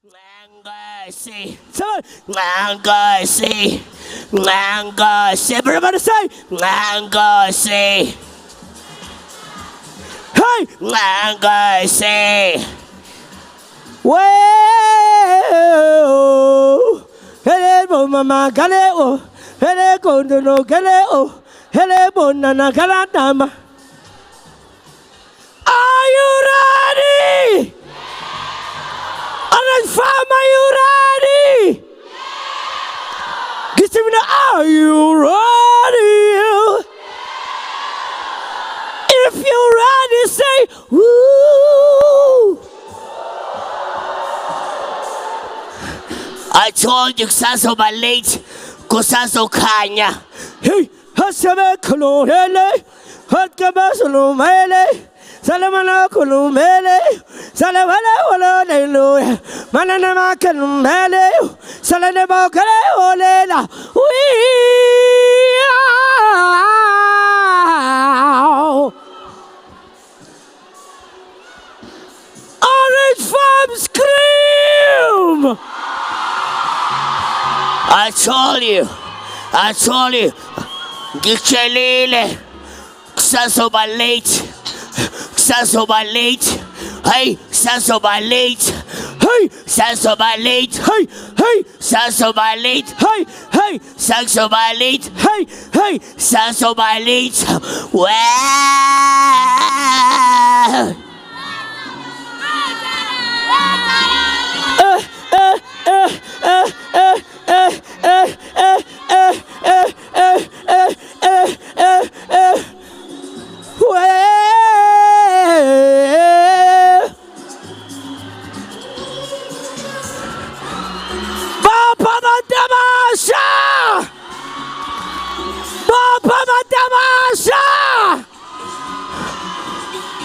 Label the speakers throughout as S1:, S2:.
S1: Ngosi. Ngosi. Ngosi. Everybody say Ngosi. Hey, Ngosi. Well, hello, mama, galeo. Hello, gondolo, galeo. Hello, bonana, galadama. Are you ready? Orange Farm, are you ready? Get me now, are you ready? If you're ready, say woo. I told you kusazo malate, kusazo kanya. Hey, hasame kolomele, hatkabaso mele. Salamana kolumele, salamana hallelujah. Manana makalumele, salane bakale olela. We Orange Farm scream! I told you, Gichelele, Sasso late. Sasso late, hey, Sasso late, hey, Sasso late, hey, hey, Sasso late, hey, hey, Sasso late, hey, hey, Sasso late. Wow.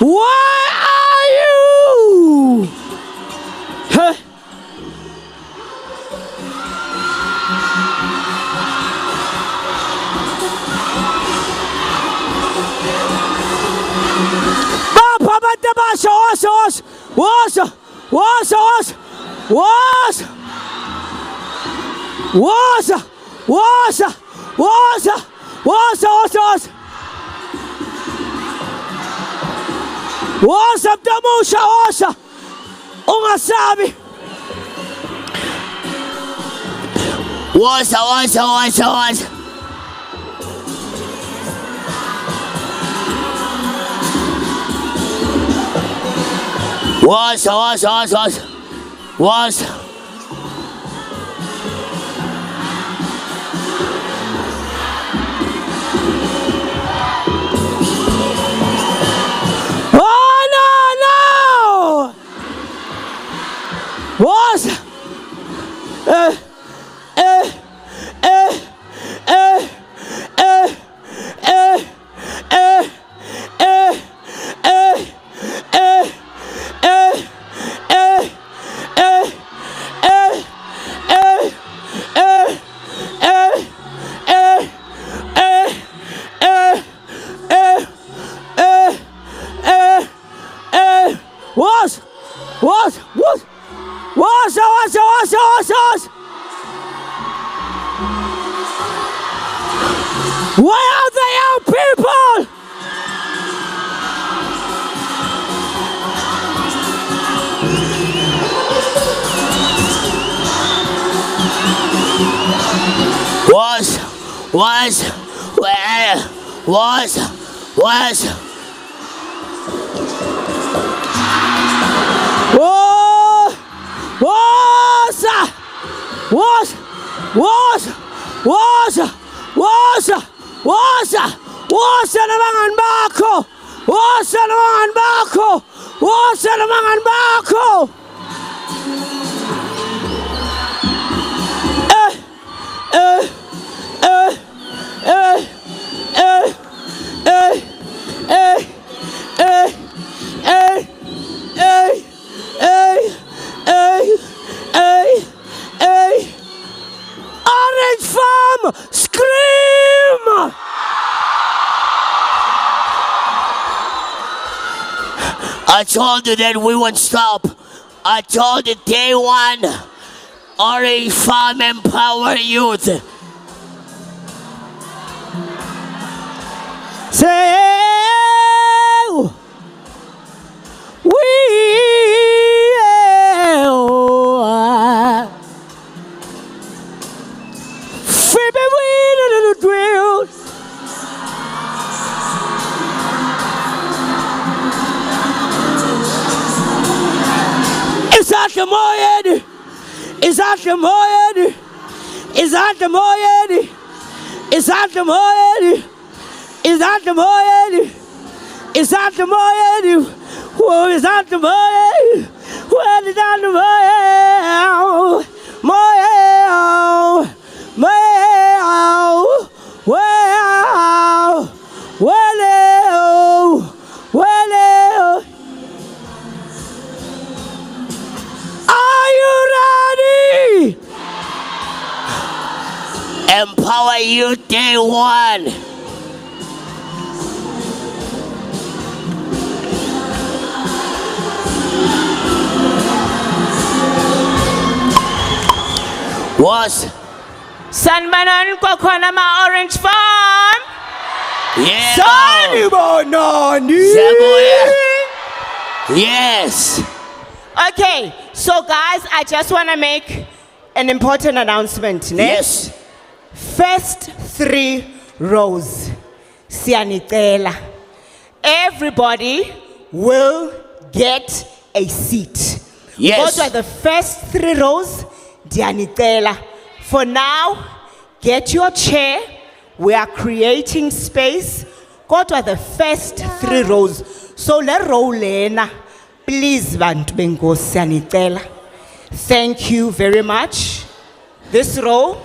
S1: Where are you? Huh? What's up, Damusha? What's up? Ungasabi. What's up? Where are the young people? Orange Farm, scream! I told you that we won't stop. I told the day one, Orange Farm Empower Youth.
S2: Say, we flip it with a little drill. Is that the moyed? Is that the moyed? Is that the moyed? Is that the moyed? Is that the moyed? Is that the moyed? Whoa, is that the moyed? Where is that the moyed? Moyed, moyed, well, well. Are you ready?
S1: Empower Youth Day 1. Was
S2: Sanbanon kwakhona ma Orange Farm.
S1: yeah.
S2: Sanibonani.
S1: Yes.
S2: Okay, so guys, I just want to make an important announcement. Ne?
S1: Yes.
S2: First 3 rows. Siyanicela. Everybody will get a seat.
S1: Yes.
S2: Those are the first 3 rows. Dianicela. For now, get your chair. We are creating space. Go to the first 3 rows. So let row lena. Please, bantu benkosi siyanicela. Thank you very much. This row.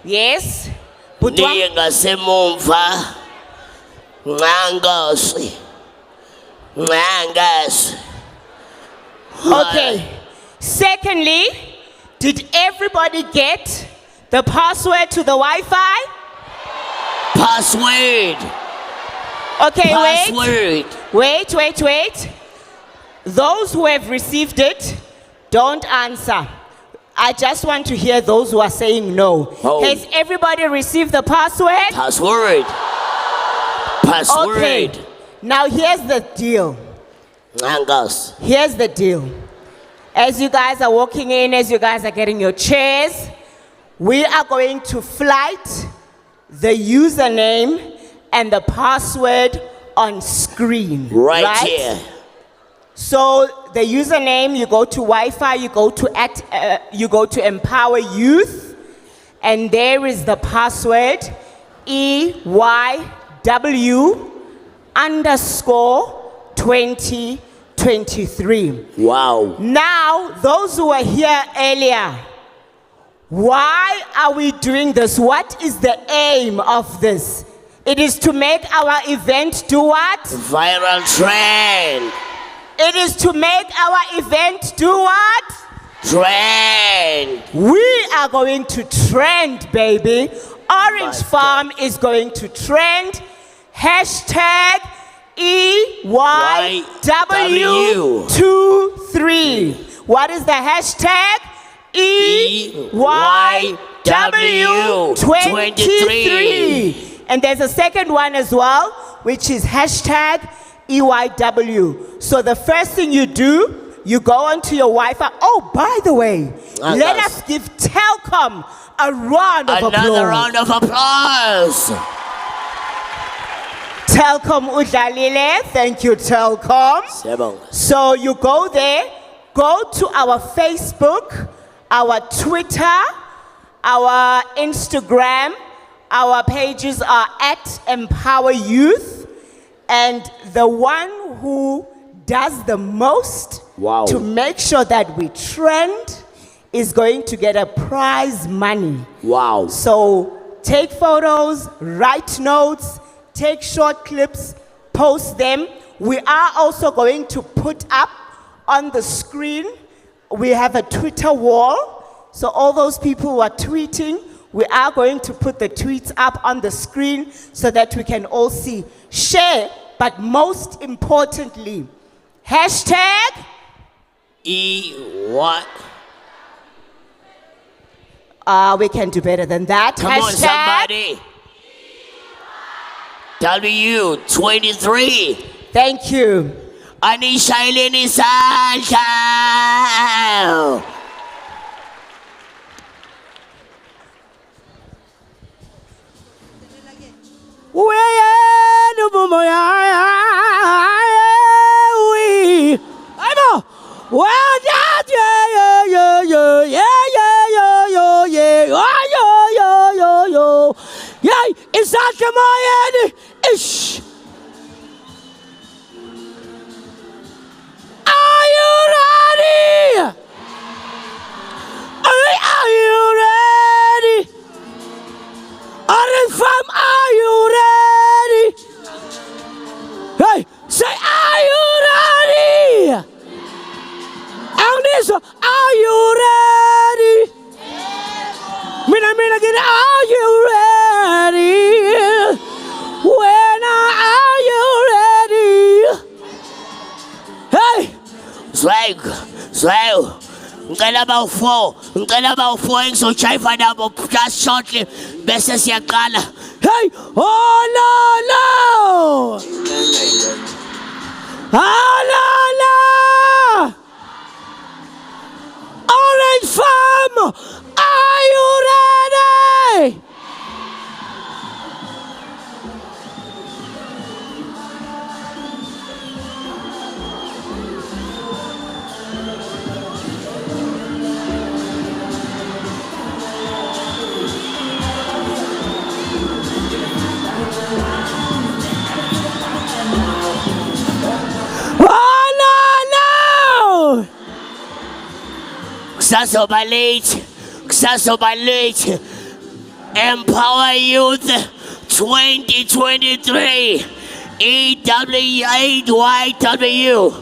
S2: Yes. Butwa.
S1: Ndiye ngasemumva. Ngangosi. Ngangosi.
S2: Okay. Secondly, did everybody get the password to the Wi-Fi?
S1: Password.
S2: Okay,
S1: Password.
S2: wait. Those who have received it, don't answer. I just want to hear those who are saying no.
S1: Oh.
S2: Has everybody received the password?
S1: Password. Password.
S2: Okay. Now here's the deal.
S1: Ngangos.
S2: Here's the deal. As you guys are walking in, as you guys are getting your chairs, we are going to flight the username and the password on screen.
S1: Right here.
S2: So the username, you go to Wi-Fi, you go to EmpowaYouth, and there is the password EY_2023.
S1: Wow.
S2: Now, those who were here earlier, why are we doing this? What is the aim of this? It is to make our event do what?
S1: Viral trend.
S2: It is to make our event do what?
S1: Trend.
S2: We are going to trend, baby. Orange Farm is going to trend. Hashtag EYW23. What is the hashtag? EYW23. And there's a second one as well, which is hashtag EYW. So the first thing you do, you go onto your Wi-Fi. Oh, by the way, let us give Telkom a round of applause.
S1: Another round of applause.
S2: Telkom udlalile. Thank you, Telkom. So you go there, go to our Facebook, our Twitter, our Instagram. Our pages are at EmpowaYouth. And the one who does the most to make sure that we trend is going to get a prize money.
S1: Wow.
S2: So take photos, write notes, take short clips, post them. We are also going to put up on the screen, we have a Twitter wall. So all those people who are tweeting, we are going to put the tweets up on the screen so that we can all see. Share, but most importantly, hashtag
S1: What?
S2: We can do better than that.
S1: Come on, somebody. W23.
S2: Thank you.
S1: Anisha Eleni Santa.
S3: It's not the Miami. Ish. Are you ready? Are you ready? Are you ready? Hey, say, are you ready? Agnes, are you ready? Mina, get, are you ready? When are you ready? Hey!
S1: Swag. Ngicela about 4 ngizojayiva nabo just shortly bese siyaqala.
S3: Hey! Oh no! Oh no! Orange Farm! Are you ready?
S1: Kusazoba late. Empower Youth 2023. EW8YW.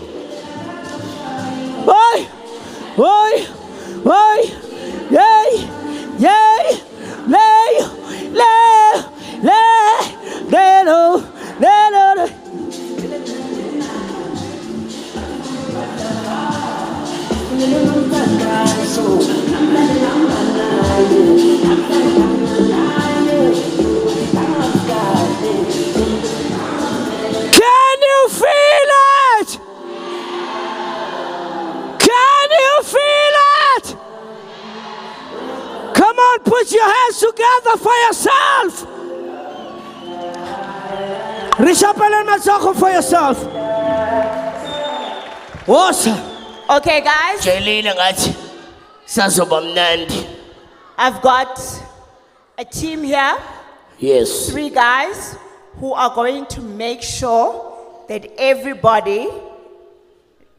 S3: Can you feel it? Can you feel it? Come on, put your hands together for yourself. Rishapelen Matsoko for yourself. Awesome.
S2: Okay, guys. I've got a team here.
S1: Yes.
S2: 3 guys who are going to make sure that everybody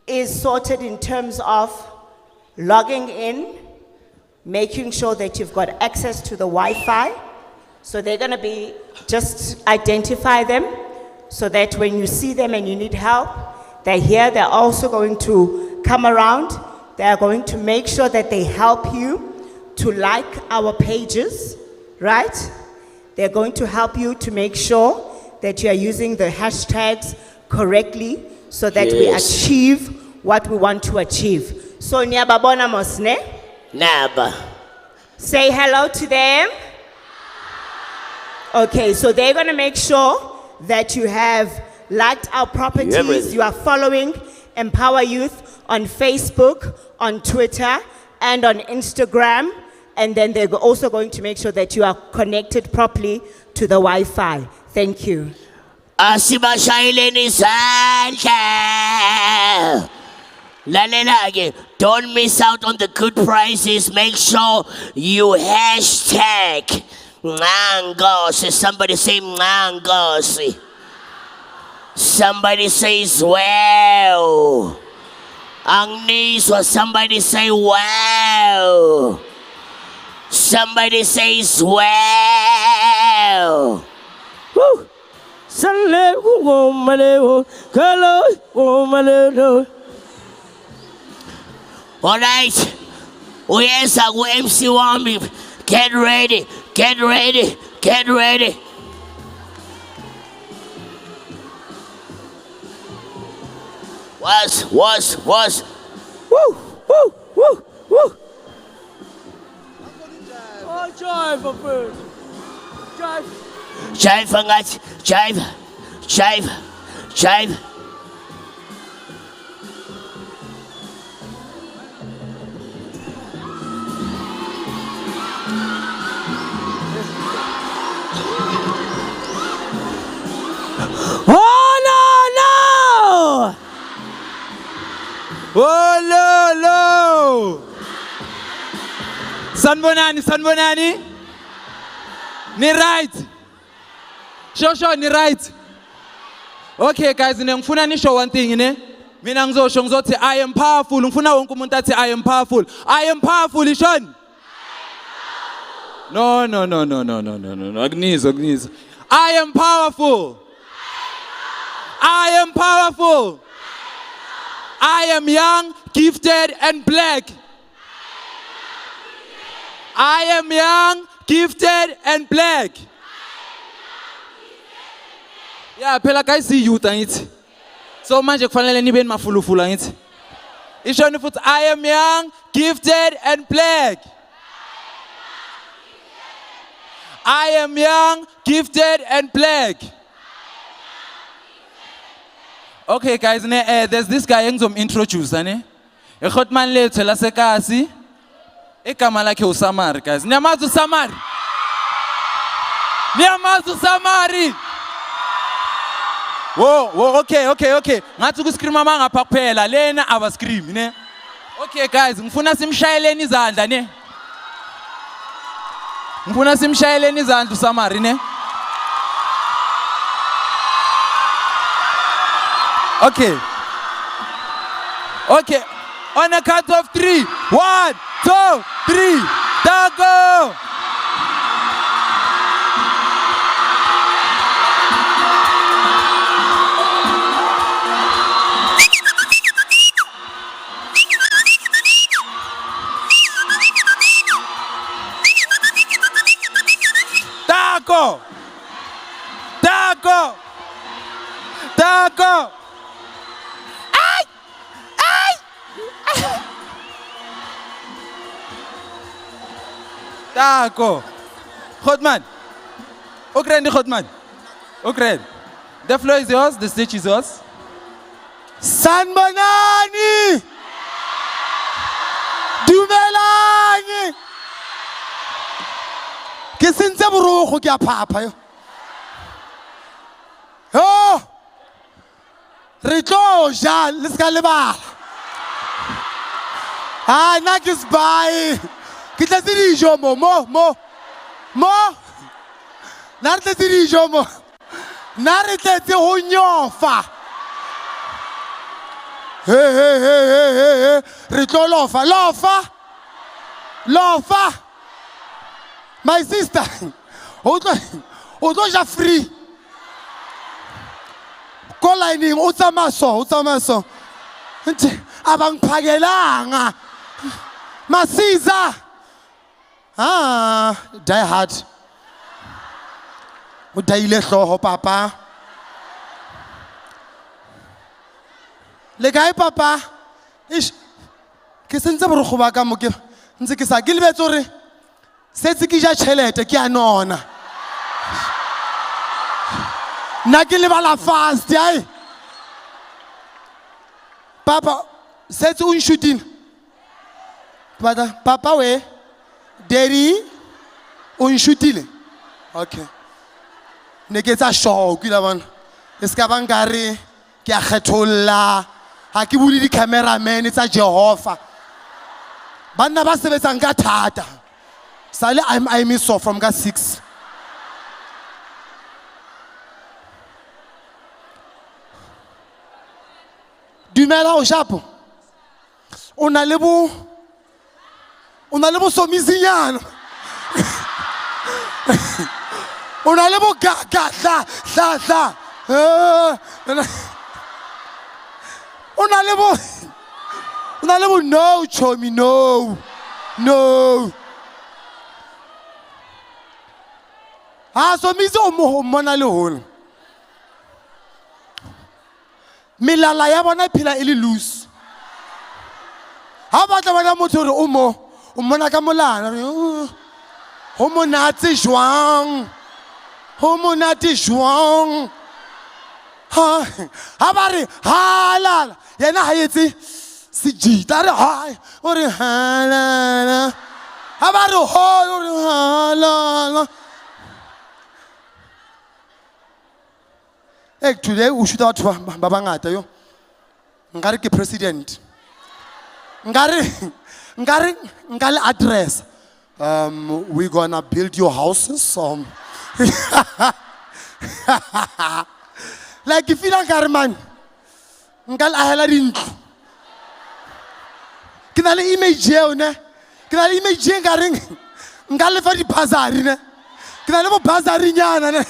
S2: is sorted in terms of logging in, making sure that you've got access to the Wi-Fi. So they're going to be, just identify them so that when you see them and you need help, they're here. They're also going to come around. They're going to make sure that they help you to like our pages, right? They're going to help you to make sure that you are using the hashtags correctly so that we achieve what we want to achieve. So, Nyababona Mosne,
S1: Naba.
S2: say hello to them. Okay, so they're going to make sure that you have liked our properties, you are following Empower Youth on Facebook, on Twitter, and on Instagram. And then they're also going to make sure that you are connected properly to the Wi-Fi. Thank you.
S1: Don't miss out on the good prices. Make sure you hashtag Mangosi. Somebody say Mangosi. Somebody says wow. Agnes, or somebody say wow. Somebody says wow.
S3: Woo!
S1: All right. Yes, I will MC Wami. Get ready. Get ready. Get ready. Was.
S3: Woo, woo, woo, woo. Oh, jive, bird. Jive.
S1: Jive ngathi, jive. Jive. Jive.
S3: Oh, no, no.
S4: Oh, lo. Sanbonani. Ni right. Sure, ni right. Okay, guys, ngifuna nisho one thing, ne? Mina ngizosho ngizothi I am powerful. Ngifuna wonke umuntu athi I am powerful. I am powerful, ishoni? No. Agnizo. I am powerful. I am powerful. I am young, gifted, and black. I am young, gifted, and black. Yeah, phela guys see youth angithi. So manje kufanele nibe mafulufulu angithi. Ishoni futhi I am young, gifted, and black. I am young, gifted, and black. Okay, guys, there's this guy engizom introduce, ne? Ekhotman lethu lasekasi. Igama lakhe uSamari, guys. Niyamazi uSamari? Whoa, okay. Ngathi ukuscreama mangapha kuphela, lena aba scream, ne? Okay, guys, ngifuna simshayeleni izandla, ne? Ngifuna simshayeleni izandla uSamari, ne? Okay. On a count of 3. 1, 2, 3. Taco. Taco. Godman. Godman. The floor is yours, the stage is yours.
S5: Sanbonani! Dumelang! Ke sentse borogo ke a phapha yo. Yo! Re tlo ja le ska lebala. Ah, na ke sbai. Ke tla dijo mo. Na re tla dijo mo. Na re tla ho nyofa. Hey. Re tlo lofa. My sister. O tlo ja free. Ko lining o tsamaso. Nti abang phagelanga. Masiza. Die hard. O daile hloho papa. Le kae papa? Ish. Ke sentse borogo ba ka mo ke ntse ke sa ke lebetse hore setse ke ja tšhelete ke a nona. Na ke lebala fast ai. Papa setse o nshutile. Papa we Daddy o nshutile. Okay. Ne ke tsa show ke la bana. Eska ba ngare ke a kgetholla. Ha ke bule di cameraman tsa Jehova. Banna ba sebetsang ka thata. Sale I'm so from ka 6. Dumela o shapo. O na le bo somizinyana. O na le bo ga hla. O na le bo no chomi no. Somizi o mona le hona. Milala ya bona phila e le loose. ha batla bona motho re o mmona ka molana ho monate jwang ha ba re halala yena ha etse sejita re ha o re halala ha ba re ho o re halala today o shuta batho ba bangata yo ngare ke president ngale address we gonna build your houses like if you don't care man ngale ahela dintlo ke na le image eo ne ke na le image e ngareng ngale fa di bazari ne ke na le bo bazari nyana ne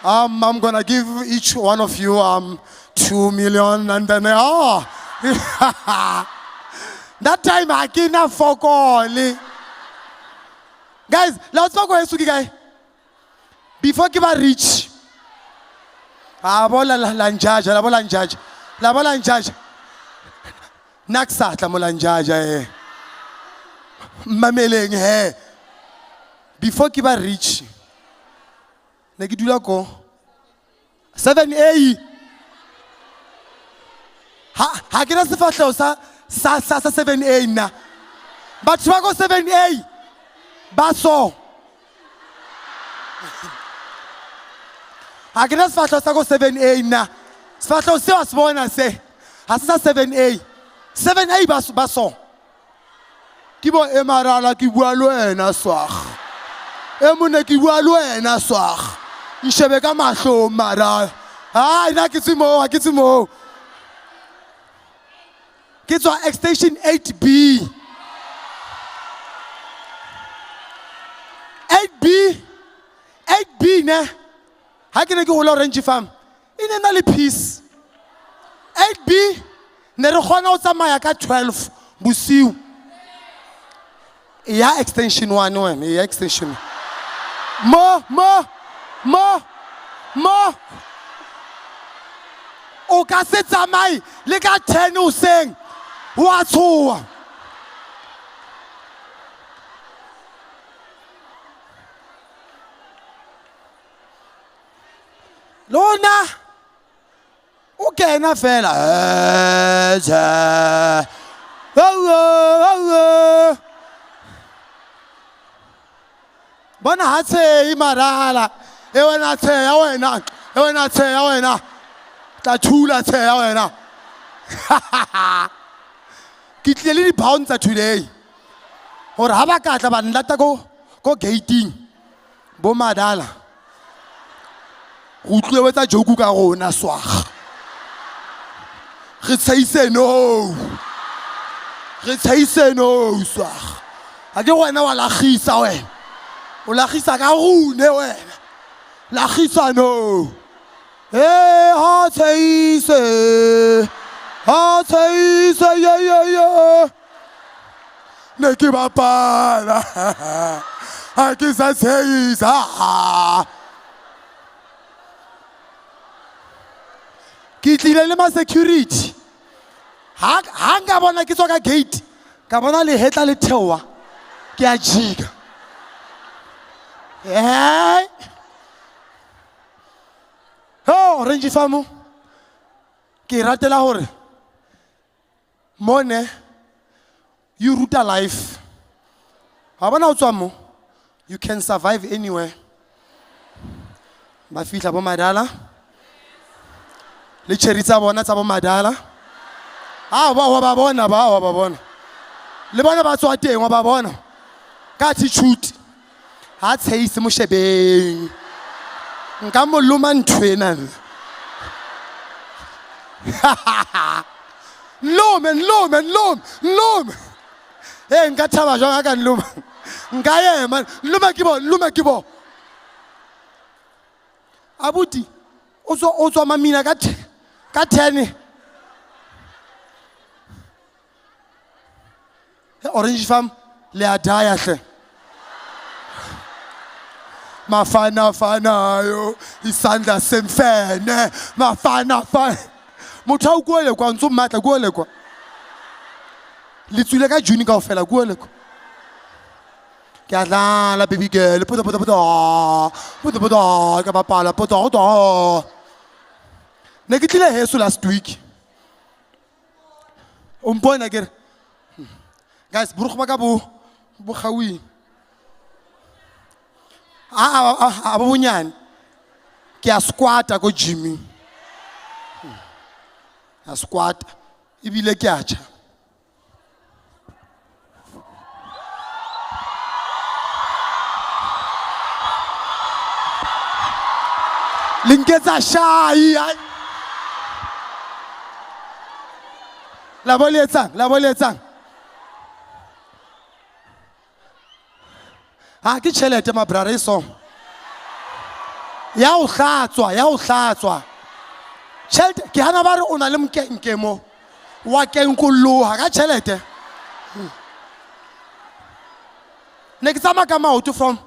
S5: I'm gonna give each one of you 2 million and then that time I can't focus. Guys, let's focus guys. Before you are rich. Bola lanjaja. Naksa la molanjaja mameleng he. Before you are rich. Negi dula ko 7A ha ke na sefatlhego sa 7A nna batho ba go 7A ba so ha ke na sefatlhego sa go 7A nna sefatlhego se wa se bona se ha se sa 7A ba so ke bo emarala ke bua le wena swag mone ke bua le wena swag nshebe ka mahlo mara nna ke tsimo ke tswa extension 8B ne ha ke ne ke gola Orange Farm e ne na le peace 8B ne re gona o tsamaya ka 12 bosiu ya extension 1 wena ya extension mo o ka se tsamaye le ka 10 hoseng wa tshoa lona o kena fela bona ha tshe marala wena tshe ya wena tla thula tshe ya wena ke tle le di-pounds today gore ha ba ka tla ba nlata ko gating bo madala go utlwetsa joke ka rona swaga re tshayise no swaga ha ke wena wa lagisa wena o lagisa ka rune wena lagisa no ha tshayise yeah ne ke bapala ha ke sa tshayisa ke tlile le ma security ha nka bona ke tswa ka gate ka bona le hetla le thewa ke a jika Orange Farm ke ratela hore mone you ruta life ha bona o tswa mo you can survive anywhere ba fihla bo madala le cherry tsa bona tsa bo madala ba bona le bona ba tswa teng wa ba bona ka attitude ha tsheyise mo shebeng nka mo loma ntwena lome nka thaba jwang ka nloma nka yema loma ke bo abuti o tswa mamina ka 10 Orange Farm le a daya hle mafana yo isandla semfene mafana motho o kuele kwa ntse matla kuele kwa le tswile ka June kaofela kua le ko ke a dlala baby girl poto ka bapala poto ne ke tlile heso last week o mpona ke re guys burukgo ba ka bo gawi a bo bonyane ke a squata go gym a squata ibile ke a cha linketsa shy la boletsang ha ke chelete mabrare so ya o hlatswa chelete ke hana ba re o na le mkenke mo wa kenkoloha ka chelete ne ke tsama ka maoto from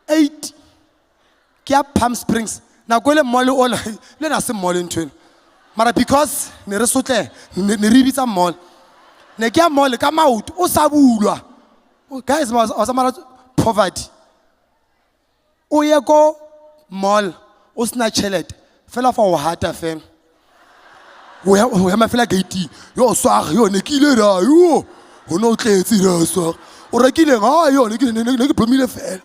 S5: 8 ke ya Palm Springs na go le mall o le na se mall ntwena mara because ne re sotle ne re bitsa mall ne ke ya mall ka maoto o sa bulwa guys was amara poverty o ye go mall o sna chelete fela fa o hata fela o ya mafela gate yo swag yo ne ke ile ra yo o no tletse ra swag o rekile nga yo ne ke promile fela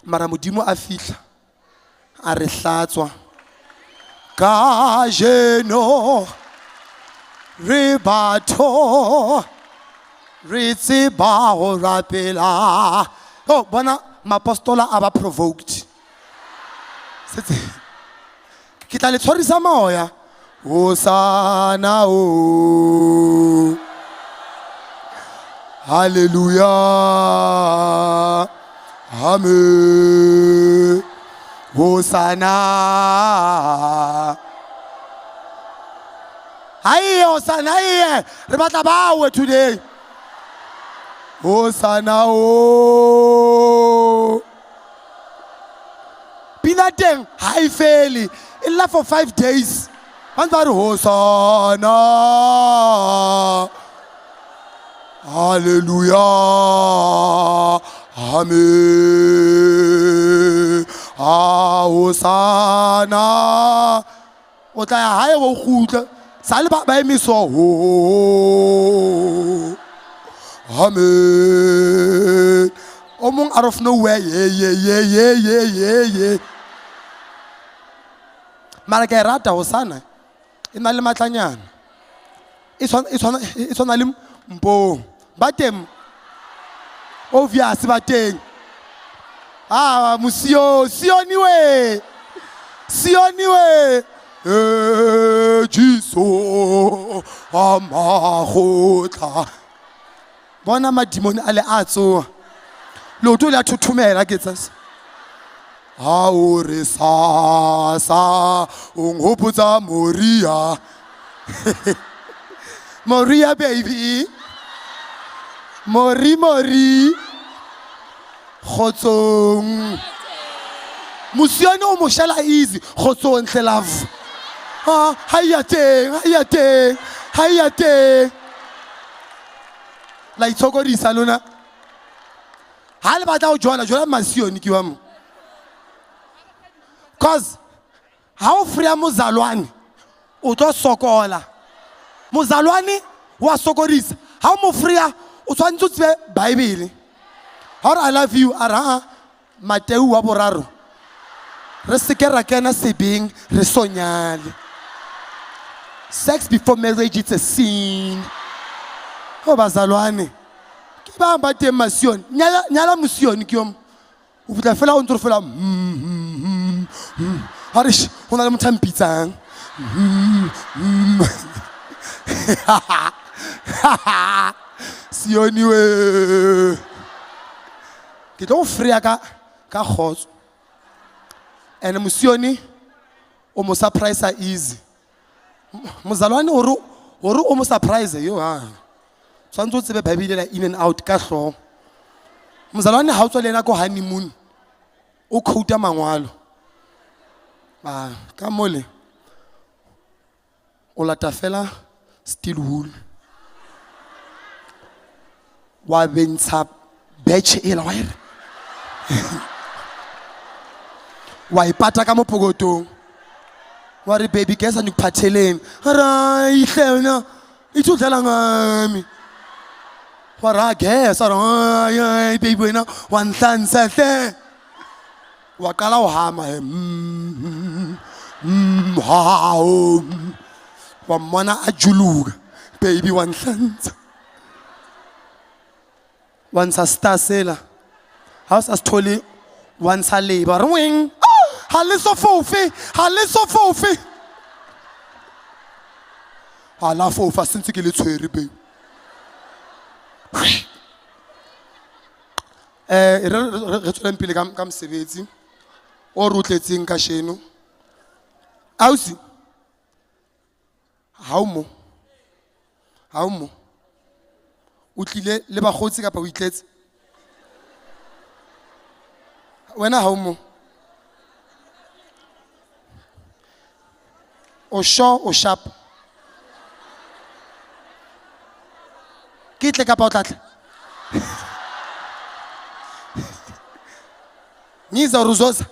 S5: mara modimo a fihla a re hlatswa ka jeno re batho re tseba go rapela oh bona mapostola a ba provoked setse ke tla le tshwarisa maoya hosana o hallelujah amen hosana hayi hosana hayi re batla bawe today hosana o pina teng ha e fele e la for 5 days bantu ba re hosana hallelujah amen hosana o tla ya hae go gutla sale ba emiso amen o mong out of nowhere yeah mara ke rata hosana e na le matlanyana e tshwana le mpo ba teng obvious ba teng sioniwe jiso amagotla bona madimoni a le a tsoa leoto le a thothomela ke tsase ha o re sasa o nghopotsa moria moria baby mori khotsong musione o mo shela easy khotsong tle love hayate la itsokodisa lona ha le batla o jola masione ke wa mo cause ha o free mozalwane o tlo sokola mozalwane wa sokodisa ha mo free o tshwantse o tsebe Bible ha I love you ara Mateu wa boraro re se ke ra kena sebeng re sonyale sex before marriage it's a sin ho bazalwane ke ba teng masione nyala musione ke yom o fitla fela o ntro fela harish hona le mothampitsang sioniwe ke tlo free ka khotso and musione o mo surprise easy mozalwane o mo surprise yo ha tswantse o tsebe Bible la in and out ka hlo mozalwane ha o tswa lena ko honeymoon o khouta mangwalo ka mole o lata fela steel wool wa bentsha batch ela wa ere wa ipata ka mopokotong wa re baby guess anikuphatheleni ara ihlena ithudlala ngami wa ra guess ara ay baby wena wa nhlansa hle wa qala o hama ha wa mona a juluka baby wa nhlansa once a star sela house as tholi once a labor wing ha le so fofe ha la fofa sentse ke le tshwere baby re tswela pele ka mosebetsi o rutletseng ka sheno ausi ha o mo o tlile le bagotsi kapa o itletse wena ha o mo o sharp ke tle kapa o tlatla niza uruzoza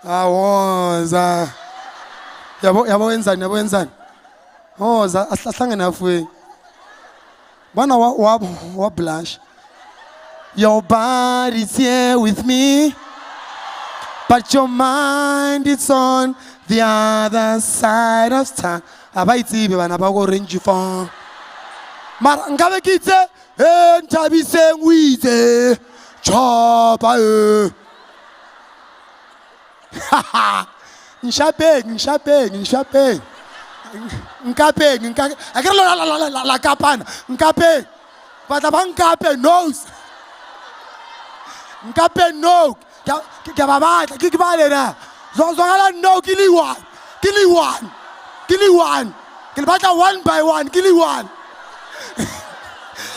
S5: awoza yabo wenzani hoza ahlangene afweni bana wa blush your body's here with me but your mind is on the other side of town abayitsibe bana ba go range phone mara ngabe kitse nthabiseng o itse chopa ngishapeng nkapeng akere la kapana nkapeng batla ba nkape nose nkape no ke ba batla ke ba lena zongala no ke le one ke le batla one by one ke le one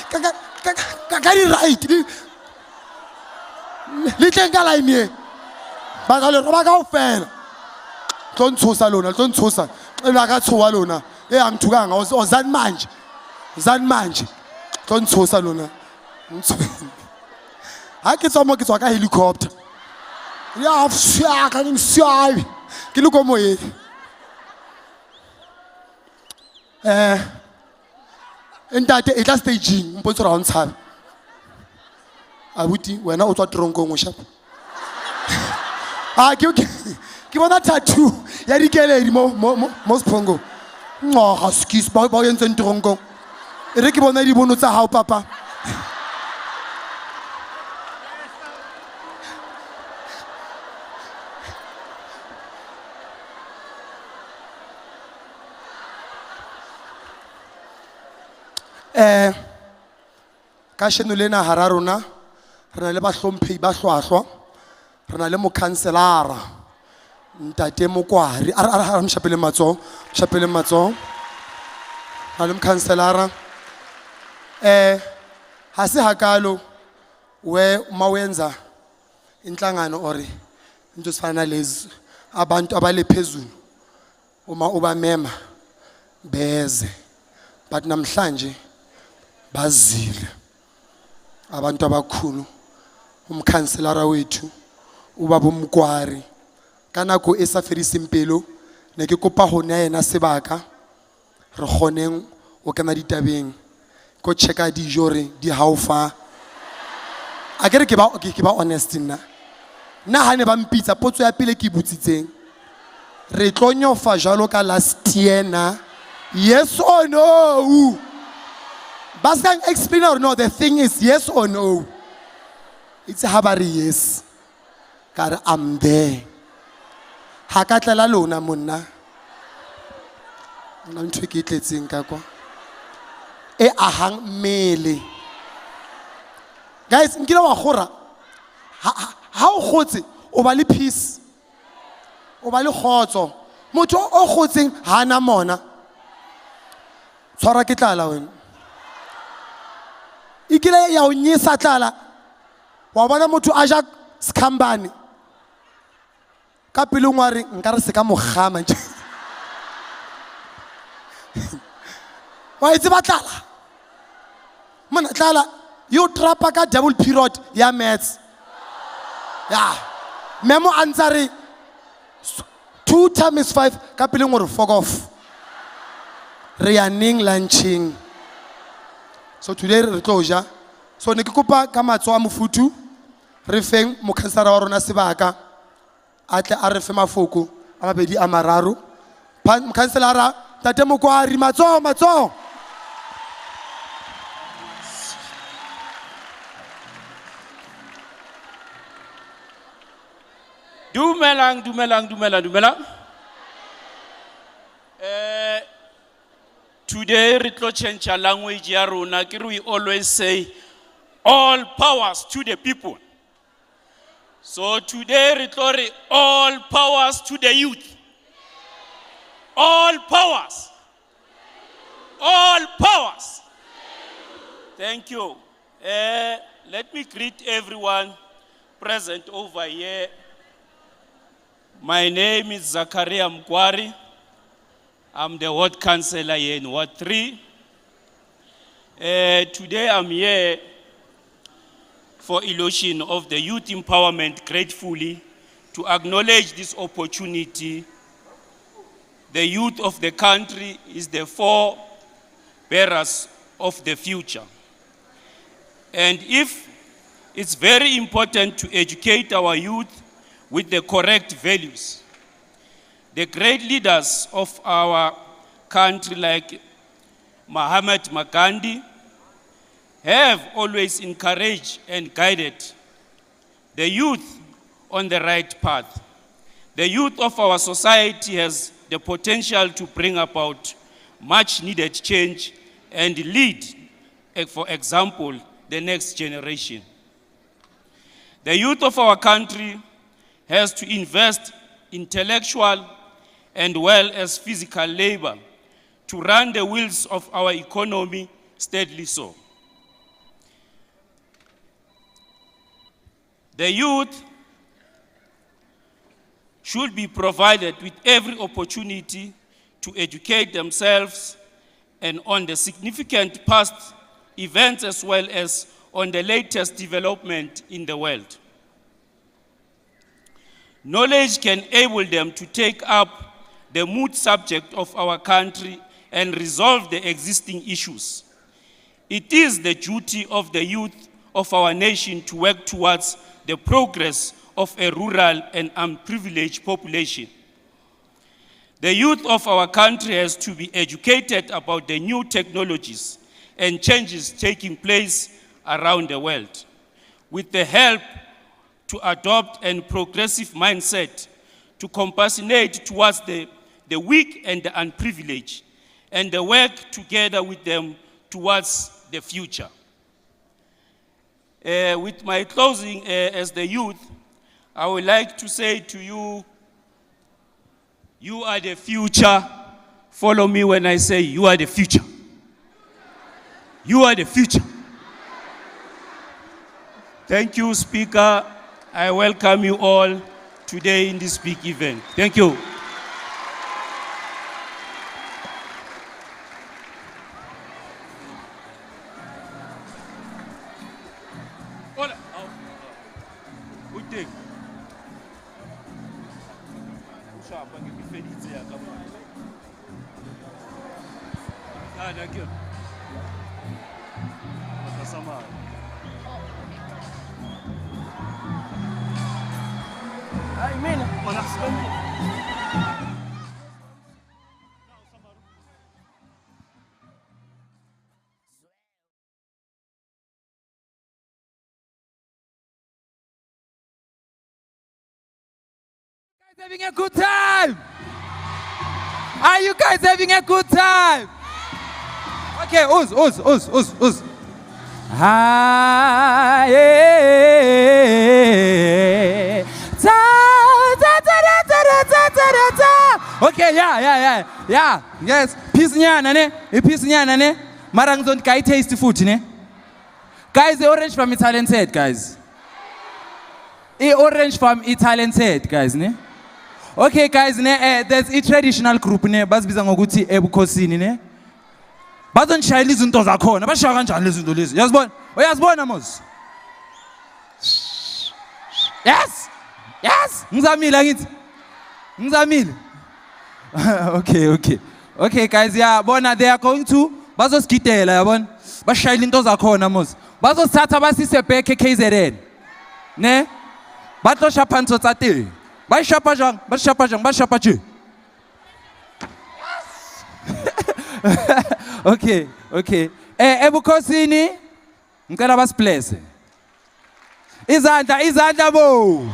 S5: ka di right le tlenga line ba ga le roba ka ofela tontshosa lona ela ka tshowa lona angithukanga ozani manje tontshosa lona ha ke tswa ka helicopter ya fshaka ni mshabi ke le ko moye entate e tla staging mpotso ra ntshabe abuti wena o tswa tronkong o shapa ke bona tattoo ya dikeledi mo spongo ngoga skis ba yentse tronkong re ke bona di bono tsa hao papa ka sheno lena hara rona re na le bahlomphehi ba hlwahlwa re na le mokhanselara ntate mokwari a mshapele matso na le mokhanselara ha se hakalo we mawenza inhlangano ore into sifana lezi abantu abale phezulu uma uba mema beze but namhlanje bazile abantu abakhulu umkhanselara wethu ubaba umkwari kana ko esa ferisi mpelo ne ke kopa hona yena sebaka re kgoneng o kana ditabeng ko checka di jore di haufa akere ke ba honest nna ha ne ba mpitsa potso ya pele ke butsitseng re tlonyofa jalo ka last year na yes or no Bas can explain or no, the thing is yes or no. It's a habari yes. Kar I'm there. Hakatla lona monna. Ntwe ke tletseng ka kwa. E ahang mele. Guys, nkile wa gora. Ha o gotse o ba le peace. O ba le khotso. Motho o gotseng hana mona. Tshwara ke tlala wena. Ikile ya unyisa tlala wa bona motho a ja skambane ka pele ngware nka re se ka mogama Wa itse ba tlala. Mona tlala you trapa ka double period ya maths. Yeah. Memo answer 2 times 5 ka pele ngore fuck off. Re ya ning lunching. So today re tloja. So ne ke kopa ka matso a mofutu re feng mokhansara wa rona sebaka atle a re fe mafoko a mabedi a mararo. Mokhanselara tate Mokwari matso.
S6: Dumelang. Today we tlo change our language ya rona ke we always say all powers to the people. So today we tlo re all powers to the youth. All powers. All powers. Thank you. Let me greet everyone present over here. My name is Zakaria Mkwari. I'm the ward councillor here in Ward 3. Today I'm here for election of the youth empowerment gratefully to acknowledge this opportunity. The youth of the country is the forebearers of the future. And if it's very important to educate our youth with the correct values. The great leaders of our country like Mahatma Gandhi have always encouraged and guided the youth on the right path. The youth of our society has the potential to bring about much needed change and lead, for example, the next generation. The youth of our country has to invest intellectual and well as physical labor to run the wheels of our economy steadily so. The youth should be provided with every opportunity to educate themselves and on the significant past events as well as on the latest development in the world. Knowledge can enable them to take up the moot subject of our country and resolve the existing issues. It is the duty of the youth of our nation to work towards the progress of a rural and unprivileged population. The youth of our country has to be educated about the new technologies and changes taking place around the world, with the help to adopt a progressive mindset to compassionate towards the weak and the unprivileged, and work together with them towards the future. With my closing as the youth, I would like to say to you, you are the future. Follow me when I say you are the future. You are the future. Thank you, Speaker. I welcome you all today in this big event. Thank you. Good day. Thank you.
S4: Having a good time? Are you guys having a good time? Okay, Uz. Ah, yeah. Okay, yeah. Yes, peace nyana ne? Peace nyana ne? Marang don't kai taste food ne? Guys, the orange farm is talented, guys. The orange farm is talented, guys ne? Okay, guys, there's a traditional group ne, basibiza ngokuthi ebukhosini ne. bazondishayela izinto zakhona bashaya kanjani lezi zinto lezi uyazibona mos yes ngizamile ngithi ngizamile okay guys bona they are going to bazosigidela yabona bashayela into zakhona mos bazosithatha basise back eKZN ne batlosha phansi tsa teng ba shapa jang je okay ebukhosini ngicela basibless izandla bo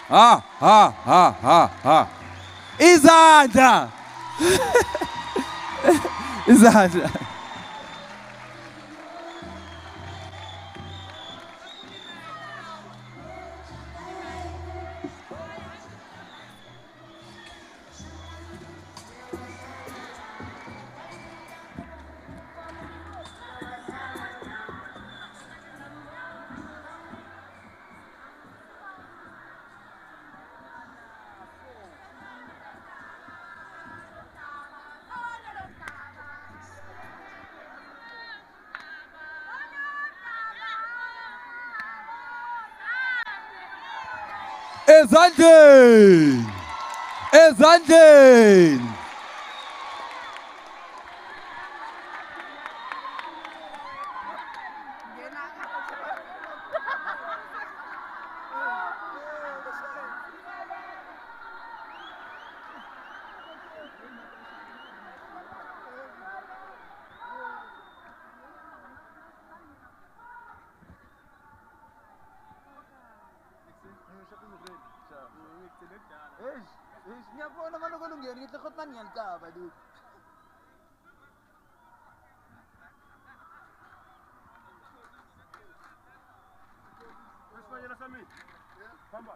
S4: ha izandla ezandleni ngiyabona manje kolungeni ngihle khona manje ngiyalicaba dude Wesifanyela sami hamba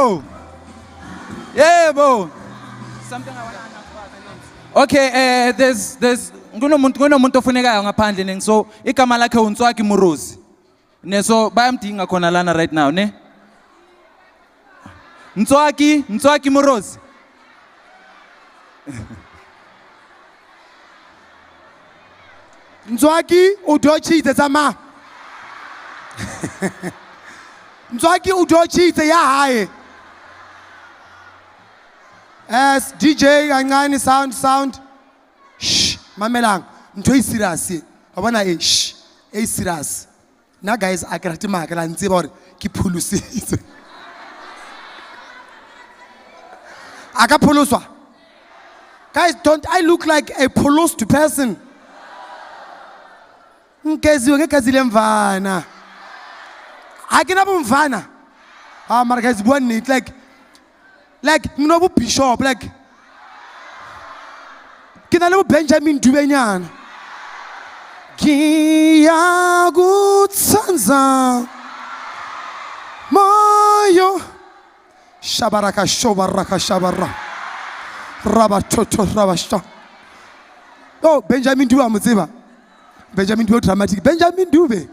S4: Yebo. Yebo. Something I want to announce. Okay, there's kunomuntu ofunekayo ngaphandle ne so igama lakhe uNtswaki Murozi. Ne so bayamdinga khona lana right now, ne? Ntswaki Murozi.
S5: Ntswaki udochite tsama. Ntswaki udochite ya haye. As DJ kancane sound. Shh, mamelang. Ntho e serious. Abona shh, e serious. Na guys akrati maka la ntse ba hore ke phulusitse. Aka phuluswa. Guys, don't I look like a phulused person? Nkeziwe ngekazile mvana. Akina bomvana. Ah, mara guys bua nnete like mnobu bishop like kina le Benjamin Dubenyana. Kiyagutsanza moyo shabaraka shabara rabatoto rabashta. Oh, Benjamin Dube amutsiba. Benjamin Dube dramatic. Benjamin Dube.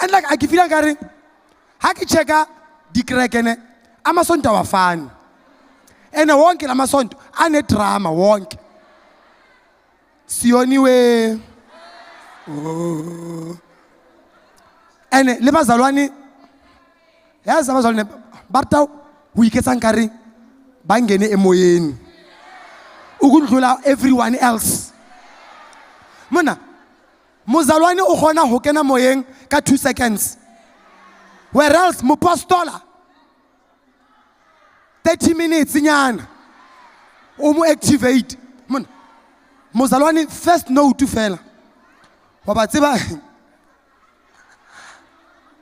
S5: And like I feel like ha ke checka dikrekene amasonto awafani. Ene wonke lamasonto ane drama wonke. Sioniwe. Oh. Ene le bazalwane yazi abazalwane barta uyiketsa nkari bangene emoyeni ukundlula everyone else. Mona mozalwane o gona ho kena moyeng ka 2 seconds, whereas mopastola 30 minutes nyana o mo activate. Mona mozalwane first note fela wa ba tseba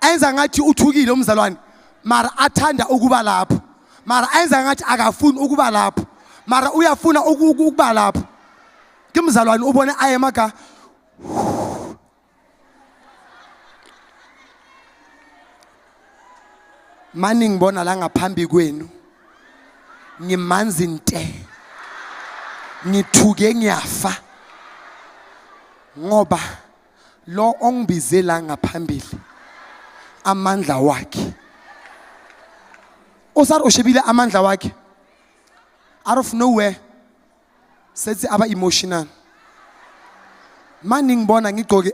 S5: enza ngathi uthukile umzalwane mara athanda ukuba lapho, mara enza ngathi akafuni ukuba lapho, mara uyafuna ukuba lapho. Ke mzalwane ubone ayemaka mani ngibona la ngaphambi kwenu ngimanzi nte ngithuke ngiyafa ngoba lo ongibizela ngaphambili amandla wakhe osar oshebile amandla wakhe out of nowhere sethi aba emotional. Mani ngibona ngigcoke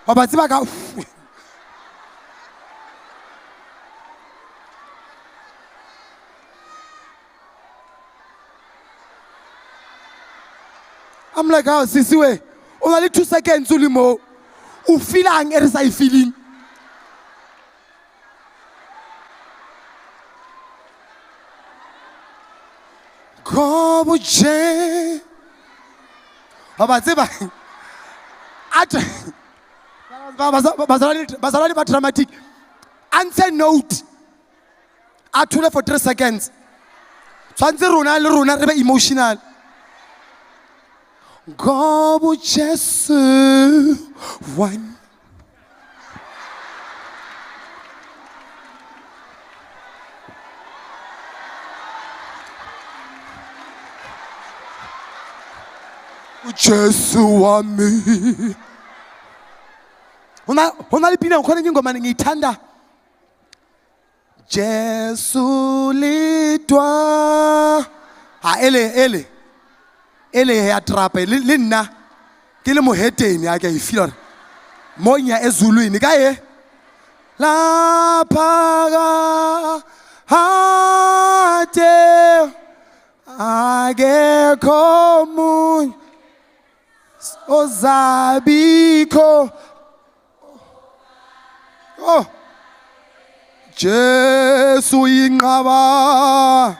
S5: wabatsiba ka I'm like, how sisi we only 2 seconds ulimo u feeling er sa feeling Kobo je wabatsiba at bazalwane ba dramatic answer note athule for 3 seconds tshwantse rona le rona re be emotional. Gobo Jesu one Jesu wa me Hona le pina khona ngingoma ngiyithanda Jesu litwa ha ele ya trape le nna ke le moheteni a ke I feel monya ezulwini kaye la paga hate age komun ozabiko oh Jesu inqaba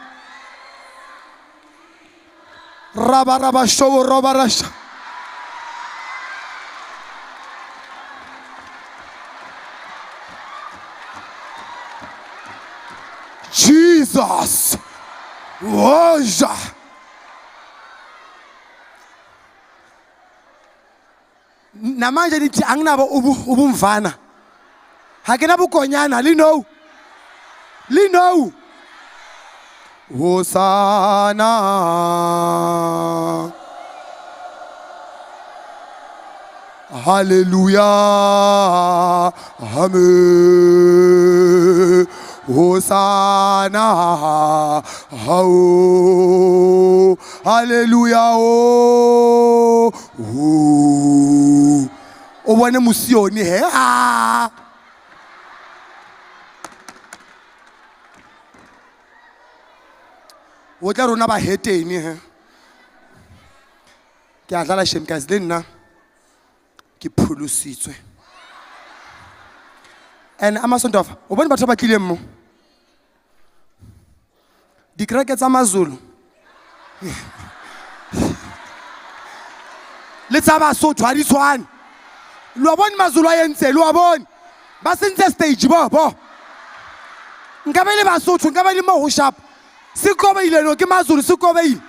S5: Raba show robarasha Jesus Woja namanje nithi anginabo ubumvana. Hakena bukonyana, lino. Hosanna. Hallelujah. Amen. Hosanna. Oh. Hallelujah. Oh. Oh. Wane musioni he. Ah. O tla rona ba heteni he. Ke a dlala shem guys le nna ke phulusitswe. And amasonto afa o bone batho ba tlileng mo. Dikreke tsa maZulu. Le tsa Basotho ha di tshwane. Lo bone maZulu a entse lo bone. Ba sentse stage bo. Nkabe le Basotho nkabe le mo ho sharp. Sikobe ile no ke maZulu sikobe ile.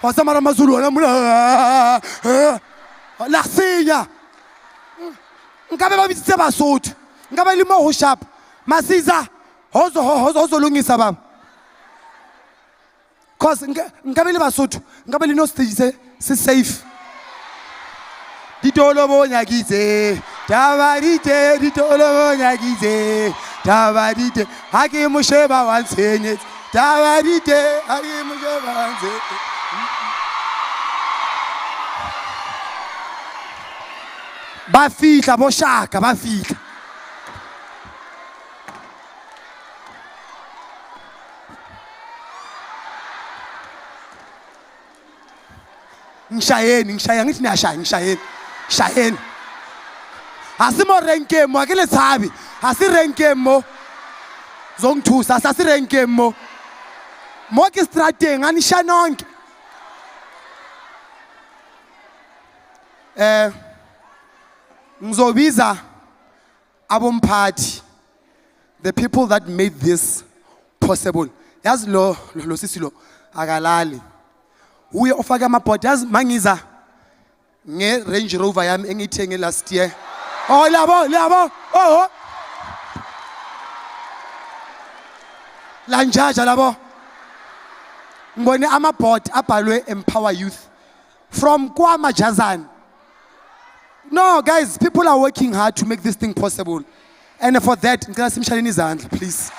S5: Ho sa mara maZulu ona mona. La senya. Nkabe ba bitse Basotho. Nkabe le mo ho sharp. Masiza hozo lungisa baba. Cause nkabe le Basotho, nkabe le no stage se safe. Ditolo bo nyakitse. Tabarite ditolo bo nyakitse. Tabarite ha ke mo sheba wa tsenyetse. Tabarite ha ke mo sheba wa tsenyetse. Ba fihla bo shaka ba fihla. Ngishayeni ngithi niyashaya ngishayeni. Asimo renke mo akele tsabi. Asi renke mo. Zongithusa asasi renke mo. Mo ke strateng anisha nonke. Ngizobiza abomphathi, the people that made this possible. Yazi lo sisi lo akalali. Uye ofaka amabhodi yazi mangiza nge Range Rover yami engithenge last year. Oh labo. Oh. Lanjaja labo. Ngibone amabhodi abhalwe EmpowaYouth from KwaMajazana. No, guys, people are working hard to make this thing possible. And for that, please.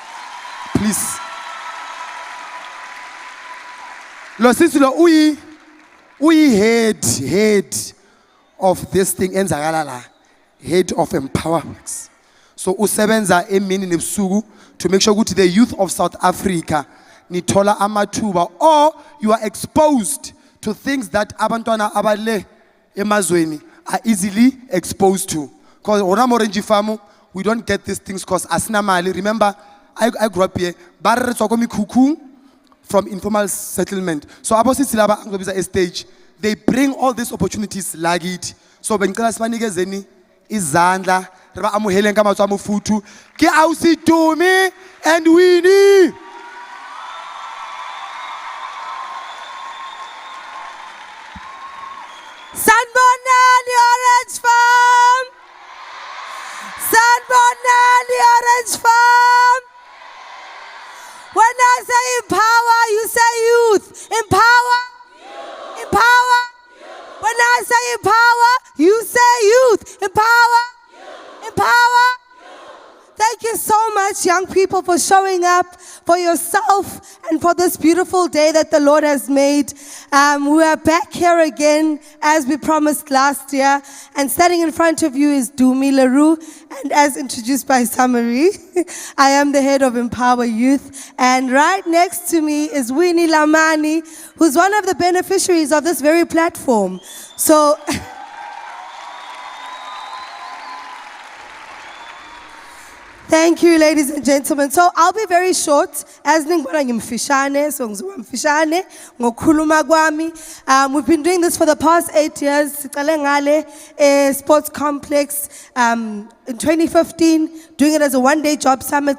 S5: Lo sisi lo uyi head of this thing enzakala la. Head of EmpowaYouth. So usebenza emini nebusuku to make sure ukuthi the youth of South Africa nithola amathuba, or you are exposed to things that abantwana abale emazweni are easily exposed to. Because Orange Farm, we don't get these things because asina mali. Remember, I grew up here. Barre tsokomi kuku from informal settlement. So abosi silaba angobisa a stage. They bring all these opportunities like it. So when class manikezeni izandla, reba amuhele nkama tso amufutu. Ke ausi Tumi and Winnie.
S3: Sanbonani Orange Farm! Sanbonani Orange Farm! When I say empower, you say youth. Empower. Empower. When I say empower, you say youth. Empower. Empower. Thank you so much, young people, for showing up for yourself and for this beautiful day that the Lord has made. We are back here again as we promised last year. And standing in front of you is Dumi Leroux. And as introduced by Summary, I am the head of EmpowaYouth. And right next to me is Winnie Lamani, who's one of the beneficiaries of this very platform. So... Thank you, ladies and gentlemen. So I'll be very short. As ningibona ngimfishane, so ngizomfishane ngokhuluma kwami. We've been doing this for the past 8 years. Sicale ngale sports complex in 2015, doing it as a one-day job summit.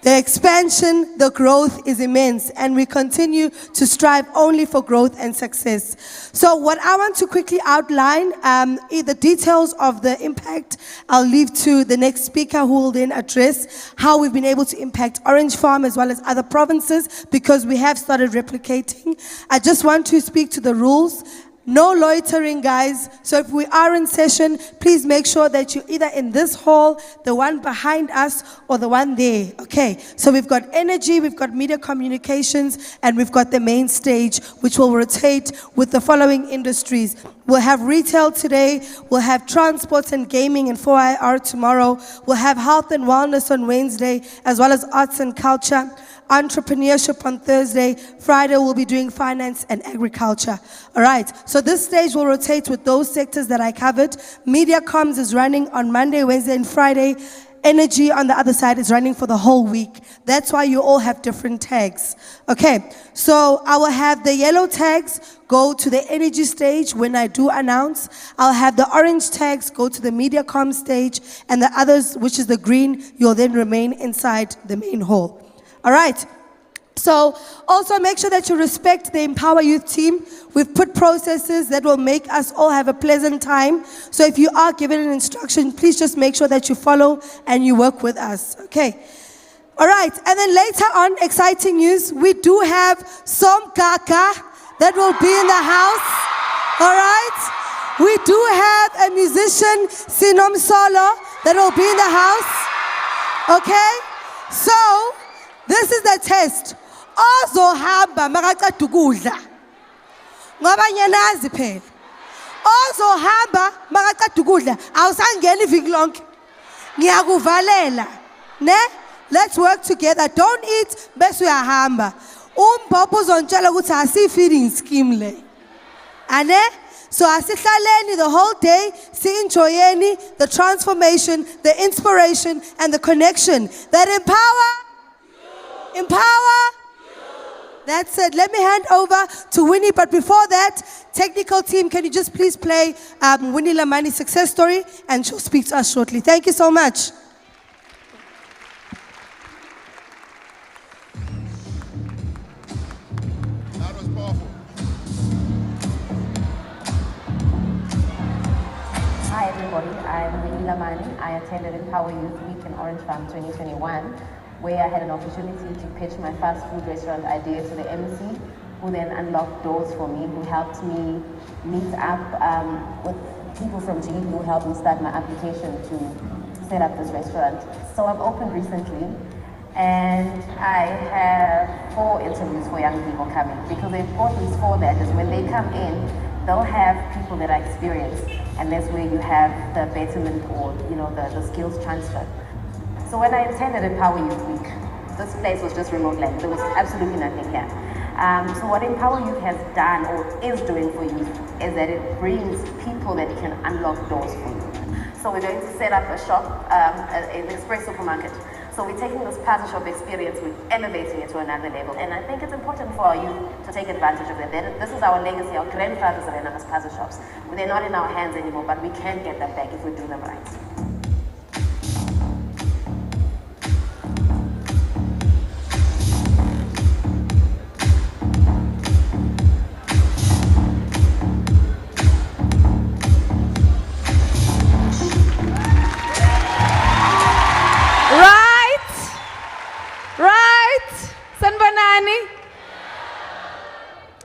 S3: The expansion, the growth is immense, and we continue to strive only for growth and success. So what I want to quickly outline, the details of the impact, I'll leave to the next speaker who will then address how we've been able to impact Orange Farm as well as other provinces, because we have started replicating. I just want to speak to the rules. No loitering, guys. So if we are in session, please make sure that you're either in this hall, the one behind us, or the one there. Okay, so we've got energy, we've got media communications, and we've got the main stage, which will rotate with the following industries. We'll have retail today, we'll have transport and gaming and 4IR tomorrow, we'll have health and wellness on Wednesday, as well as arts and culture. Entrepreneurship on Thursday. Friday we'll be doing finance and agriculture. All right, so this stage will rotate with those sectors that I covered. Media comms is running on Monday, Wednesday, and Friday. Energy on the other side is running for the whole week. That's why you all have different tags. Okay, so I will have the yellow tags go to the energy stage when I do announce. I'll have the orange tags go to the media comm stage, and the others, which is the green, you'll then remain inside the main hall. All right, so also make sure that you respect the Empower Youth team. We've put processes that will make us all have a pleasant time. So if you are given an instruction, please just make sure that you follow and you work with us, okay? All right, and then later on, exciting news, we do have Som Kaka that will be in the house, all right? We do have a musician, Sinom Solo, that will be in the house, okay? So, this is the test. Ozohamba makaqeda ukudla. Ngoba nyanazi phela. Ozohamba makaqeda ukudla awusangena iviki lonke. Ngiyakuvalela. Ne? Let's work together. Don't eat bese uyahamba. Umbhobho uzontshela ukuthi asi feeding scheme le. Ane? So asihlaleni the whole day, si-enjoyeni the transformation, the inspiration, and the connection that empower. That's it. Let me hand over to Winnie, but before that, technical team, can you just please play Winnie Lamani's success story, and she'll speak to us shortly. Thank you so much.
S7: That was powerful.
S8: Hi everybody, I'm Winnie Lamani. I attended EmpowaYouth Week in Orange Farm 2021. Where I had an opportunity to pitch my fast food restaurant idea to the MC, who then unlocked doors for me, who helped me meet up with people from GE who helped me start my application to set up this restaurant. So I've opened recently, and I have 4 interviews for young people coming, because the importance for that is when they come in, they'll have people that are experienced, and that's where you have the betterment or the skills transfer. So when I attended EmpowaYouth Week, this place was just remote land. There was absolutely nothing here. So what EmpowaYouth has done or is doing for youth is that it brings people that can unlock doors for you. So we're going to set up a shop, an express supermarket. So we're taking this puzzle shop experience, we're elevating it to another level. And I think it's important for our youth to take advantage of it. This is our legacy. Our grandfathers ran us puzzle shops. They're not in our hands anymore, but we can get them back if we do them right.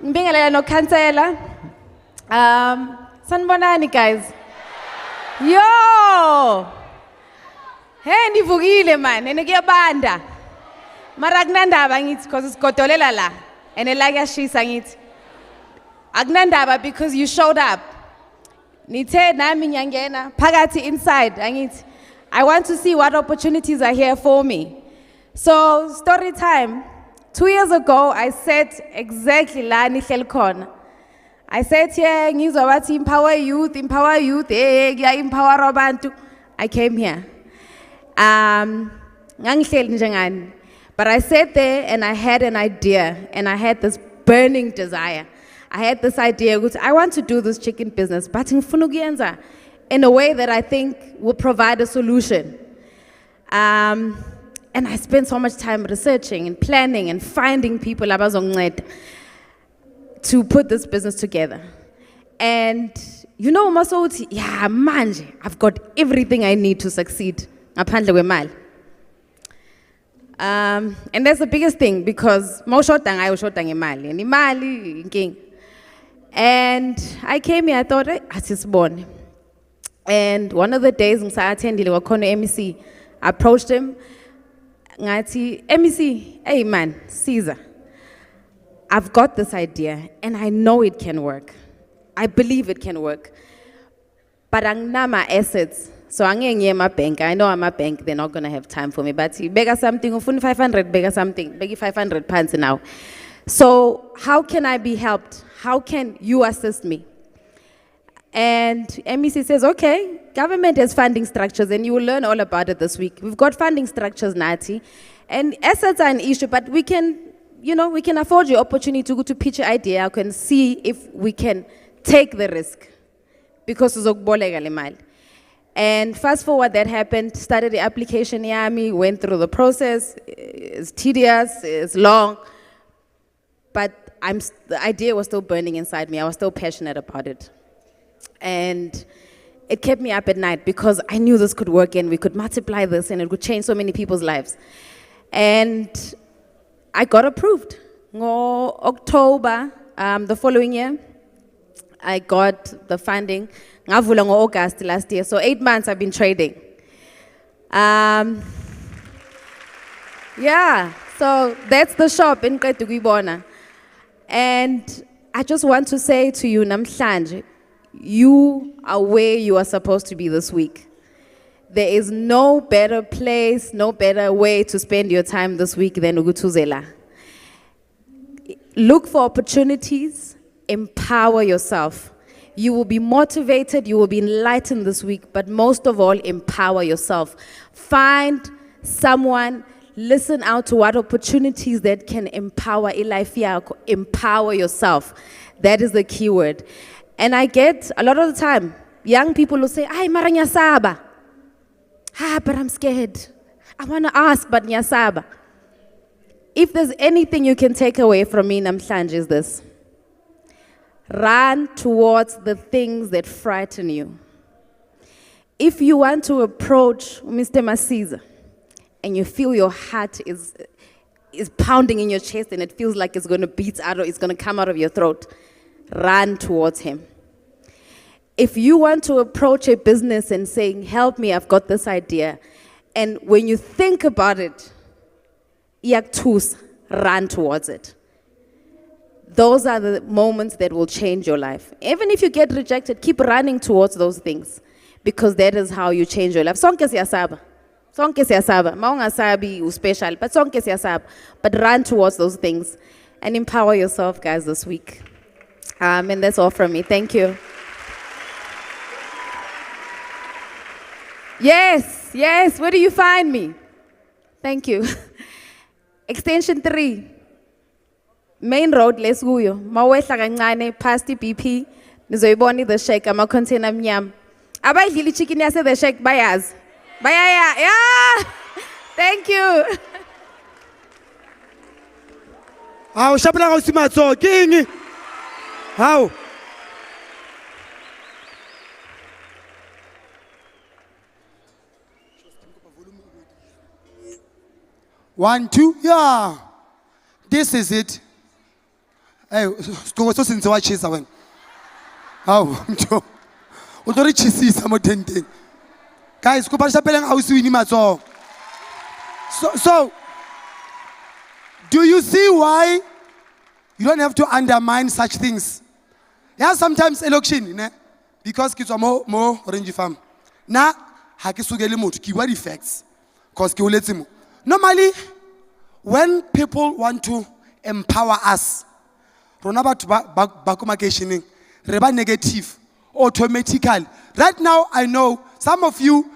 S9: Ngibingelela no Khansela. Sanibonani guys. Yo! Hey nivukile man, ene kuyabanda. Mara akunandaba ngithi because isigodolela la. Ene la kuyashisa ngithi. Akunandaba because you showed up. Nithe nami nyangena phakathi inside angithi. I want to see what opportunities are here for me. So story time. 2 years ago, I said exactly la nihleli khona. I said here, ngizwa bathi empower youth, empower abantu. I came here. Ngangihleli njengani. But I sat there and I had an idea and I had this burning desire. I had this idea, I want to do this chicken business, but ngifuna ukuyenza in a way that I think will provide a solution. And I spent so much time researching and planning and finding people abazonginceda to put this business together. And you know, Masouti, yeah, manje, I've got everything I need to succeed. Ngaphandle kwemali. And that's the biggest thing because mawushoda ngayo ushoda ngemali. And imali inkinga. And I came here, I thought, asisibone. And one of the days ngisathendile kwakhona MEC, I approached him. Ngathi, MEC, hey man, Caesar, I've got this idea and I know it can work. I believe it can work. But anginama assets. So angeke my bank. I know I'm a bank, they're not gonna have time for me. But bega something, ufuna 500, bega something, begi 500 pounds now. So how can I be helped? How can you assist me? And MEC says, okay, government has funding structures and you will learn all about it this week. We've got funding structures, Nati, and assets are an issue, but we can, you know, we can afford your opportunity to go to pitch your idea. I can see if we can take the risk because uzokuboleka le mali. And fast forward, that happened, started the application, Yami, went through the process. It's tedious, it's long, but the idea was still burning inside me. I was still passionate about it. And it kept me up at night because I knew this could work and we could multiply this and it could change so many people's lives. And I got approved. October, the following year, I got the funding. Ngavula August last year. So 8 months I've been trading. Yeah, so that's the shop in Qetukwibona. And I just want to say to you, namhlanje, you are where you are supposed to be this week. There is no better place, no better way to spend your time this week than Ugutuzela. Look for opportunities, empower yourself. You will be motivated, you will be enlightened this week, but most of all, empower yourself. Find someone, listen out to what opportunities that can empower life. Empower yourself. That is the key word. And I get, a lot of the time, young people will say, ay, mara nyasaba. But I'm scared. I want to ask, but nyasaba. If there's anything you can take away from me, namhlanje, is this. Run towards the things that frighten you. If you want to approach Mr. Masiza and you feel your heart is pounding in your chest and it feels like it's going to beat out or it's going to come out of your throat, run towards him. If you want to approach a business and saying, help me, I've got this idea, and when you think about it, run towards it. Those are the moments that will change your life. Even if you get rejected, keep running towards those things because that is how you change your life. Sonke siyasaba. Sonke siyasaba. Maungasabi uspecial, but sonke siyasaba. But run towards those things and empower yourself, guys, this week. And that's all from me. Thank you. Yes, yes. Where do you find me? Thank you. Extension 3. Main road, Les Guyo. Mawehla kancane past BP. Nizoyibona the shake ama container mnyam. Abayidlile chicken yase the shake bayaz. Bayaya. Yeah. Thank you.
S5: How shabla go simatso king. How? One, two, yeah. This is it. Hey, so since I chase away. How? Utori chisi samo tente. Guys, ko pasha peleng house wini matso. So, do you see why you don't have to undermine such things? Yeah, sometimes election, ne? Because kids are more orange farm. Na hakisugeli mot ki what effects? Cause ki uletimu. Normally, when people want to empower us, reba negative, automatically. Right now, I know some of you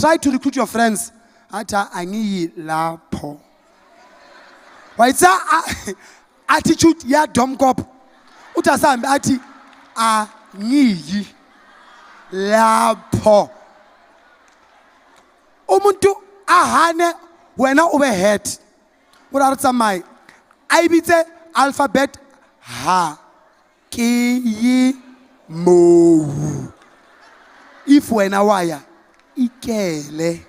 S5: try to recruit your friends. Ata angi lapo. It's a attitude ya dumb cop. Utasam ati angi lapo. Omuntu ahane wena o be head o ra re tsamai a ibitse alphabet ha ke ye mo if wena wa ya ikele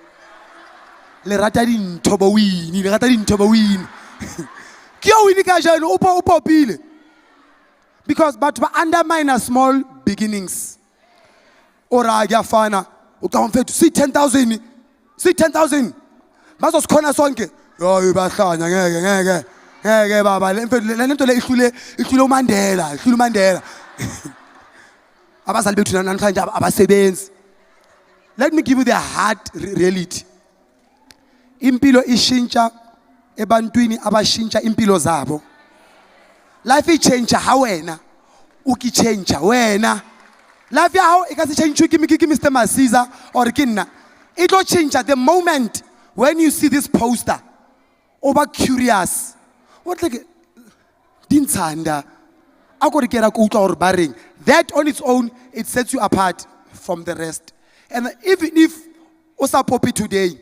S5: le rata dintho ba wini le rata dintho ba wini ke yo wini ka jalo o popile because but ba undermine small beginnings ora ya fana o ka mfethu see 10,000 bazosikhona sonke yo bahlanya ngeke baba le nto le ihlule uMandela abazali bethu namhlanje abasebenzi. Let me give you the hard reality. Impilo ishintsha ebantwini abashintsha impilo zabo. Life ichange ha wena ukichange wena. Life ya how ikasi change ki Mr. Masiza or kinna. It will change at the moment when you see this poster. Over curious. What like dintsanda akorikera ko utla or baring. That on its own it sets you apart from the rest. And even if osa poppy today,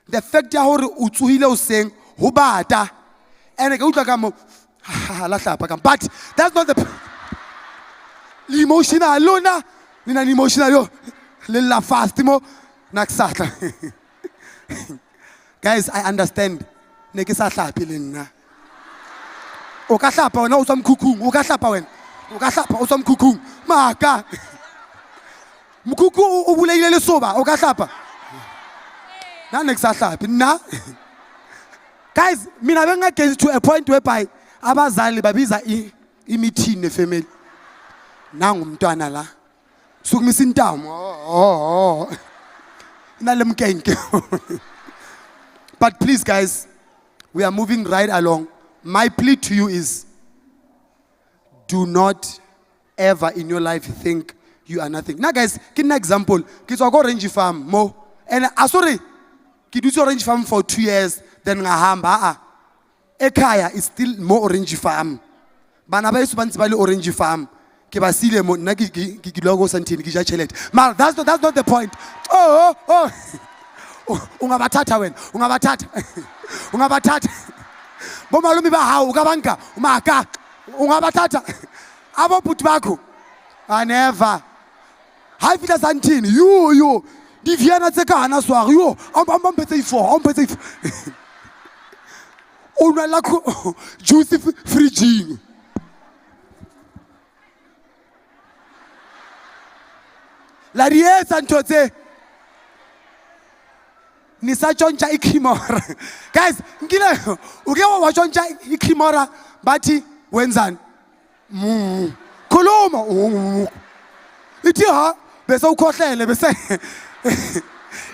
S5: the fact ya hore utsuhile o seng ho bata and ka utla ka mo la hlapa ka but that's not the emotional lona nina emotional yo le la fast mo naksatla. Guys, I understand ne ke sa hlapi le nna o ka hlapa wena o tswa mkhukhung o ka hlapa wena o ka hlapa o tswa mkhukhung maka mkhukhu o buleile le soba o ka hlapa na ne ke sa hlapi nna. Guys, mina benga get to a point whereby abazali babiza i-meeting ne-family nangu umntwana la sukumisa intamo inale mkenke. But please guys, we are moving right along. My plea to you is do not ever in your life think you are nothing. Now guys, give an example. Kids go orange farm mo and sorry ki do orange farm for 2 years then ngahamba ekhaya is still more orange farm. Bana ba isubantsi ba le orange farm ke ba sile mo nna ke logo santini ke ja chelet. Mal that's not the point. Ungabathatha wena ungabathatha bo malumi ba hao ka banka umaka ungabathatha abo puti bakho I never ha fita santini yo di viana tse ka hana sware yo ampetse ifo o nwa la juice fridging la rietsa ntotse nisa choncha ikimora. Guys, ngile uke wa choncha ikimora bathi wenzani khuluma ithi ha bese ukhohlele bese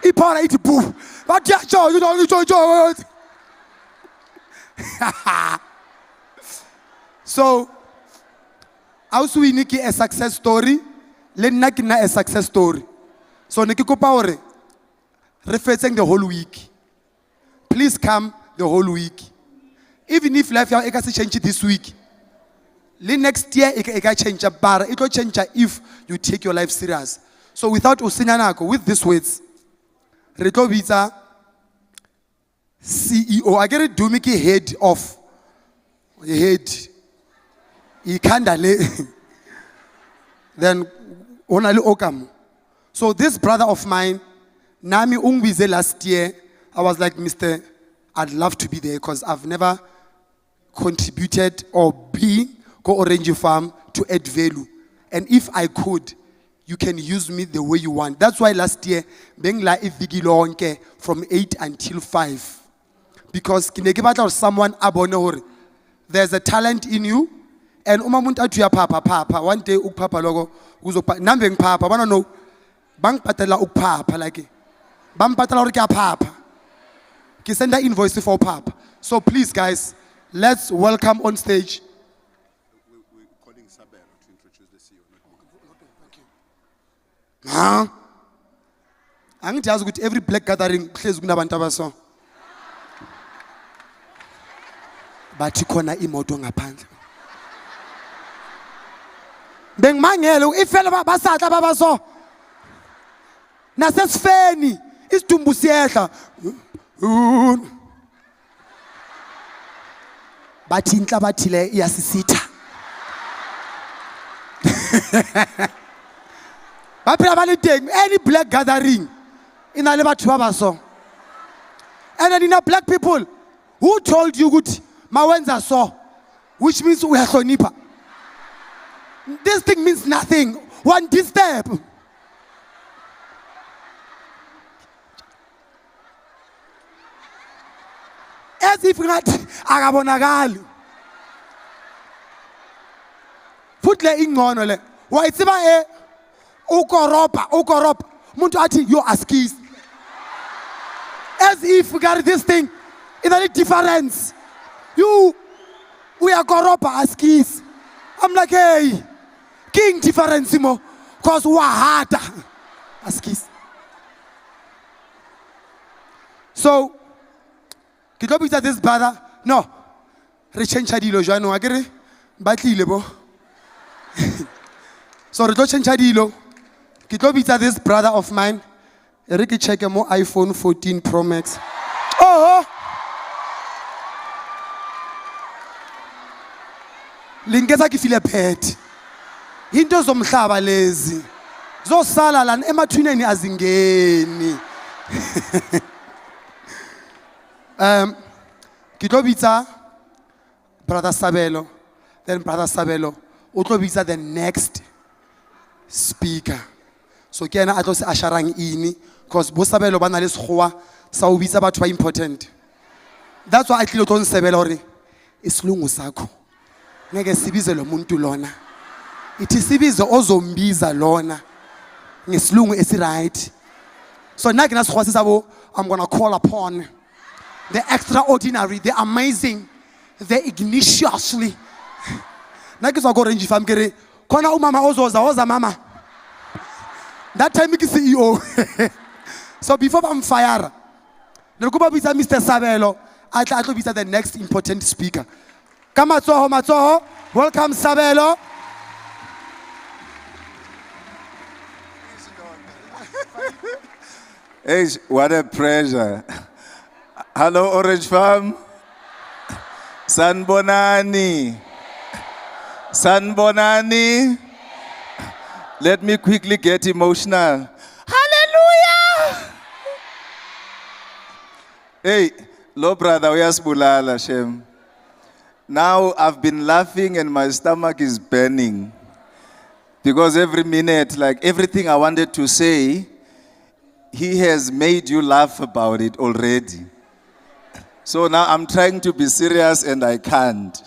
S5: iphora ithi boo bathi yacho. So awuswini ki a success story le nna ke na a success story. So ne ke kopa hore reflecting the whole week. Please come the whole week. Even if life ya se change this week, the next year it can change, but it will change if you take your life serious. So without usinyanako, with these words, Reto Vita CEO, I get it do make head of head. He can't then onali okam. So this brother of mine, Nami Ungwize last year, I was like, Mr. I'd love to be there because I've never contributed or go Orange Farm to add value. And if I could, you can use me the way you want. That's why last year, being like Vigilonke from 8 until 5. Because someone abonore, there's a talent in you. And umamunta tuya papa, one day papa logo, nambeng papa, I don't know, bank patela papa like Bampatala or papa. Ki send that invoice for papa. So please guys, let's welcome on stage.
S7: We're calling Sabero to introduce the CEO.
S5: Okay, thank you. Huh? I'm going to ask with every black gathering, please gunabantabaso. But you kona imoto ngaphandle. Beng mangelo ifela basatla babaso. Nasesfeni. It's Tumbusiecha. bathi inhlabathi le iyasisitha. Baphela ba le teng, any black gathering ina le batho ba baso. And then in a black people, who told you good mawenza so, which means we are hlonipha. This thing means nothing. One disturb. As if ngathi akabonakali. Futhi le ingcono le. Wayitseba ukoropa. Umuntu athi you askis. As if we got this thing in a difference. We are koropa askis. I'm like, hey, king difference mo, cause we are harder askis. So, kitlo bitsa this brother, no, re change dilo jano akere batlile bo. So re tlo change dilo. Kitlo bitsa this brother of mine. Re ke check mo iPhone 14 Pro Max. Oh. Lingeza ke feel bad. Into zomhlaba lezi. Zosala lana emathuneni azingeni. Kitlo bitsa brother Sabelo. Then brother Sabelo utlo bitsa the next speaker. So kena atlo se asharang ini because bo Sabelo bana le sekgowa sa o bitsa batho ba important. That's why I tlilo tlo nsebela hore isilungu sakho ngeke sibize lo muntu lona. Ithi sibize ozombiza lona ngesilungu esi right. So na ke na sekgowa se sabo, I'm going to call upon the extraordinary, the amazing, the ignitiously. Na ke swa go range fam kere khona umama ozoza mama. That time ke CEO. So before I'm fire, le go ba bitsa Mr. Sabelo, atla bitsa the next important speaker. Come matsoho. Welcome Sabelo.
S10: Hey, what a pleasure. Hello, Orange Farm. Sanbonani. Let me quickly get emotional. Hallelujah! Hey, lo brother, uyasibulala Shem. Now I've been laughing and my stomach is burning. Because every minute, like everything I wanted to say, he has made you laugh about it already. So now I'm trying to be serious and I can't.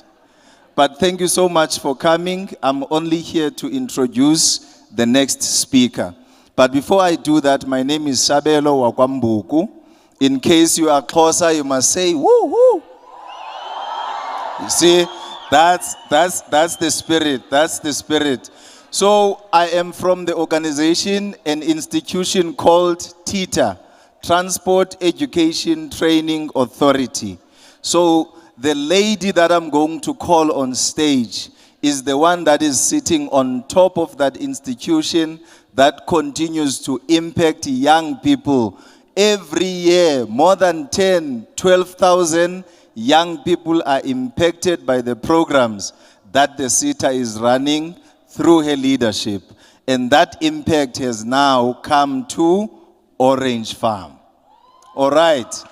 S10: But thank you so much for coming. I'm only here to introduce the next speaker. But before I do that, my name is Sabelo Wakwambuku. In case you are closer, you must say, woo woo. You see, that's the spirit. That's the spirit. So I am from the organization, an institution called TETA, Transport Education Training Authority. So the lady that I'm going to call on stage is the one that is sitting on top of that institution that continues to impact young people. Every year, more than 12,000 young people are impacted by the programs that the CETA is running through her leadership. And that impact has now come to Orange Farm. All right.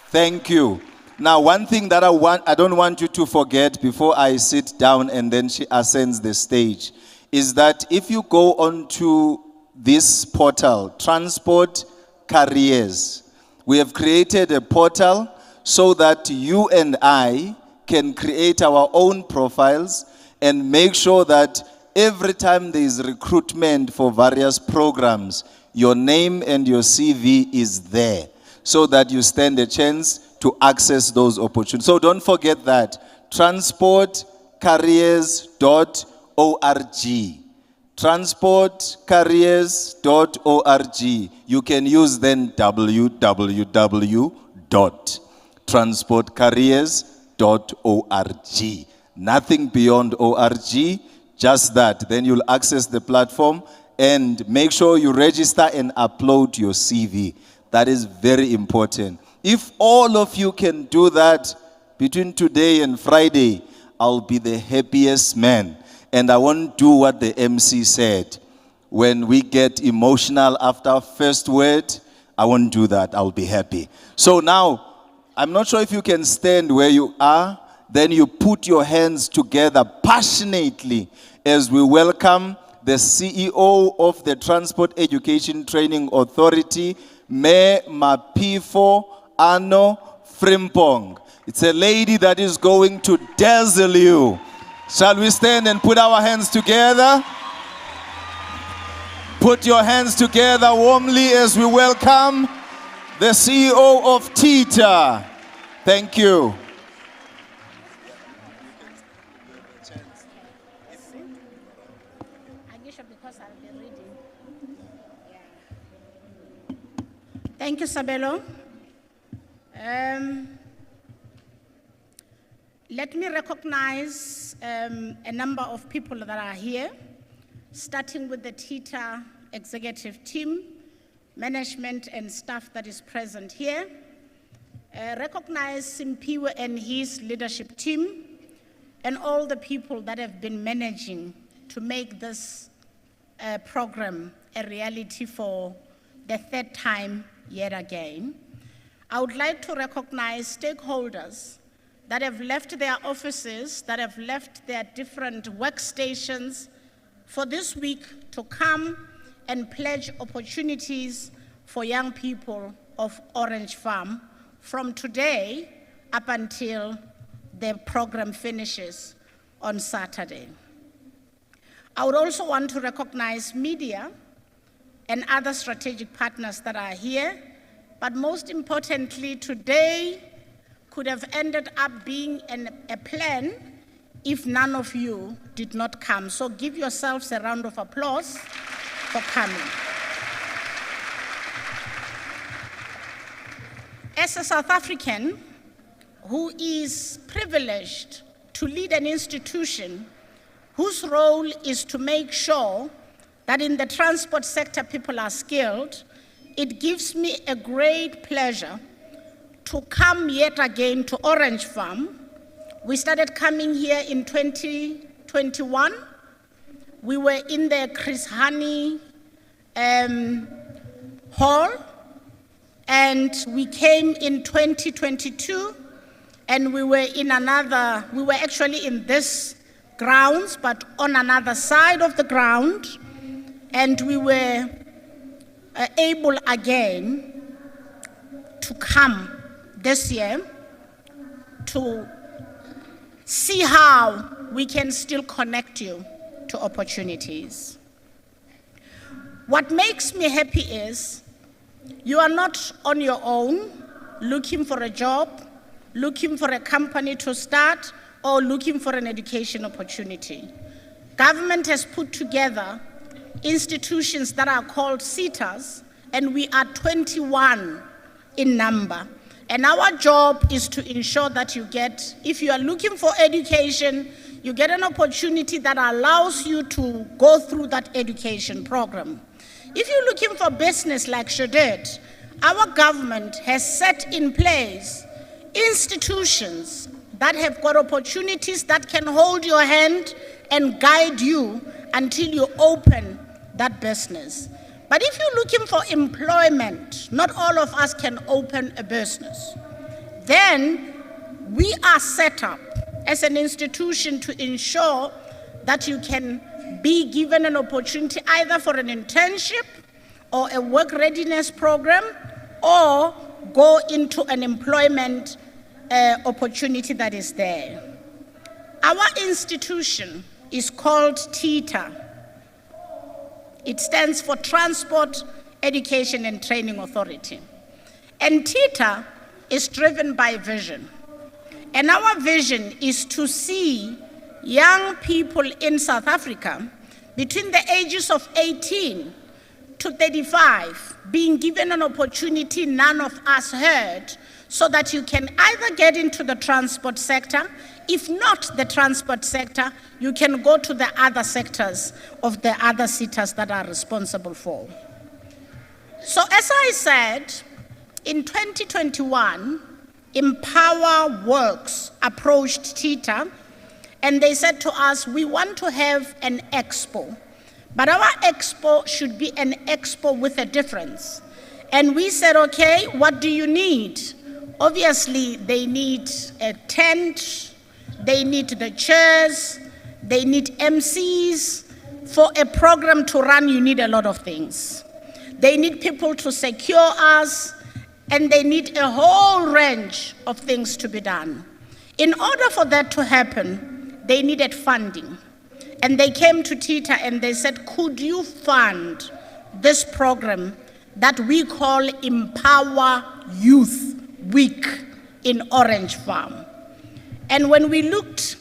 S10: Thank you. Now, one thing that I don't want you to forget before I sit down and then she ascends the stage, is that if you go onto this portal, Transport Careers, we have created a portal so that you and I can create our own profiles and make sure that every time there is recruitment for various programs, your name and your CV is there so that you stand a chance to access those opportunities. So don't forget that. Transportcareers.org. Transportcareers.org. You can use then www.transportcareers.org. Nothing beyond ORG, just that. Then you'll access the platform and make sure you register and upload your CV. That is very important. If all of you can do that, between today and Friday, I'll be the happiest man. And I won't do what the MC said. When we get emotional after first word, I won't do that. I'll be happy. So now, I'm not sure if you can stand where you are. Then you put your hands together passionately as we welcome the CEO of the Transport Education Training Authority, Me Mapifo Ano Frimpong. It's a lady that is going to dazzle you. Shall we stand and put our hands together? Put your hands together warmly as we welcome the CEO of TITA. Thank you.
S11: Thank you, Sabelo. Let me recognize a number of people that are here, starting with the TITA executive team, management and staff that is present here. Recognize Simpiwe and his leadership team, and all the people that have been managing to make this program a reality for the third time yet again. I would like to recognize stakeholders that have left their offices, that have left their different workstations for this week to come and pledge opportunities for young people of Orange Farm from today up until the program finishes on Saturday. I would also want to recognize media and other strategic partners that are here, but most importantly, today could have ended up being a plan if none of you did not come. So give yourselves a round of applause for coming. As a South African who is privileged to lead an institution whose role is to make sure that in the transport sector people are skilled, it gives me a great pleasure to come yet again to Orange Farm. We started coming here in 2021. We were in the Chris Hani Hall, and we came in 2022, and we were actually in this grounds, but on another side of the ground, and we were able again to come this year to see how we can still connect you to opportunities. What makes me happy is you are not on your own looking for a job, looking for a company to start, or looking for an education opportunity. Government has put together institutions that are called SETAs, and we are 21 in number. And our job is to ensure that you get, if you are looking for education, you get an opportunity that allows you to go through that education program. If you're looking for business like she did, our government has set in place institutions that have got opportunities that can hold your hand and guide you until you open that business. But if you're looking for employment, not all of us can open a business. Then we are set up as an institution to ensure that you can be given an opportunity either for an internship or a work readiness program, or go into an employment opportunity that is there. Our institution is called TITA. It stands for Transport Education and Training Authority. And TITA is driven by vision. And our vision is to see young people in South Africa between the ages of 18 to 35 being given an opportunity none of us heard, so that you can either get into the transport sector. If not the transport sector, you can go to the other sectors of the other SETAs that are responsible for. So as I said, in 2021, EmpowaWorks approached Tita, and they said to us, we want to have an expo, but our expo should be an expo with a difference. And we said, okay, what do you need? Obviously, they need a tent, they need the chairs, they need MCs. For a program to run, you need a lot of things. They need people to secure us, and they need a whole range of things to be done. In order for that to happen, they needed funding. And they came to Tita and they said, could you fund this program that we call Empower Youth Week in Orange Farm? And when we looked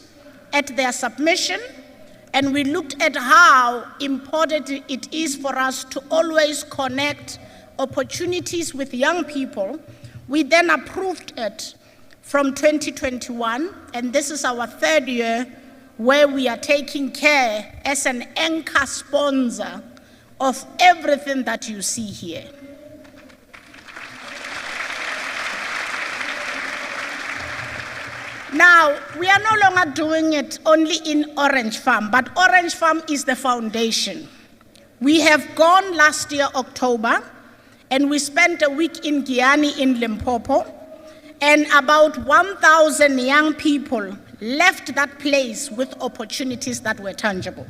S11: at their submission, and we looked at how important it is for us to always connect opportunities with young people, we then approved it from 2021, and this is our third year where we are taking care as an anchor sponsor of everything that you see here. Now, we are no longer doing it only in Orange Farm, but Orange Farm is the foundation. We have gone last year, October, and we spent a week in Giani in Limpopo, and about 1,000 young people left that place with opportunities that were tangible.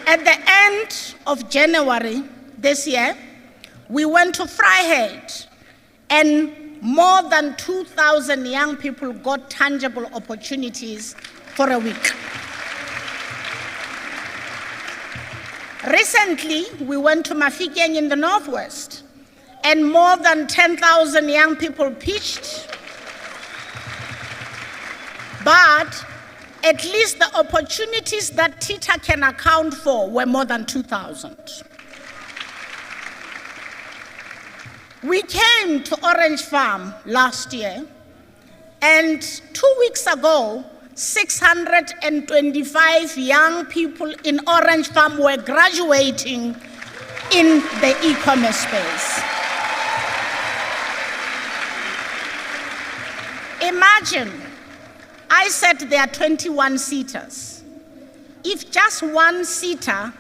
S11: At the end of January this year, we went to Vryheid, and more than 2,000 young people got tangible opportunities for a week. Recently, we went to Mafikeng in the Northwest, and more than 10,000 young people pitched. But at least the opportunities that Tita can account for were more than 2,000. We came to Orange Farm last year, and 2 weeks ago, 625 young people in Orange Farm were graduating in the e-commerce space. Imagine, I said there are 21 seaters. If just one seater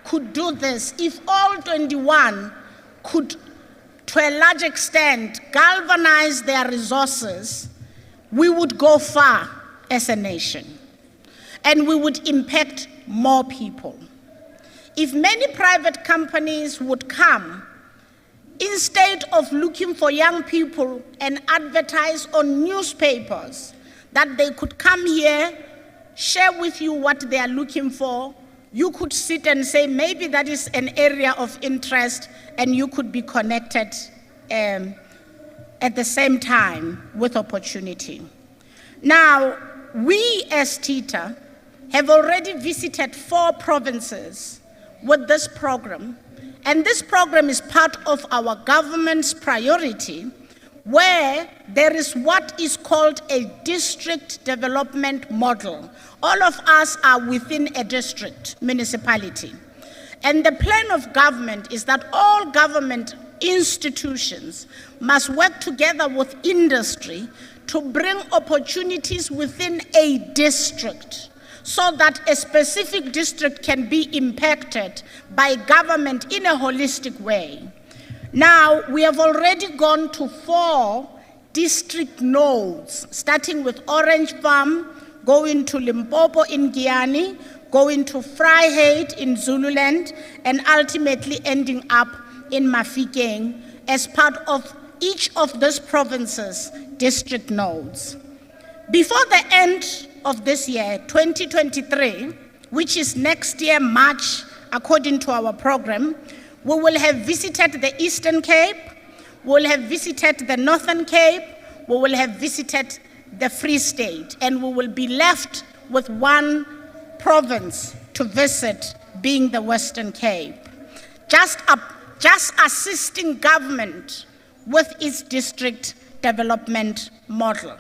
S11: could do this, if all 21 could, to a large extent, galvanize their resources, we would go far as a nation, and we would impact more people. If many private companies would come, instead of looking for young people and advertise on newspapers, that they could come here, share with you what they are looking for, you could sit and say, maybe that is an area of interest, and you could be connected at the same time with opportunity. Now, we as Tita have already visited 4 provinces with this program, and this program is part of our government's priority, where there is what is called a district development model. All of us are within a district municipality. And the plan of government is that all government institutions must work together with industry to bring opportunities within a district, so that a specific district can be impacted by government in a holistic way. Now, we have already gone to 4 district nodes, starting with Orange Farm, going to Limpopo in Giani, going to Vryheid in Zululand, and ultimately ending up in Mafikeng as part of each of those provinces' district nodes. Before the end of this year, 2023, which is next year, March, according to our program, we will have visited the Eastern Cape, we will have visited the Northern Cape, we will have visited the Free State, and we will be left with 1 province to visit, being the Western Cape. Just assisting government with its district development model.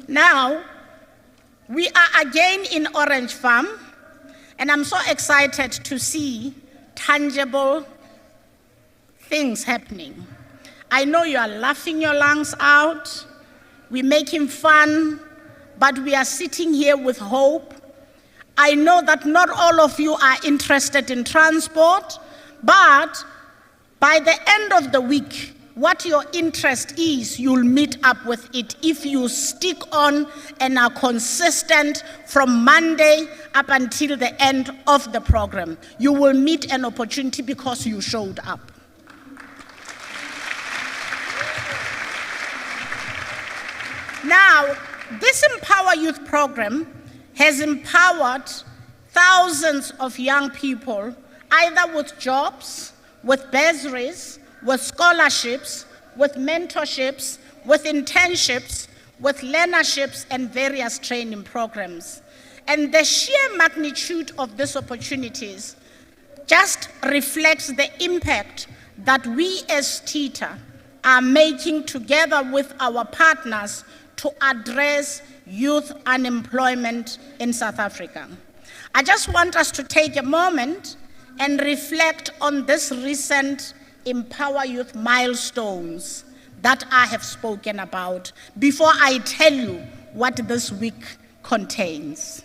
S11: Now, we are again in Orange Farm, and I'm so excited to see tangible things happening. I know you are laughing your lungs out, we're making fun, but we are sitting here with hope. I know that not all of you are interested in transport, but by the end of the week, what your interest is, you'll meet up with it if you stick on and are consistent from Monday up until the end of the program. You will meet an opportunity because you showed up. Now, this Empower Youth program has empowered thousands of young people, either with jobs, with bursaries, with scholarships, with mentorships, with internships, with learnerships, and various training programs. And the sheer magnitude of these opportunities just reflects the impact that we as TETA are making together with our partners to address youth unemployment in South Africa. I just want us to take a moment and reflect on this recent Empower Youth milestones that I have spoken about before I tell you what this week contains.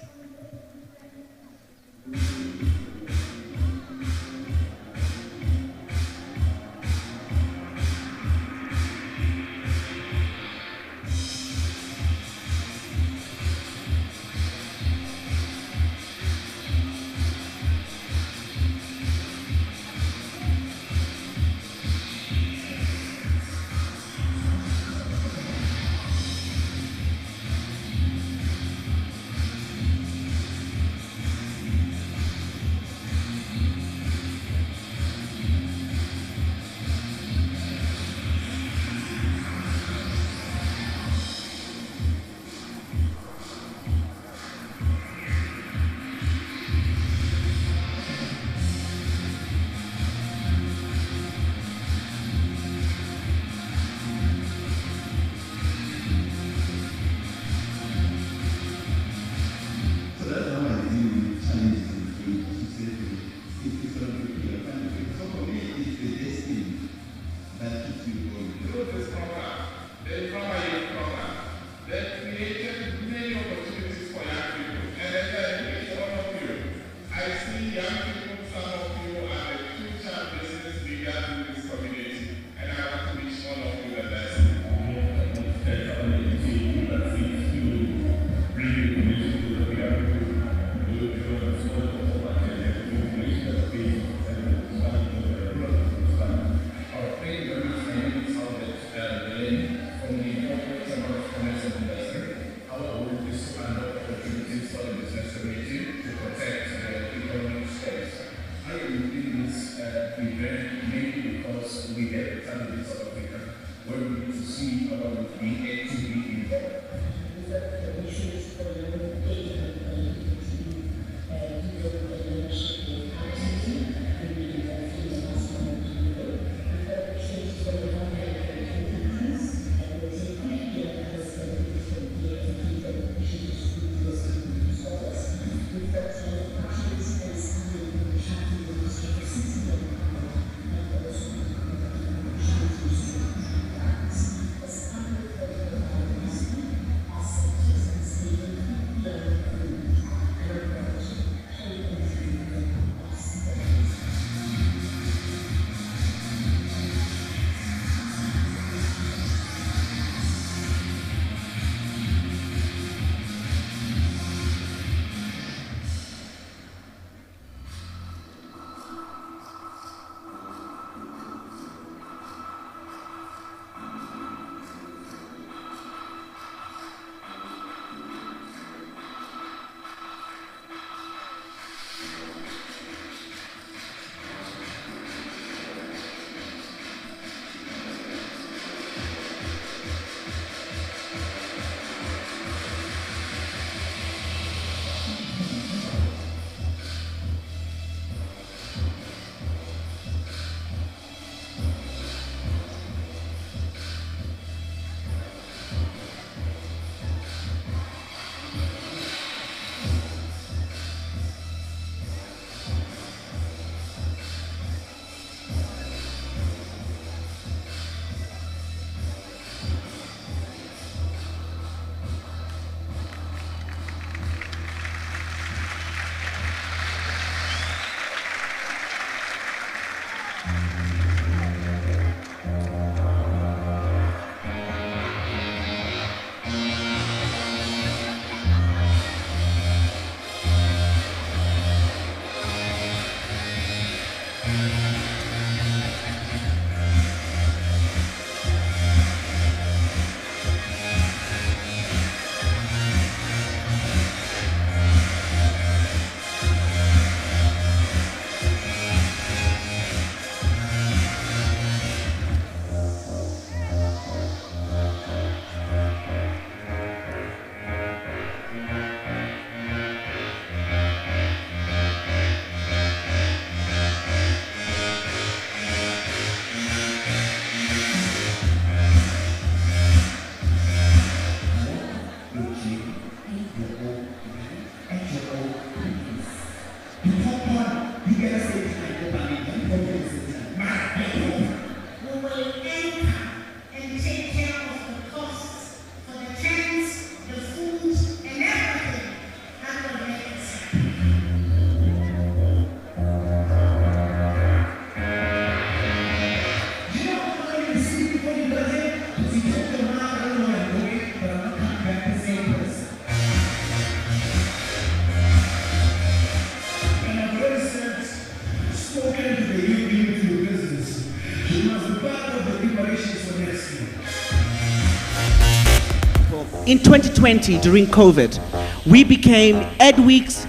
S12: In 2020, during COVID, we became Edweek's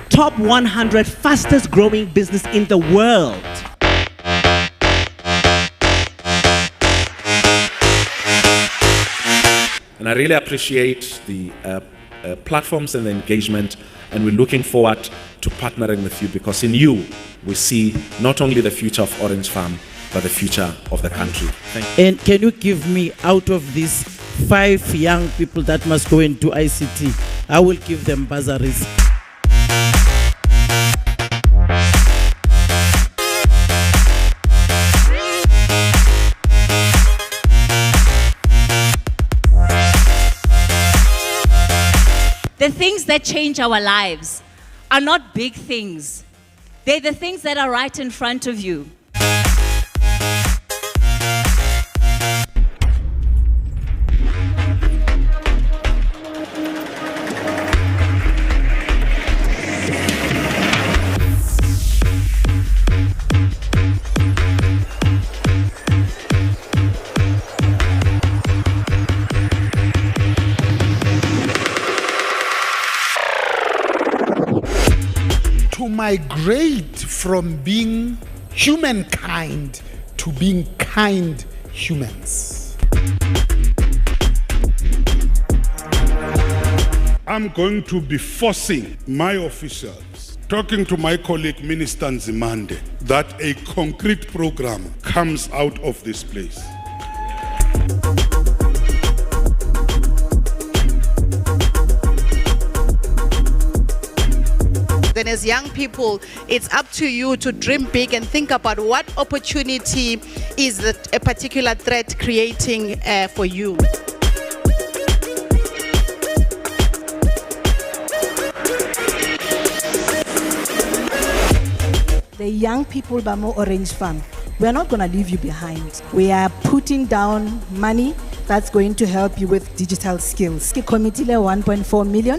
S12: top 100 fastest growing business in the world.
S13: And I really appreciate the platforms and the engagement, and we're looking forward to partnering with you, because in you we see not only the future of Orange Farm, but the future of the country. Thank you.
S14: And can you give me, out of these 5 young people that must go into ICT, I will give them bursaries.
S15: The things that change our lives are not big things. They're the things that are right in front of you.
S16: To migrate from being humankind to being kind humans. I'm going to be forcing my officials, talking to my colleague Minister Nzimande, that a concrete program comes out of this place.
S17: Then as young people, it's up to you to dream big and think about what opportunity is that a particular threat creating for you.
S18: The young people by Mo Orange Farm, we are not going to leave you behind. We are putting down money that's going to help you with digital skills. Committee 1.4 million.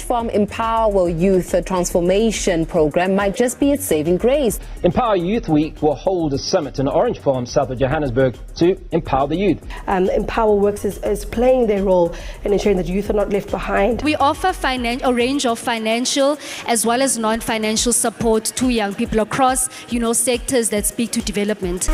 S19: Farm EmpowaYouth transformation program might just be its saving grace.
S20: Empower Youth Week will hold a summit in Orange Farm, south of Johannesburg, to empower the youth.
S21: EmpowaWorks is playing their role in ensuring that youth are not left behind.
S22: We offer a range of financial as well as non-financial support to young people across, sectors that speak to development.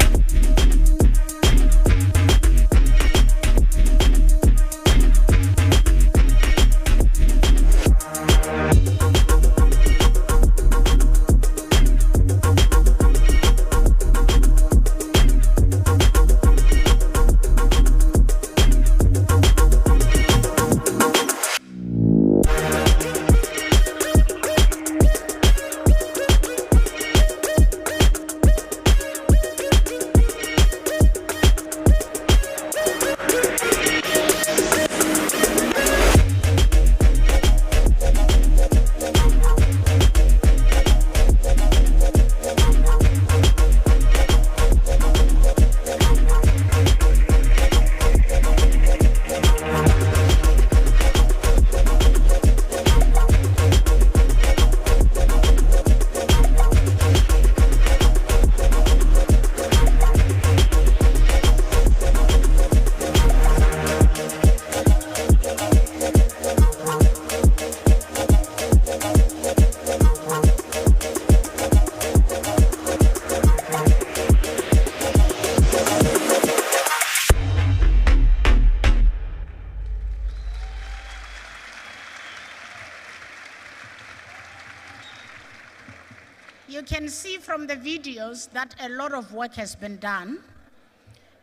S11: You can see from the videos that a lot of work has been done.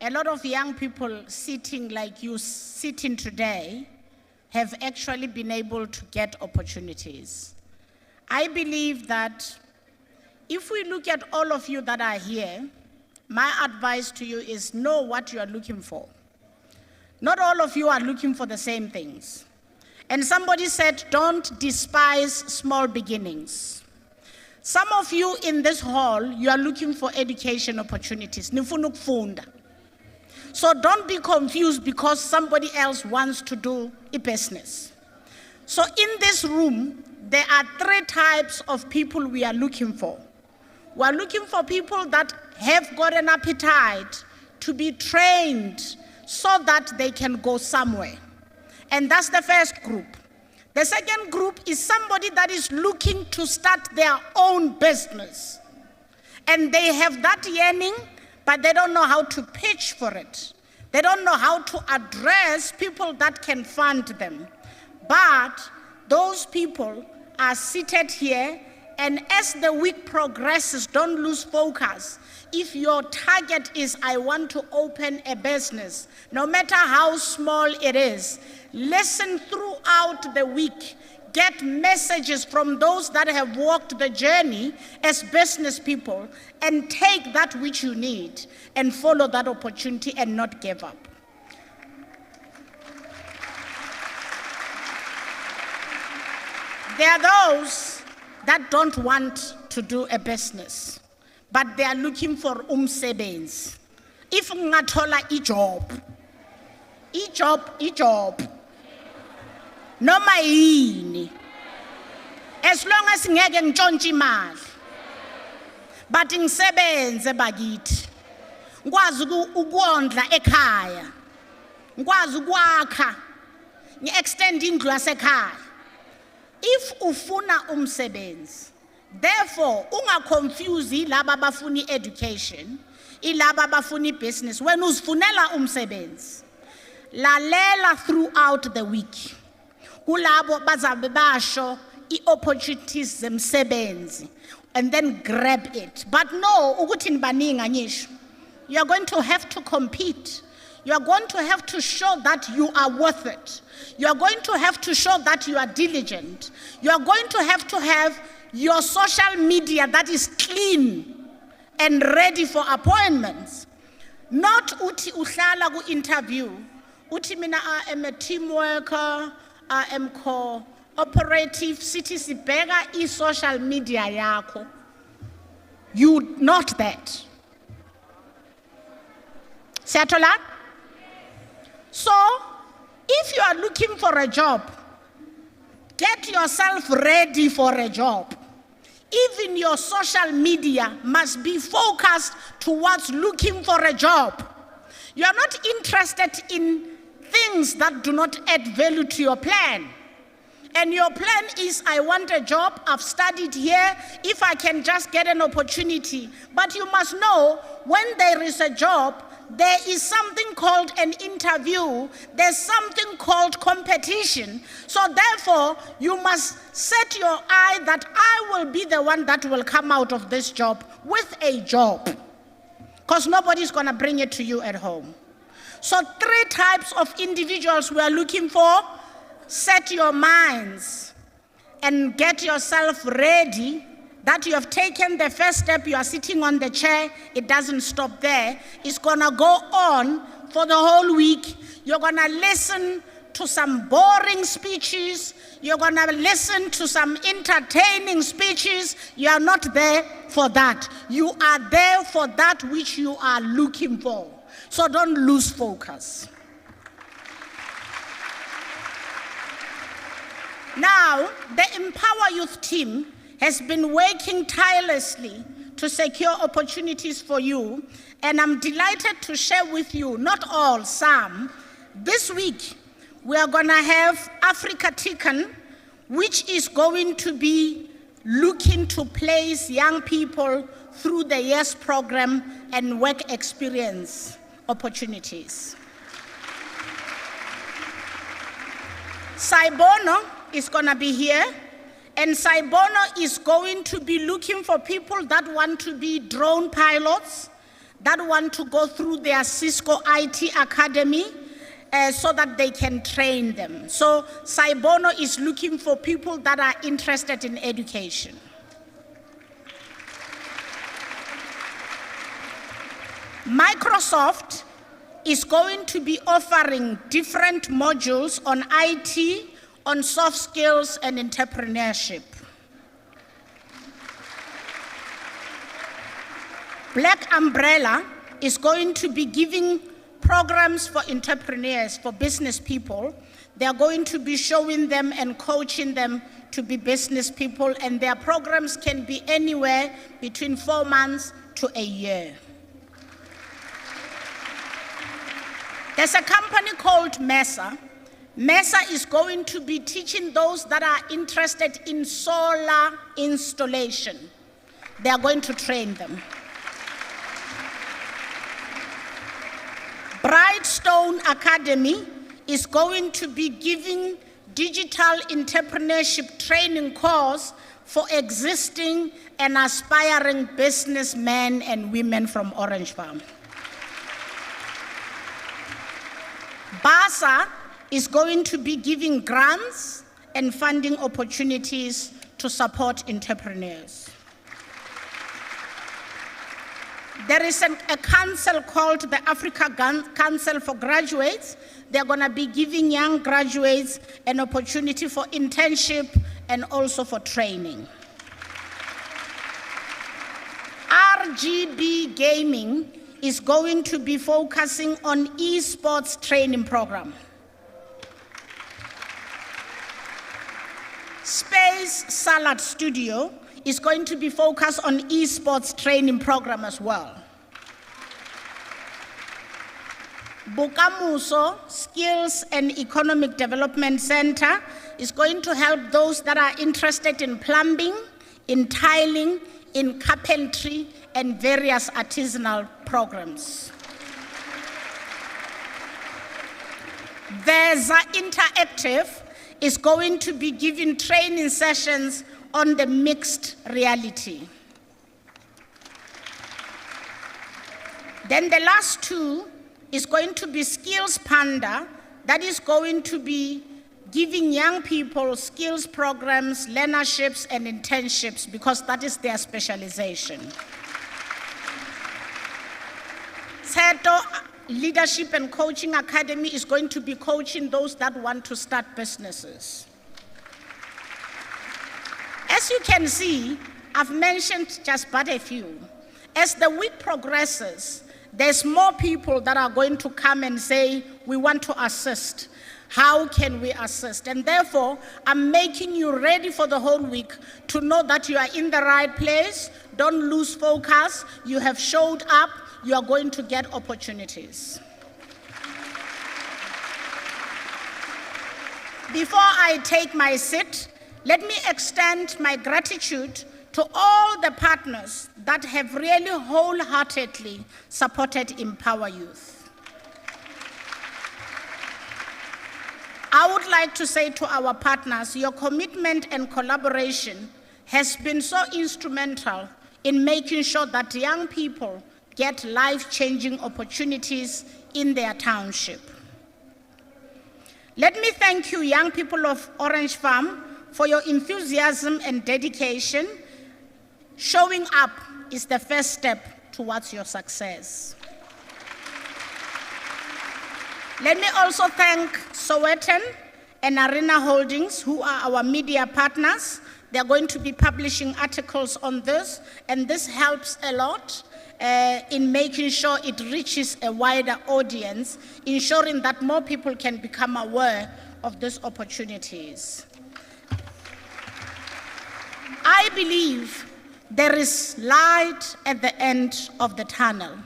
S11: A lot of young people sitting like you sitting today have actually been able to get opportunities. I believe that if we look at all of you that are here, my advice to you is know what you are looking for. Not all of you are looking for the same things. And somebody said, don't despise small beginnings. Some of you in this hall, you are looking for education opportunities. Nifuna ukufunda. So don't be confused because somebody else wants to do a business. So in this room, there are 3 types of people we are looking for. We are looking for people that have got an appetite to be trained so that they can go somewhere. And that's the first group. The second group is somebody that is looking to start their own business. And they have that yearning, but they don't know how to pitch for it. They don't know how to address people that can fund them. But those people are seated here, and as the week progresses, don't lose focus. If your target is, I want to open a business, no matter how small it is, listen throughout the week. Get messages from those that have walked the journey as business people, and take that which you need and follow that opportunity and not give up. There are those that don't want to do a business, but they are looking for umsebenzi. If ngathola job, noma yini, as long as ngeke ngitshontshe imali, but ngisebenze bakithi, ngikwazi ukondla ekhaya, ngikwazi ukwakha, ngi-extend indlu yasekhaya. If ufuna umsebenzi, therefore ungaconfuse ilaba abafuna education, ilaba abafuna business. When uzifunela umsebenzi, lalela throughout the week. Kulabo bazabe basho i-opportunities zemsebenzi, and then grab it. But no, ukuthi nibaningi anyisho. You are going to have to compete. You are going to have to show that you are worth it. You are going to have to show that you are diligent. You are going to have your social media that is clean and ready for appointments. Not uti uhlala ku interview. Uti mina I am a team worker, I am cooperative, sithi sibheka i-social media yakho. You not that. Siyathola? So, if you are looking for a job, get yourself ready for a job. Even your social media must be focused towards looking for a job. You are not interested in things that do not add value to your plan. And your plan is, I want a job, I've studied here, if I can just get an opportunity. But you must know, when there is a job, there is something called an interview, there's something called competition. So therefore, you must set your eye that I will be the one that will come out of this job with a job. Because nobody's gonna bring it to you at home. So 3 types of individuals we are looking for. Set your minds and get yourself ready that you have taken the first step, you are sitting on the chair, it doesn't stop there. It's gonna go on for the whole week. You're gonna listen to some boring speeches. You're gonna listen to some entertaining speeches. You are not there for that. You are there for that which you are looking for. So don't lose focus. Now, the EmpowaYouth team has been working tirelessly to secure opportunities for you, and I'm delighted to share with you, not all, some. This week, we are gonna have Africa Tican, which is going to be looking to place young people through the YES program and work experience opportunities. Saibono is gonna be here, and Saibono is going to be looking for people that want to be drone pilots, that want to go through their Cisco IT Academy, so that they can train them. So Saibono is looking for people that are interested in education. Microsoft is going to be offering different modules on IT, on soft skills and entrepreneurship. Black Umbrella is going to be giving programs for entrepreneurs, for business people. They are going to be showing them and coaching them to be business people, and their programs can be anywhere between 4 months to a year. There's a company called MESA. MESA is going to be teaching those that are interested in solar installation. They are going to train them. Brightstone Academy is going to be giving digital entrepreneurship training course for existing and aspiring businessmen and women from Orange Farm. BASA is going to be giving grants and funding opportunities to support entrepreneurs. There is a council called the Africa Council for Graduates. They're going to be giving young graduates an opportunity for internship and also for training. RGB Gaming is going to be focusing on esports training program. Space Salad Studio is going to be focused on esports training program as well. Bukamuso Skills and Economic Development Center is going to help those that are interested in plumbing, in tiling, in carpentry, and various artisanal programs. Veza Interactive is going to be giving training sessions on the mixed reality. Then the last two is going to be Skills Panda, that is going to be giving young people skills programs, learnerships, and internships, because that is their specialization. Seto Leadership and Coaching Academy is going to be coaching those that want to start businesses. As you can see, I've mentioned just but a few. As the week progresses, there's more people that are going to come and say, we want to assist. How can we assist? And therefore, I'm making you ready for the whole week to know that you are in the right place. Don't lose focus. You have showed up. You are going to get opportunities. Before I take my seat, let me extend my gratitude to all the partners that have really wholeheartedly supported EmpowaYouth. I would like to say to our partners, your commitment and collaboration has been so instrumental in making sure that young people get life-changing opportunities in their township. Let me thank you, young people of Orange Farm, for your enthusiasm and dedication. Showing up is the first step towards your success. Let me also thank Sowetan and Arena Holdings, who are our media partners. They're going to be publishing articles on this, and this helps a lot in making sure it reaches a wider audience, ensuring that more people can become aware of these opportunities. I believe there is light at the end of the tunnel.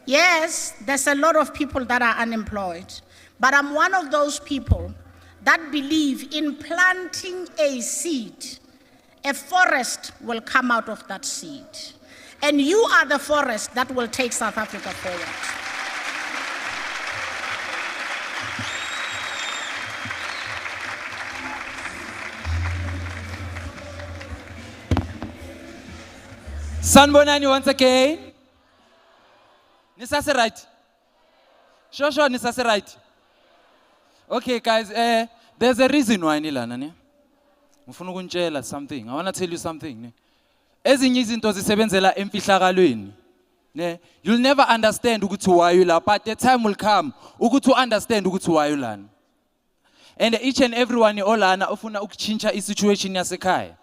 S11: Yes, there's a lot of people that are unemployed, but I'm one of those people that believe in planting a seed. A forest will come out of that seed. And you are the forest that will take South Africa forward.
S4: Sanbonani once again. Nisase right? Sure, nisase right. Okay, guys, there's a reason why nilana ne. Ngifuna ukuntshela something. I want to tell you something ne. Ezinye izinto zisebenzela emfihlakalweni. Ne, you'll never understand ukuthi why you la, but the time will come ukuthi understand ukuthi why you lana. And each and everyone olana ufuna ukuchincha i-situation yasekhaya.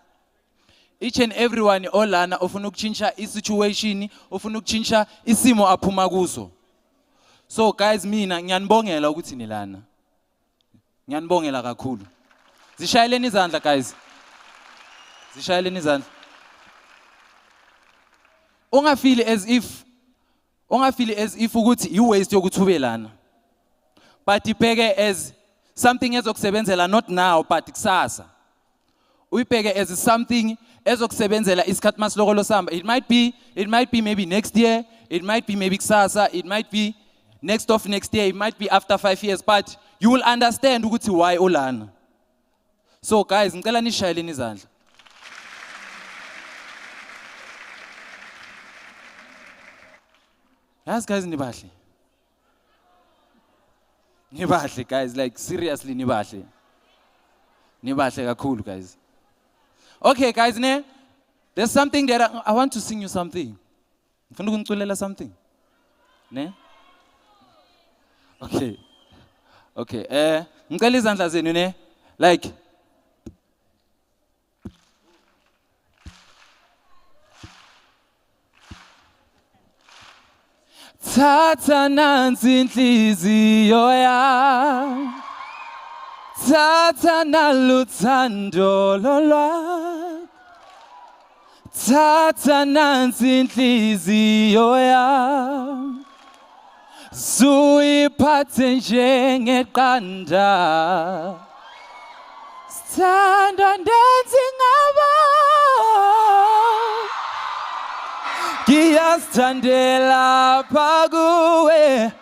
S4: Each and everyone olana ufuna ukuchincha i-situation, ufuna ukuchincha isimo aphuma kuso. So guys, mina ngiyanibongela ukuthi nilana. Ngiyanibongela kakhulu. Zishayeleni izandla guys. Zishayeleni izandla. Ungafeel as if ukuthi you waste yokuthi ube lana. But ibheke as something ezokusebenzela not now but kusasa. Uyibheke as something ezokusebenzela isikhathi masilokolo samba. It might be maybe next year, it might be maybe kusasa, it might be next year, it might be after 5 years, but you will understand ukuthi why ulana. So guys, ngicela nishayeleni izandla. Yes guys, nibahle. Nibahle guys, like seriously nibahle. Nibahle kakhulu guys. Okay guys, there's something that I want to sing you something. Ngifuna ukuniculela something. Ne? Okay. Ngicela izandla zenu ne? Like Thatha nansi inhliziyo yami. Thatha naluthando lolwakho. Thatha nansi inhliziyo yami. Suyiphathe njengeqanda. Sithandwa ndenze ngabo. Ngiyazithandela pha kuwe.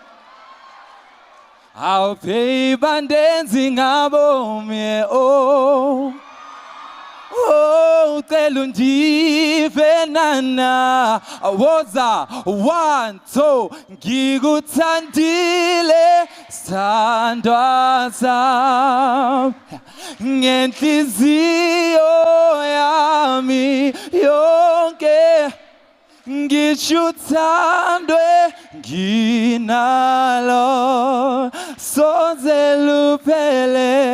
S4: Awupheba ndenze ngabo me oh. Oh, ucela undive nana. Awoza 1 2 ngikuthandile sithandwa sami ngenhliziyo yami yonke. Ngisho uthandwe nginalo soze luphele.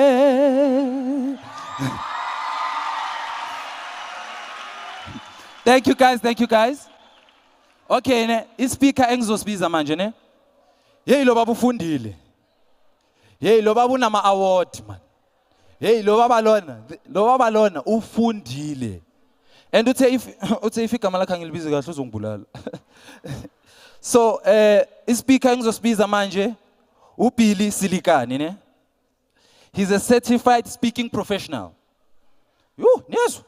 S4: Thank you guys. Okay ne, ispeaker engizosibiza manje ne. Hey lo baba ufundile. Hey lo baba unama award man. Hey lo baba lona ufundile. And uthe if igama lakhe ngilibize kahle uzongibulala. So ispeaker engizosibiza manje uBilly Silikani ne. He's a certified speaking professional. Yes.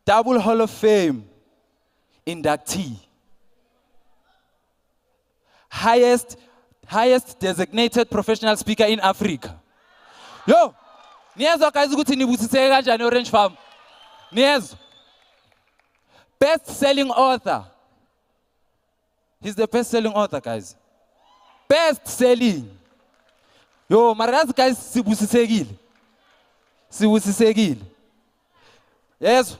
S4: Double Hall of Fame inductee. Highest designated professional speaker in Africa. Yo, niyezwa guys ukuthi nibusiseke kanjani Orange Farm? Niyezwa? Best-selling author. He's the best-selling author, guys. Best-selling. Yo, marazi guys sibusisekile. Yes.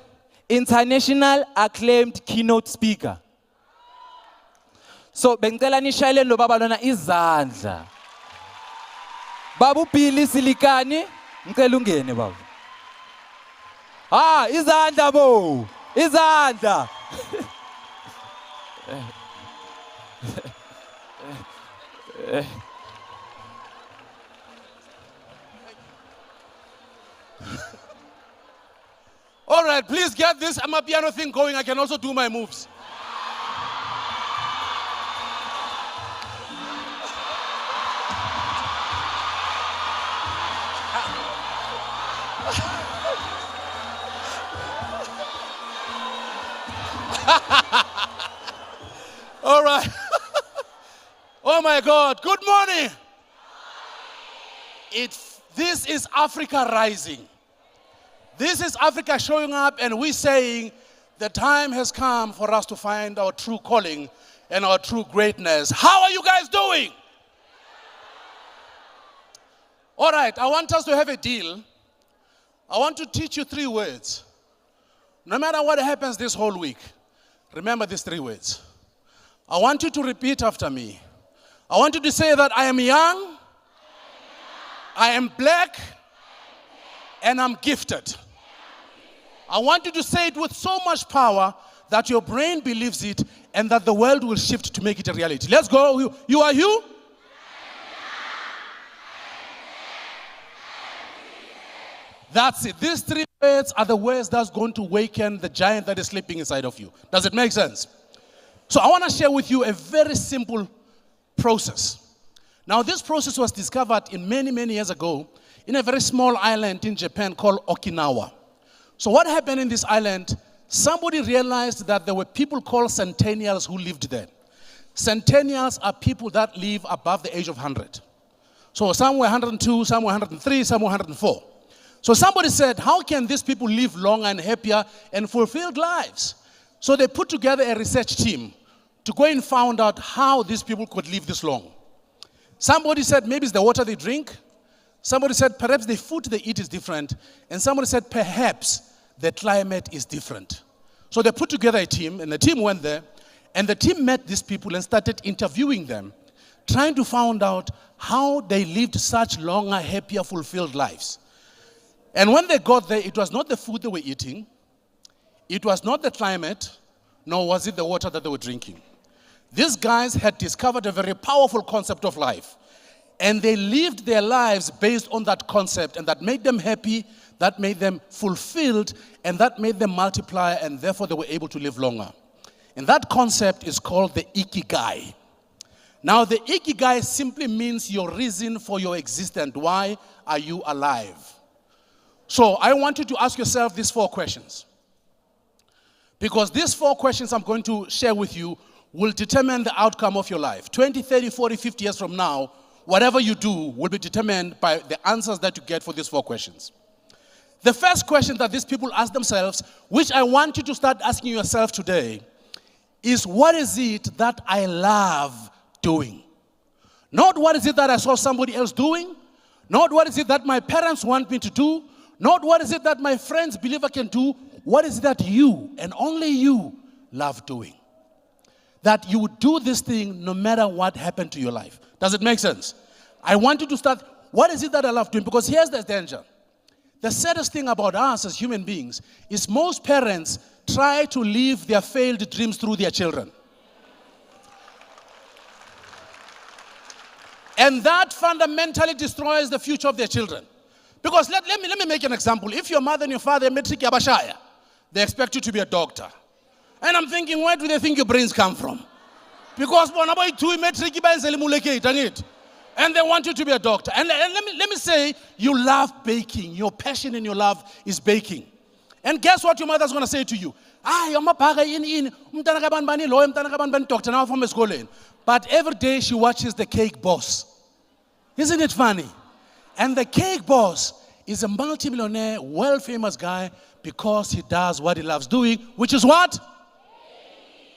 S4: International acclaimed keynote speaker. So bengicela nishayeleni lo baba lona izandla. Baba uBilly Silikani, ngicela ungene baba. Izandla bo. Izandla.
S1: All right, please get this Amapiano thing going. I can also do my moves. All right. Oh my God. Good morning. This is Africa rising. This is Africa showing up, and we're saying the time has come for us to find our true calling and our true greatness. How are you guys doing? All right, I want us to have a deal. I want to teach you 3 words. No matter what happens this whole week, remember these 3 words. I want you to repeat after me. I want you to say that I am young, I am black, and I'm gifted. I want you to say it with so much power that your brain believes it, and that the world will shift to make it a reality. Let's go. You are you? That's it. These 3 words are the words that's going to waken the giant that is sleeping inside of you. Does it make sense? So I want to share with you a very simple process. Now, this process was discovered many, many years ago in a very small island in Japan called Okinawa. So what happened in this island, somebody realized that there were people called centennials who lived there. Centennials are people that live above the age of 100. So some were 102, some were 103, some were 104. So somebody said, how can these people live longer and happier and fulfilled lives? So they put together a research team to go and find out how these people could live this long. Somebody said maybe it's the water they drink. Somebody said perhaps the food they eat is different. And somebody said perhaps the climate is different. So they put together a team, and the team went there, and the team met these people and started interviewing them, trying to find out how they lived such longer, happier, fulfilled lives. And when they got there, it was not the food they were eating, it was not the climate, nor was it the water that they were drinking. These guys had discovered a very powerful concept of life, and they lived their lives based on that concept, and that made them happy, that made them fulfilled, and that made them multiply, and therefore they were able to live longer. And that concept is called the Ikigai. Now, the Ikigai simply means your reason for your existence. Why are you alive? So I want you to ask yourself these 4 questions. Because these 4 questions I'm going to share with you will determine the outcome of your life. 20, 30, 40, 50 years from now, whatever you do will be determined by the answers that you get for these 4 questions. The first question that these people ask themselves, which I want you to start asking yourself today, is what is it that I love doing? Not what is it that I saw somebody else doing, not what is it that my parents want me to do, not what is it that my friends believe I can do. What is it that you, and only you, love doing? That you would do this thing no matter what happened to your life. Does it make sense? I want you to start, what is it that I love doing? Because here's the danger. The saddest thing about us as human beings is most parents try to live their failed dreams through their children. And that fundamentally destroys the future of their children. Because let me make an example. If your mother and your father are matric yabashaya, they expect you to be a doctor. And I'm thinking, where do they think your brains come from? Because and they want you to be a doctor. And let me say, you love baking. Your passion and your love is baking. And guess what your mother's going to say to you? But every day she watches the Cake Boss. Isn't it funny? And the Cake Boss is a multimillionaire, world-famous guy because he does what he loves doing, which is what?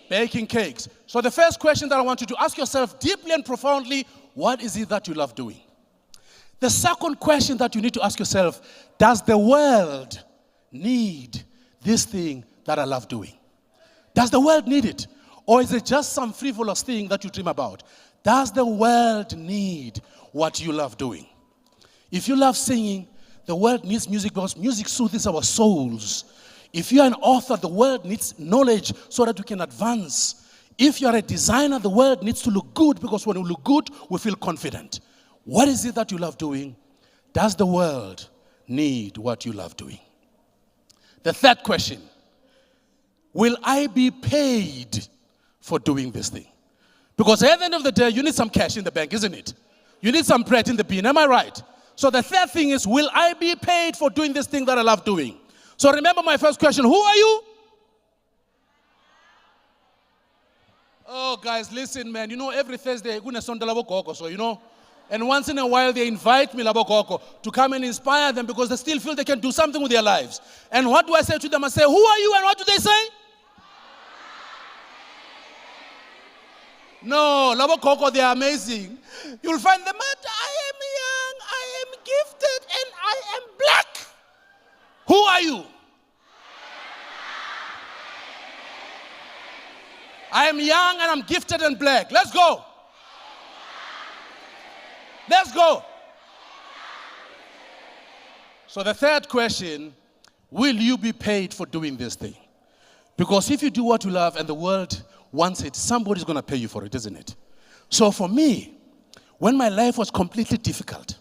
S1: Baking cakes. So the first question that I want you to ask yourself deeply and profoundly, what is it that you love doing? The second question that you need to ask yourself, does the world need this thing that I love doing? Does the world need it? Or is it just some frivolous thing that you dream about? Does the world need what you love doing? If you love singing, the world needs music because music soothes our souls. If you're an author, the world needs knowledge so that we can advance. If you're a designer, the world needs to look good because when we look good, we feel confident. What is it that you love doing? Does the world need what you love doing? The third question, will I be paid for doing this thing? Because at the end of the day, you need some cash in the bank, isn't it? You need some bread in the bin, am I right? So the third thing is, will I be paid for doing this thing that I love doing? So remember my first question, who are you? Oh, guys, listen, man. You know, every Thursday, so you know, and once in a while they invite me to come and inspire them because they still feel they can do something with their lives. And what do I say to them? I say, who are you? And what do they say? No, Labo Koko, they are amazing. You'll find them out. I am young, I am gifted, and I am black. Who are you? I am young and I'm gifted and black. Let's go. Let's go. So the third question, will you be paid for doing this thing? Because if you do what you love and the world wants it, somebody's going to pay you for it, isn't it? So for me, when my life was completely difficult,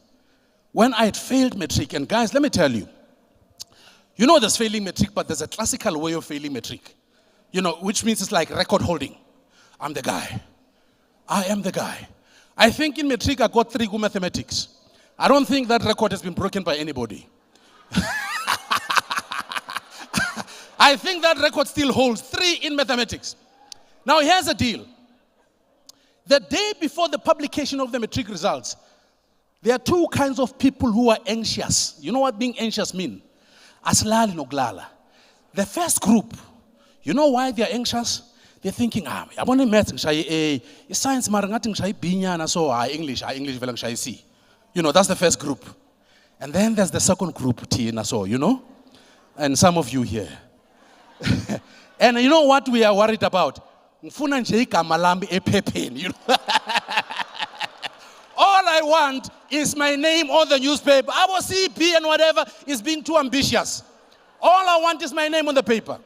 S1: when I had failed matric, and guys, let me tell you, you know there's failing matric, but there's a classical way of failing matric. You know, which means it's like record holding. I'm the guy. I am the guy. I think in matric I got 3 good mathematics. I don't think that record has been broken by anybody. I think that record still holds 3 in mathematics. Now here's the deal. The day before the publication of the matric results, there are 2 kinds of people who are anxious. You know what being anxious means? Aslali noglala. The first group, you know why they are anxious? They're thinking, I want to math ngishaye A, science mara ngathi ngishaye B nyana, so English vela ngishaye C. You know, that's the first group. And then there's the second group, T and so, you know? And some of you here. And you know what we are worried about? Ngifuna nje igama lami ephepheni, you know? All I want is my name on the newspaper. I will see B and whatever is being too ambitious. All I want is my name on the paper.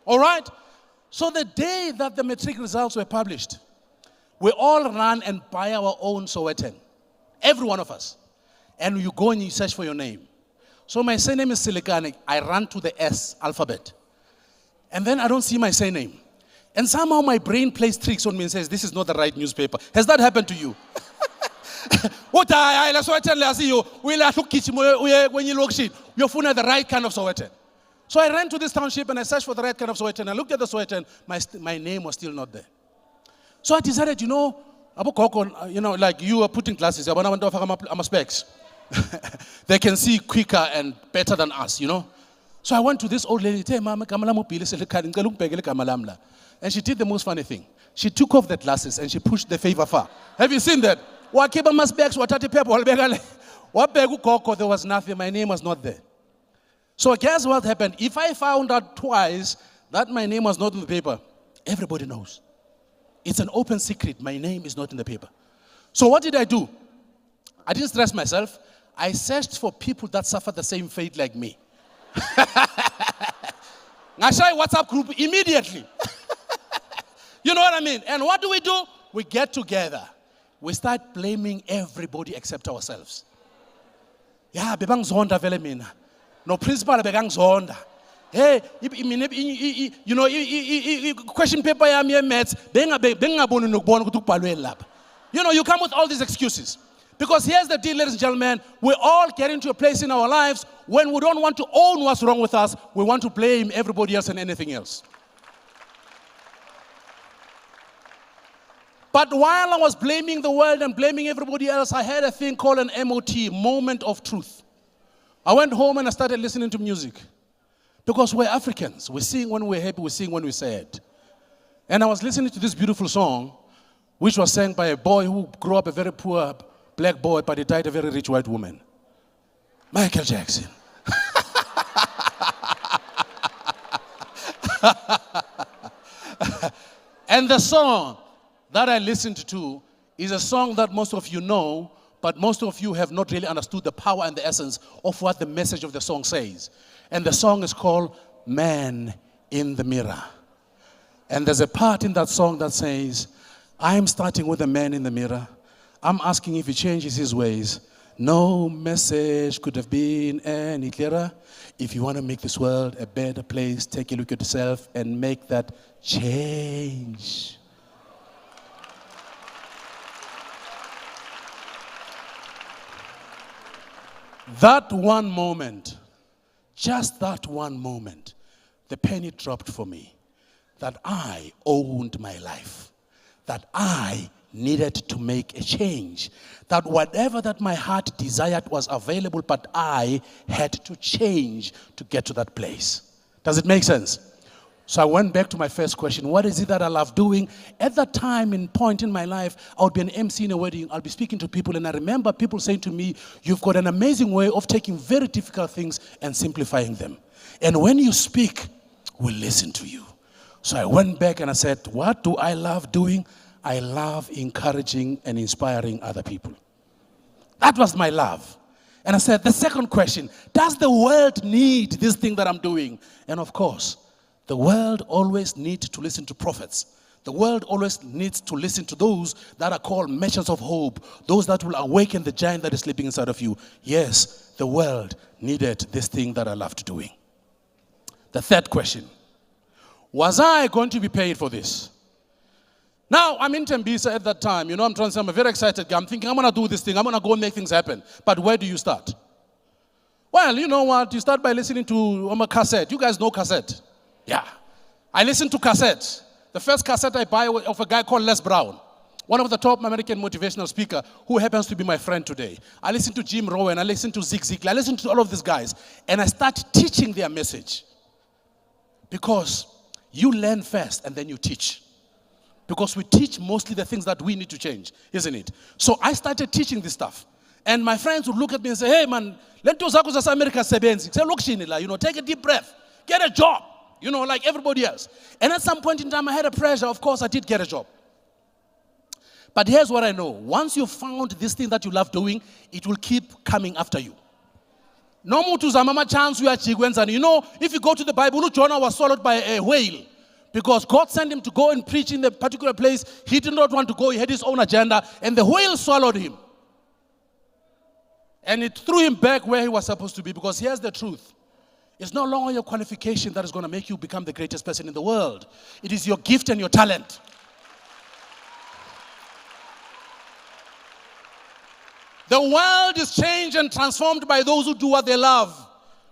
S1: All right? So the day that the matric results were published, we all ran and buy our own Sowetan. Every one of us. And you go and you search for your name. So my surname is Silikane. I ran to the S alphabet. And then I don't see my surname. And somehow my brain plays tricks on me and says, this is not the right newspaper. Has that happened to you? When you look shit, you're finding the right kind of Sowetan. So I ran to this township and I searched for the right kind of Sowetan. I looked at the Sowetan, my name was still not there. So I decided, you know, like you are putting glasses, I'm a specs. They can see quicker and better than us, you know. So I went to this old lady, and she did the most funny thing. She took off the glasses and she pushed the favor far. Have you seen that? There was nothing, my name was not there. So guess what happened? If I found out twice that my name was not in the paper, everybody knows. It's an open secret, my name is not in the paper. So what did I do? I didn't stress myself. I searched for people that suffered the same fate like me. Ngashai WhatsApp group immediately. You know what I mean? And what do? We get together. We start blaming everybody except ourselves. Yeah, bebang zonda vele mina. No principal begang zonda. Hey, you know, question paper yami maths. You know, you come with all these excuses. Because here's the deal, ladies and gentlemen. We all get into a place in our lives when we don't want to own what's wrong with us. We want to blame everybody else and anything else. But while I was blaming the world and blaming everybody else, I had a thing called an MOT, moment of truth. I went home and I started listening to music. Because we're Africans. We sing when we're happy, we sing when we're sad. And I was listening to this beautiful song, which was sang by a boy who grew up a very poor black boy, but he died a very rich white woman. Michael Jackson. And the song that I listened to is a song that most of you know, but most of you have not really understood the power and the essence of what the message of the song says. And the song is called Man in the Mirror. And there's a part in that song that says, I'm starting with a man in the mirror. I'm asking if he changes his ways. No message could have been any clearer. If you want to make this world a better place, take a look at yourself and make that change. That one moment, just that one moment, the penny dropped for me that I owned my life, that I needed to make a change, that whatever that my heart desired was available, but I had to change to get to that place. Does it make sense? So I went back to my first question. What is it that I love doing? At that time and point in my life, I would be an MC in a wedding. I'll be speaking to people. And I remember people saying to me, you've got an amazing way of taking very difficult things and simplifying them. And when you speak, we'll listen to you. So I went back and I said, what do I love doing? I love encouraging and inspiring other people. That was my love. And I said, the second question, does the world need this thing that I'm doing? And of course, The world always needs to listen to prophets. The world always needs to listen to those that are called messengers of hope, those that will awaken the giant that is sleeping inside of you. Yes, the world needed this thing that I loved doing. The third question, was I going to be paid for this? Now, I'm in Tembisa at that time. You know, I'm trying to say I'm a very excited guy. I'm thinking, I'm going to do this thing. I'm going to go and make things happen. But where do you start? Well, you know what? You start by listening to a cassette. You guys know cassette? Yeah. I listen to cassette. The first cassette I buy of a guy called Les Brown, one of the top American motivational speaker who happens to be my friend today. I listen to Jim Rohn, I listen to Zig Ziglar, I listen to all of these guys, and I start teaching their message. Because you learn first and then you teach. Because we teach mostly the things that we need to change, isn't it? So I started teaching this stuff. And my friends would look at me and say, hey man, let us America sebenzi. Say, look, Shinila, you know, take a deep breath, get a job. You know, like everybody else. And at some point in time, I had a pressure. Of course, I did get a job. But here's what I know. Once you've found this thing that you love doing, it will keep coming after you. No mutu zamama chance we are chigwenzani. You know, if you go to the Bible, Jonah was swallowed by a whale. Because God sent him to go and preach in the particular place. He did not want to go. He had his own agenda. And the whale swallowed him. And it threw him back where he was supposed to be. Because here's the truth. It's no longer your qualification that is going to make you become the greatest person in the world. It is your gift and your talent. The world is changed and transformed by those who do what they love.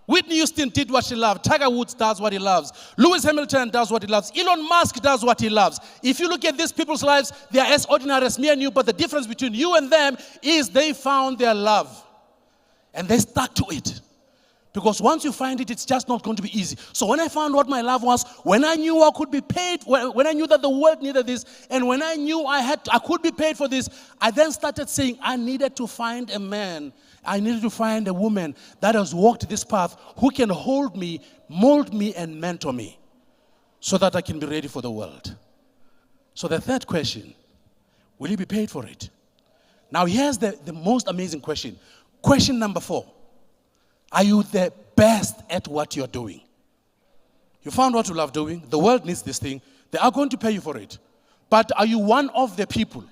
S1: Whitney Houston did what she loved. Tiger Woods does what he loves. Lewis Hamilton does what he loves. Elon Musk does what he loves. If you look at these people's lives, they are as ordinary as me and you, but the difference between you and them is they found their love. And they stuck to it. Because once you find it, it's just not going to be easy. So when I found what my love was, when I knew I could be paid, when I knew that the world needed this, and when I knew I could be paid for this, I then started saying I needed to find a man, I needed to find a woman that has walked this path who can hold me, mold me, and mentor me so that I can be ready for the world. So the third question, will you be paid for it? Now here's the most amazing question. Question number 4. Are you the best at what you're doing? You found what you love doing. The world needs this thing. They are going to pay you for it. But are you one of the people?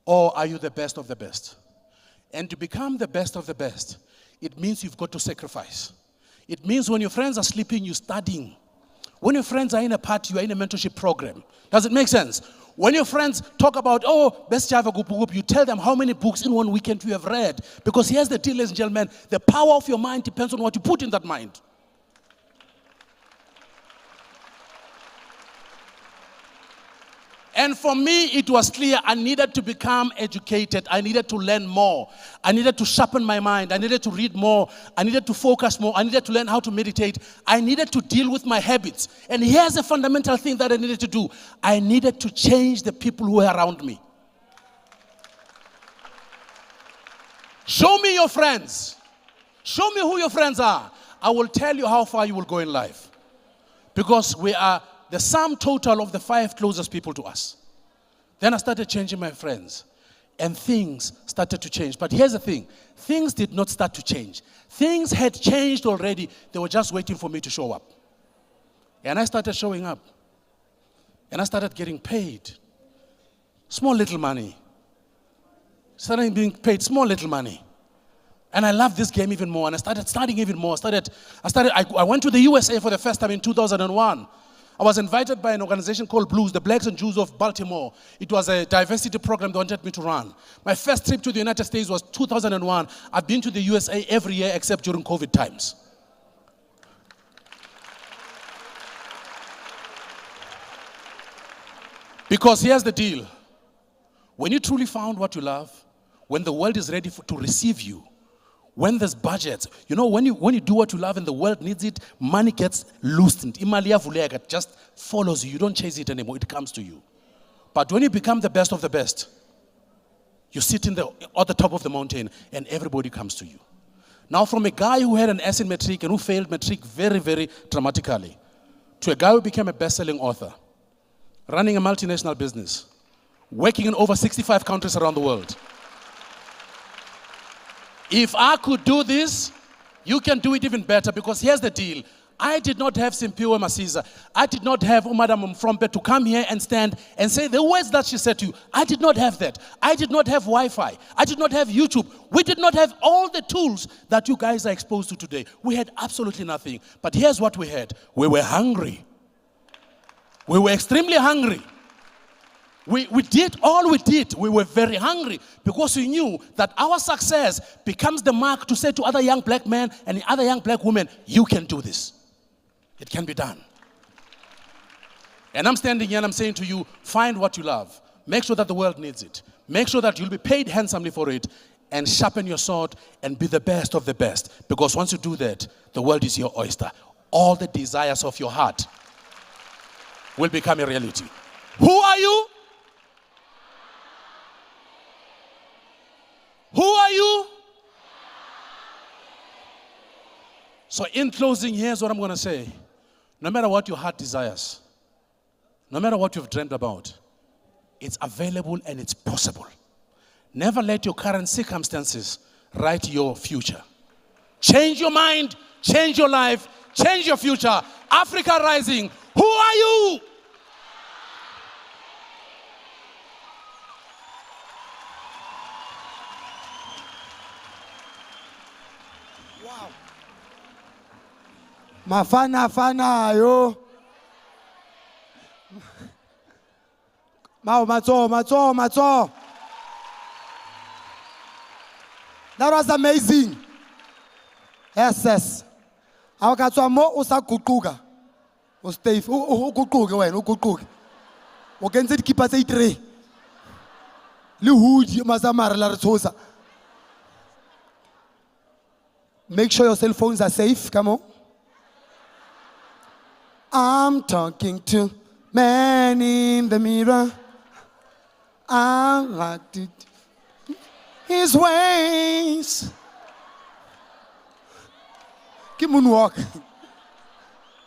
S1: Or are you the best of the best? And to become the best of the best, it means you've got to sacrifice. It means when your friends are sleeping, you're studying. When your friends are in a party, you are in a mentorship program. Does it make sense? When your friends talk about, oh, best Java group, you tell them how many books in one weekend you have read. Because here's the deal, ladies and gentlemen, the power of your mind depends on what you put in that mind. And for me, it was clear I needed to become educated. I needed to learn more. I needed to sharpen my mind. I needed to read more. I needed to focus more. I needed to learn how to meditate. I needed to deal with my habits. And here's a fundamental thing that I needed to do. I needed to change the people who were around me. Show me your friends. Show me who your friends are. I will tell you how far you will go in life. Because we are the sum total of the 5 closest people to us. Then I started changing my friends. And things started to change. But here's the thing. Things did not start to change. Things had changed already. They were just waiting for me to show up. And I started showing up. And I started getting paid. Small little money. Started being paid small little money. And I loved this game even more. And I started studying even more. I went to the USA for the first time in 2001. I was invited by an organization called Blues, the Blacks and Jews of Baltimore. It was a diversity program they wanted me to run. My first trip to the United States was 2001. I've been to the USA every year except during COVID times. Because here's the deal. When you truly found what you love, when the world is ready to receive you, when there's budgets, you know, when you do what you love and the world needs it, money gets loosened. It just follows you. You don't chase it anymore. It comes to you. But when you become the best of the best, you sit at the top of the mountain and everybody comes to you. Now, from a guy who had an S in Matric and who failed Matric very, very dramatically, to a guy who became a best-selling author, running a multinational business, working in over 65 countries around the world. If I could do this, you can do it even better, because here's the deal. I did not have Simpiwe Masiza. I did not have Madam Mfrompe to come here and stand and say the words that she said to you. I did not have that. I did not have Wi-Fi. I did not have YouTube. We did not have all the tools that you guys are exposed to today. We had absolutely nothing. But here's what we had. We were hungry. We were extremely hungry. We did all we did. We were very hungry because we knew that our success becomes the mark to say to other young black men and other young black women, you can do this. It can be done. And I'm standing here and I'm saying to you, find what you love. Make sure that the world needs it. Make sure that you'll be paid handsomely for it, and sharpen your sword and be the best of the best. Because once you do that, the world is your oyster. All the desires of your heart will become a reality. Who are you? Who are you? So in closing, here's what I'm going to say. No matter what your heart desires, no matter what you've dreamed about, it's available and it's possible. Never let your current circumstances write your future. Change your mind, change your life, change your future. Africa Rising, who are you?
S5: Mafana fana yo. Matso. That was amazing. Yes. Awakatswa mo usaguquka. Stay. Uguquke wena, uguquke. O kentse dikipa tse 3. Le hoodie mazamara la re tshosa. Make sure your cell phones are safe. Come on. I'm talking to man in the mirror. I'm like his ways. Keep on walk.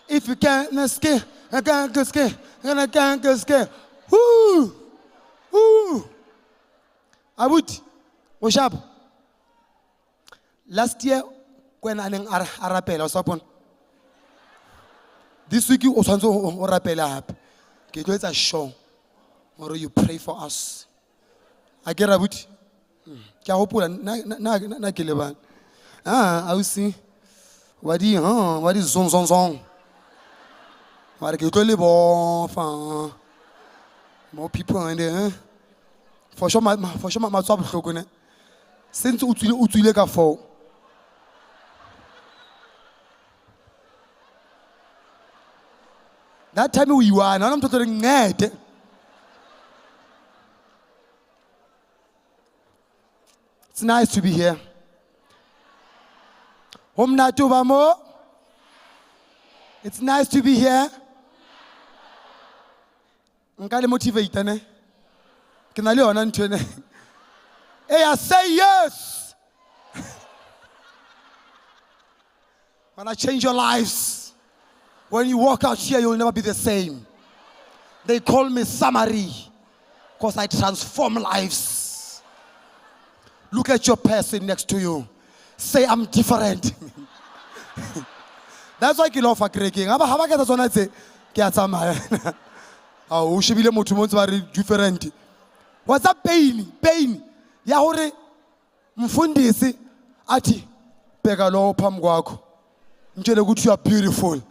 S5: If you can't escape, I can't escape, and I can't escape. Woo! I would. What's up? Last year, when I arapela was upon. This week you also rapela up. It's a show. Or you pray for us. I get a bit. I will see. What is zong? What get more people in there. For sure, my top since Utule ka for. That time we were, now I'm talking net. It's nice to be here. It's nice to be here. Nkale motivate ne. Kinale ona ntwene. Hey, I say yes. When I change your lives. When you walk out here, you'll never be the same. They call me summary because I transform lives. Look at your person next to you. Say, I'm different. That's why you love for cracking. How about that? One I say, oh, she will very different. What's that pain? Yahore mfundisi ati pegalo pam gwako. Mchele good, you are beautiful.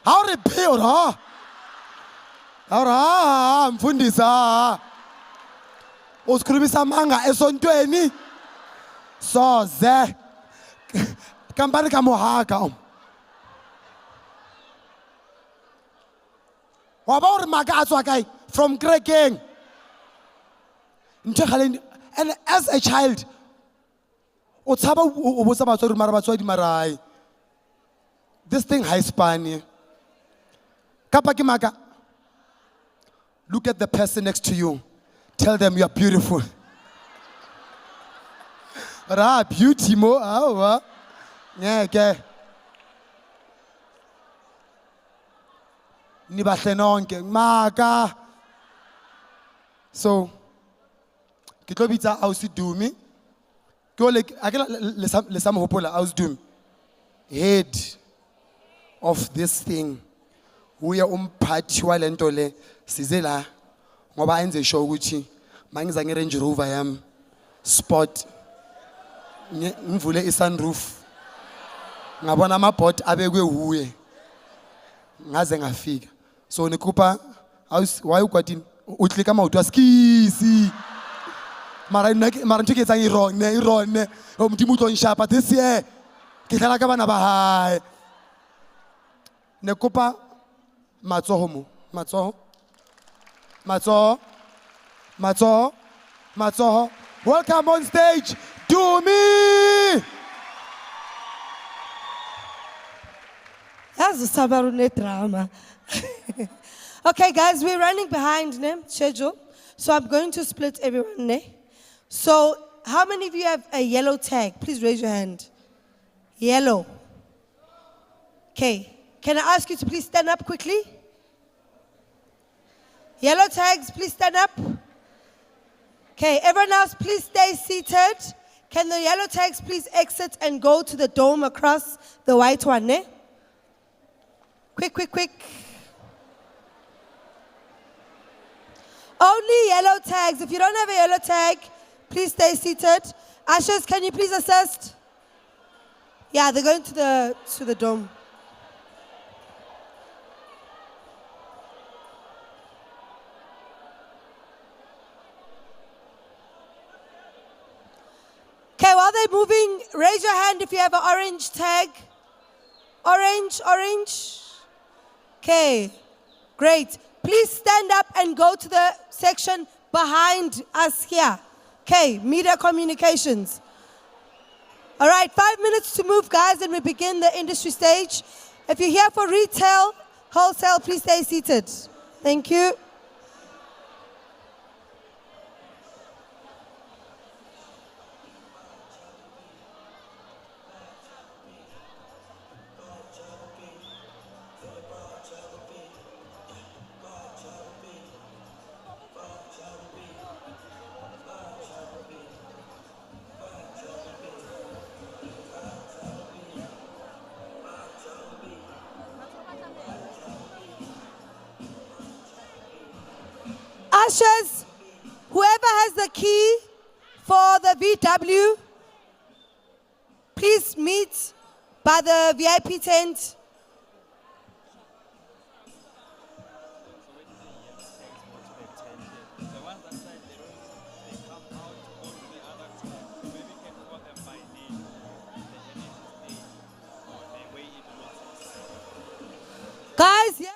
S5: How they build, huh? Mfundisa. Usikhulumisa manga esontweni. So ze. Kampani kamohaka. Waba uri maga atswa kai from cracking. And as a child, this thing high span. Look at the person next to you. Tell them you are beautiful. Beauty mo. Yeah, okay. So, kitobita ausi dumi. Go like I get lesam hopola aus dum. Head. of this thing. Uye umphathi walento le size la ngoba enze sure ukuthi mangiza ngeRange Rover yami sport ngivule isunroof ngabona amabhot abekwe huye ngaze ngafika so nikupa why ukwatini utlika mauto skisi mara ntho ke etsang irone o modimo o tlo nshapa this year ke dlala ka bana ba hae ne kopa matsoho welcome on stage do me
S3: That's the Sabarune drama. Okay, guys, we're running behind schedule. So I'm going to split everyone. So how many of you have a yellow tag? Please raise your hand. Yellow. Okay. Can I ask you to please stand up quickly? Yellow tags, please stand up. Okay, everyone else, please stay seated. Can the yellow tags please exit and go to the dome across the white one, Quick. Only yellow tags. If you don't have a yellow tag, please stay seated. Ushers, can you please assist? Yeah, they're going to the dome. Okay, while they're moving, raise your hand if you have an orange tag. Orange. Okay, great. Please stand up and go to the section behind us here. Okay, media communications. All right, 5 minutes to move, guys, and we begin the industry stage. If you're here for retail, wholesale, please stay seated. Thank you. Ushers, whoever has the key for the VW, please meet by the VIP tent. Guys, yeah.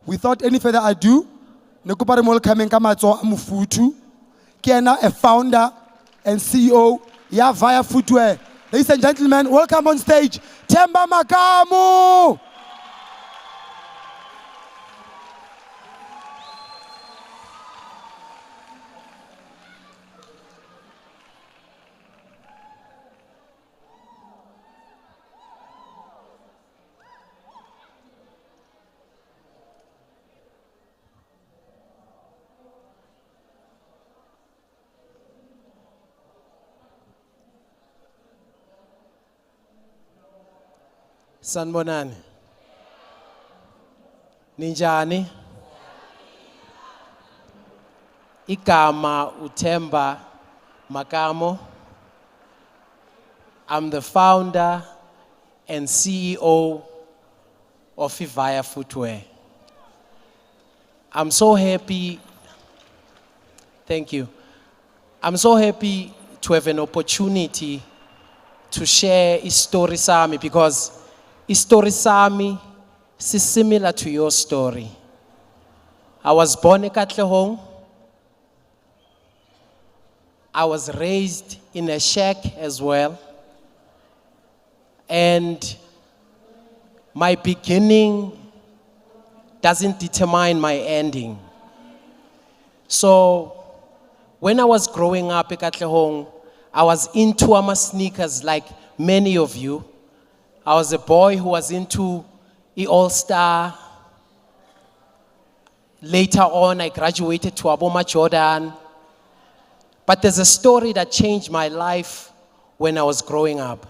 S5: Without any further ado, ne kopa re mo welcomeng ka matsoho a mofuthu. Ke ena a founder and CEO ya Via Footwear. Ladies and gentlemen, welcome on stage, Themba Makamu.
S2: Sanibonani. Ninjani? Igama uThemba Makamo. I'm the founder and CEO of Via Footwear. I'm so happy. Thank you. I'm so happy to have an opportunity to share a story sami, because story sami is similar to your story. I was born in Katlehong. I was raised in a shack as well. And my beginning doesn't determine my ending. So when I was growing up in Katlehong, I was into sneakers like many of you. I was a boy who was into All-Star. Later on, I graduated to Aboma Jordan. But there's a story that changed my life when I was growing up.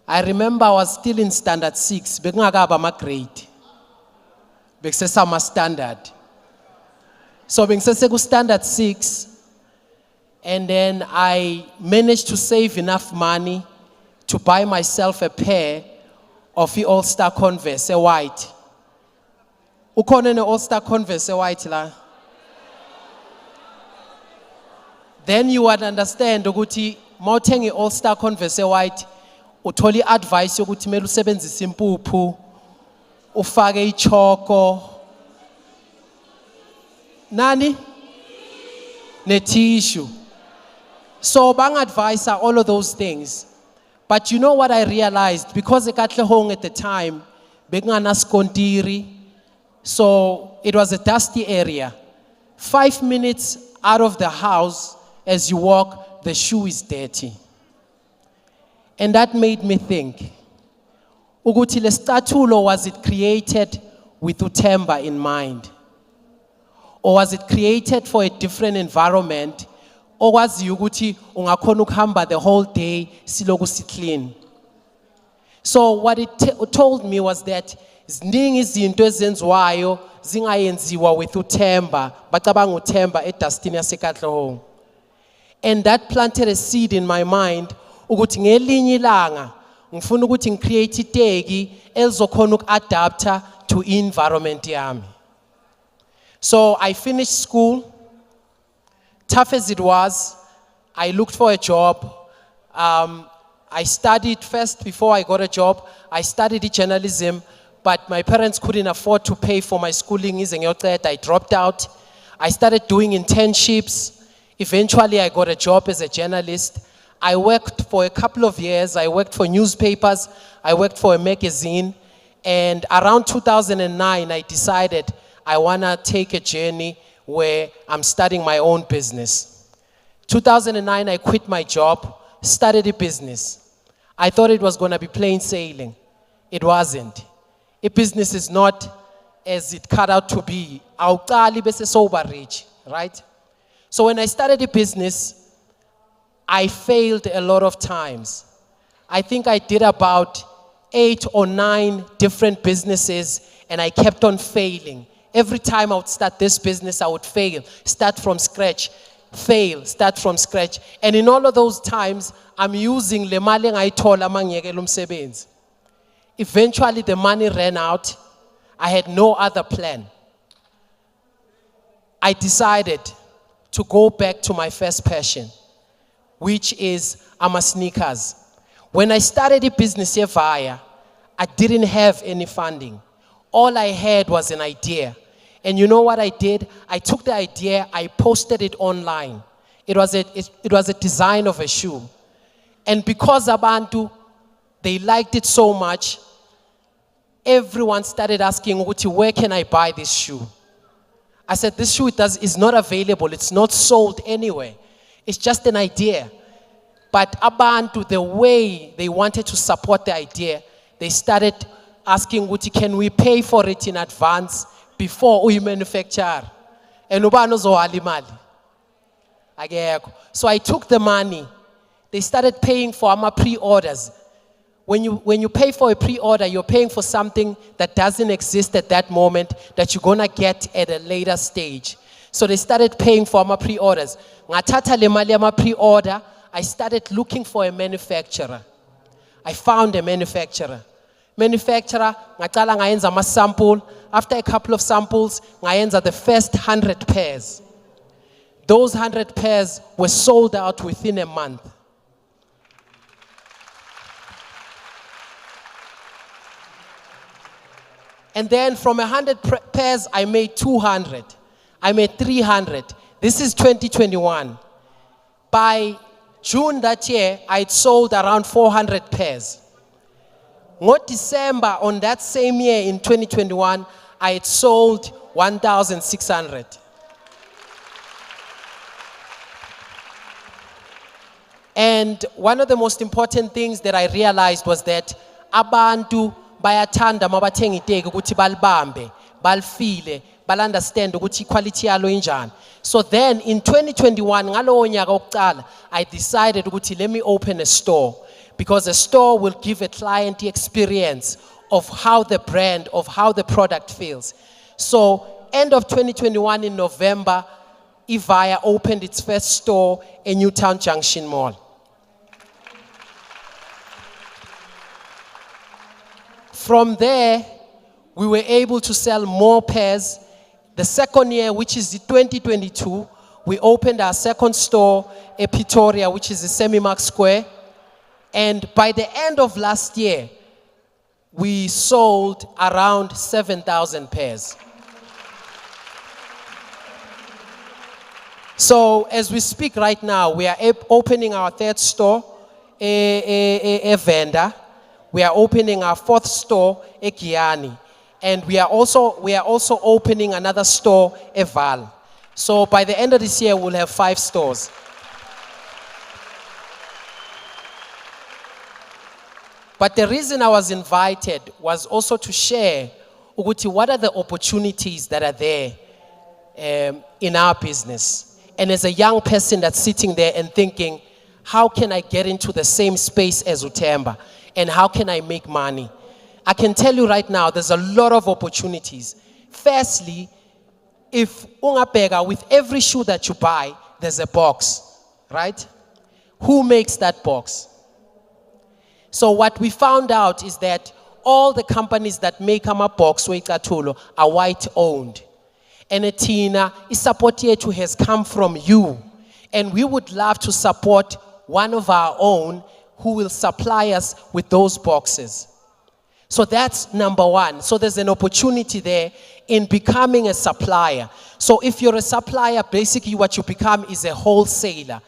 S2: I remember I was still in standard 6. Bekungakaba ma grade. Bekusesama standard. So bekusese standard 6. And then I managed to save enough money to buy myself a pair of the All-Star Converse, a white. Ukhona ne All-Star Converse, a white la. Then you would understand ukuthi mawuthenga All-Star Converse a white, utholi advice yokuthi mele usebenzise impuphu, ufake ichoko. Nani? Ne tissue. So bang advice are all of those things. But you know what I realized? Because eKatlehong at the time, bekungana skontiri, so it was a dusty area. 5 minutes out of the house, as you walk, the shoe is dirty. And that made me think, ukuthi le statulo, was it created with uThemba in mind? Or was it created for a different environment? Or was yuguti ungakhona ukuhamba the whole day siloku clean? So what it told me was that ziningi izinto ezenziwayo zingayenziwa with uThemba, bacabanga uThemba edustini yaseKatlehong. And that planted a seed in my mind ukuthi ngelinye ilanga ngifuna ukuthi ngicreate iteki elizokhona ukuadapta to environment yami. So I finished school. Tough as it was, I looked for a job. I studied first before I got a job. I studied journalism, but my parents couldn't afford to pay for my schooling. I dropped out. I started doing internships. Eventually, I got a job as a journalist. I worked for a couple of years. I worked for newspapers. I worked for a magazine. And around 2009, I decided I want to take a journey where I'm starting my own business. 2009, I quit my job, started a business. I thought it was going to be plain sailing. It wasn't. A business is not as it cut out to be. Awuqali bese soba rich, right? So when I started a business, I failed a lot of times. I think I did about 8 or 9 different businesses, and I kept on failing. Every time I would start this business, I would fail, start from scratch, fail, start from scratch. And in all of those times, I'm using le mali engayithola mangiyekela umsebenzi. Eventually, the money ran out. I had no other plan. I decided to go back to my first passion, which is sneakers. When I started a business here Via, I didn't have any funding. all I had was an idea. And you know what I did? I took the idea, I posted it online. It was a design of a shoe. And because Abantu, they liked it so much, everyone started asking, Uti, where can I buy this shoe? I said, this shoe is not available. It's not sold anywhere. It's just an idea. But Abantu, the way they wanted to support the idea, they started asking, Uti, can we pay for it in advance before we manufacture? And ubano zo alimali. So I took the money. They started paying for our pre-orders. When you pay for a pre-order, you're paying for something that doesn't exist at that moment that you're gonna get at a later stage. So they started paying for our pre-orders. Ngathatha le mali yama pre-order, I started looking for a manufacturer. I found a manufacturer. Ngacala ngayenza ama sample. After a couple of samples, ngayenza the first 100 pairs. Those 100 pairs were sold out within a month. And then from 100 pairs, I made 200. I made 300. This is 2021. By June that year, I'd sold around 400 pairs. What December on that same year in 2021, I had sold 1,600. And one of the most important things that I realized was that abantu bayathanda mabathenga iteki ukuthi balibambe, balifile, understand ukuthi quality yalo injani. So then in 2021, ngalowo nyaka wokuqala, I decided ukuthi let me open a store, because a store will give a client the experience of how the brand, of how the product feels. So end of 2021 in November, Evaya opened its first store in Newtown Junction Mall. From there, we were able to sell more pairs. The second year, which is the 2022, we opened our second store in Pretoria, which is the Semi-Mark Square. And by the end of last year, we sold around 7,000 pairs. So as we speak right now, we are opening our third store, a vendor. We are opening our fourth store, a Kiani. And we are also opening another store, a Val. So by the end of this year, we'll have 5 stores. But the reason I was invited was also to share ukuthi what are the opportunities that are there in our business. And as a young person that's sitting there and thinking, how can I get into the same space as Utemba? And how can I make money? I can tell you right now, there's a lot of opportunities. Firstly, if ungabheka, with every shoe that you buy, there's a box, right? Who makes that box? So what we found out is that all the companies that make ama-box are white-owned. And Tina, support yethu has come from you. And we would love to support one of our own who will supply us with those boxes. So that's number one. So there's an opportunity there in becoming a supplier. So if you're a supplier, basically what you become is a wholesaler.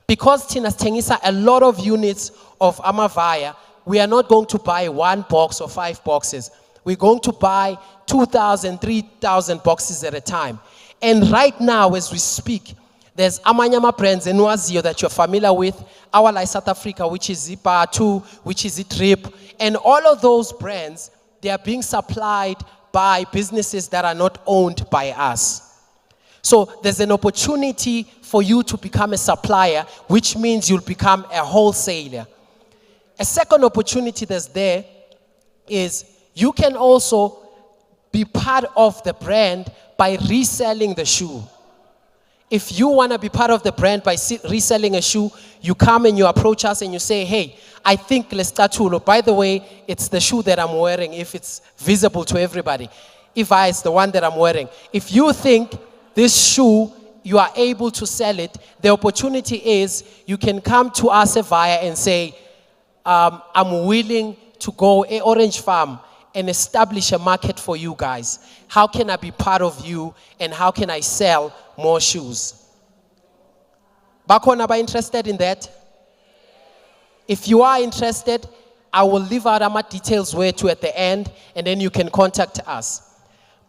S2: Because Tina Tengisa a lot of units of Amavaya, we are not going to buy 1 box or 5 boxes. We're going to buy 2,000, 3,000 boxes at a time. And right now, as we speak, there's amanyama brands in Wazio that you're familiar with, our like South Africa, which is Zipa2, which is Trip, and all of those brands, they are being supplied by businesses that are not owned by us. So there's an opportunity for you to become a supplier, which means you'll become a wholesaler. A second opportunity that's there is you can also be part of the brand by reselling the shoe. If you want to be part of the brand by reselling a shoe, you come and you approach us and you say, hey, I think Lestatulo, by the way, it's the shoe that I'm wearing if it's visible to everybody. If it's the one that I'm wearing. If you think this shoe, you are able to sell it, the opportunity is you can come to us via and say, I'm willing to go a Orange Farm and establish a market for you guys. How can I be part of you, and how can I sell more shoes? Bakhona ba interested in that? If you are interested, I will leave out my details where to at the end, and then you can contact us.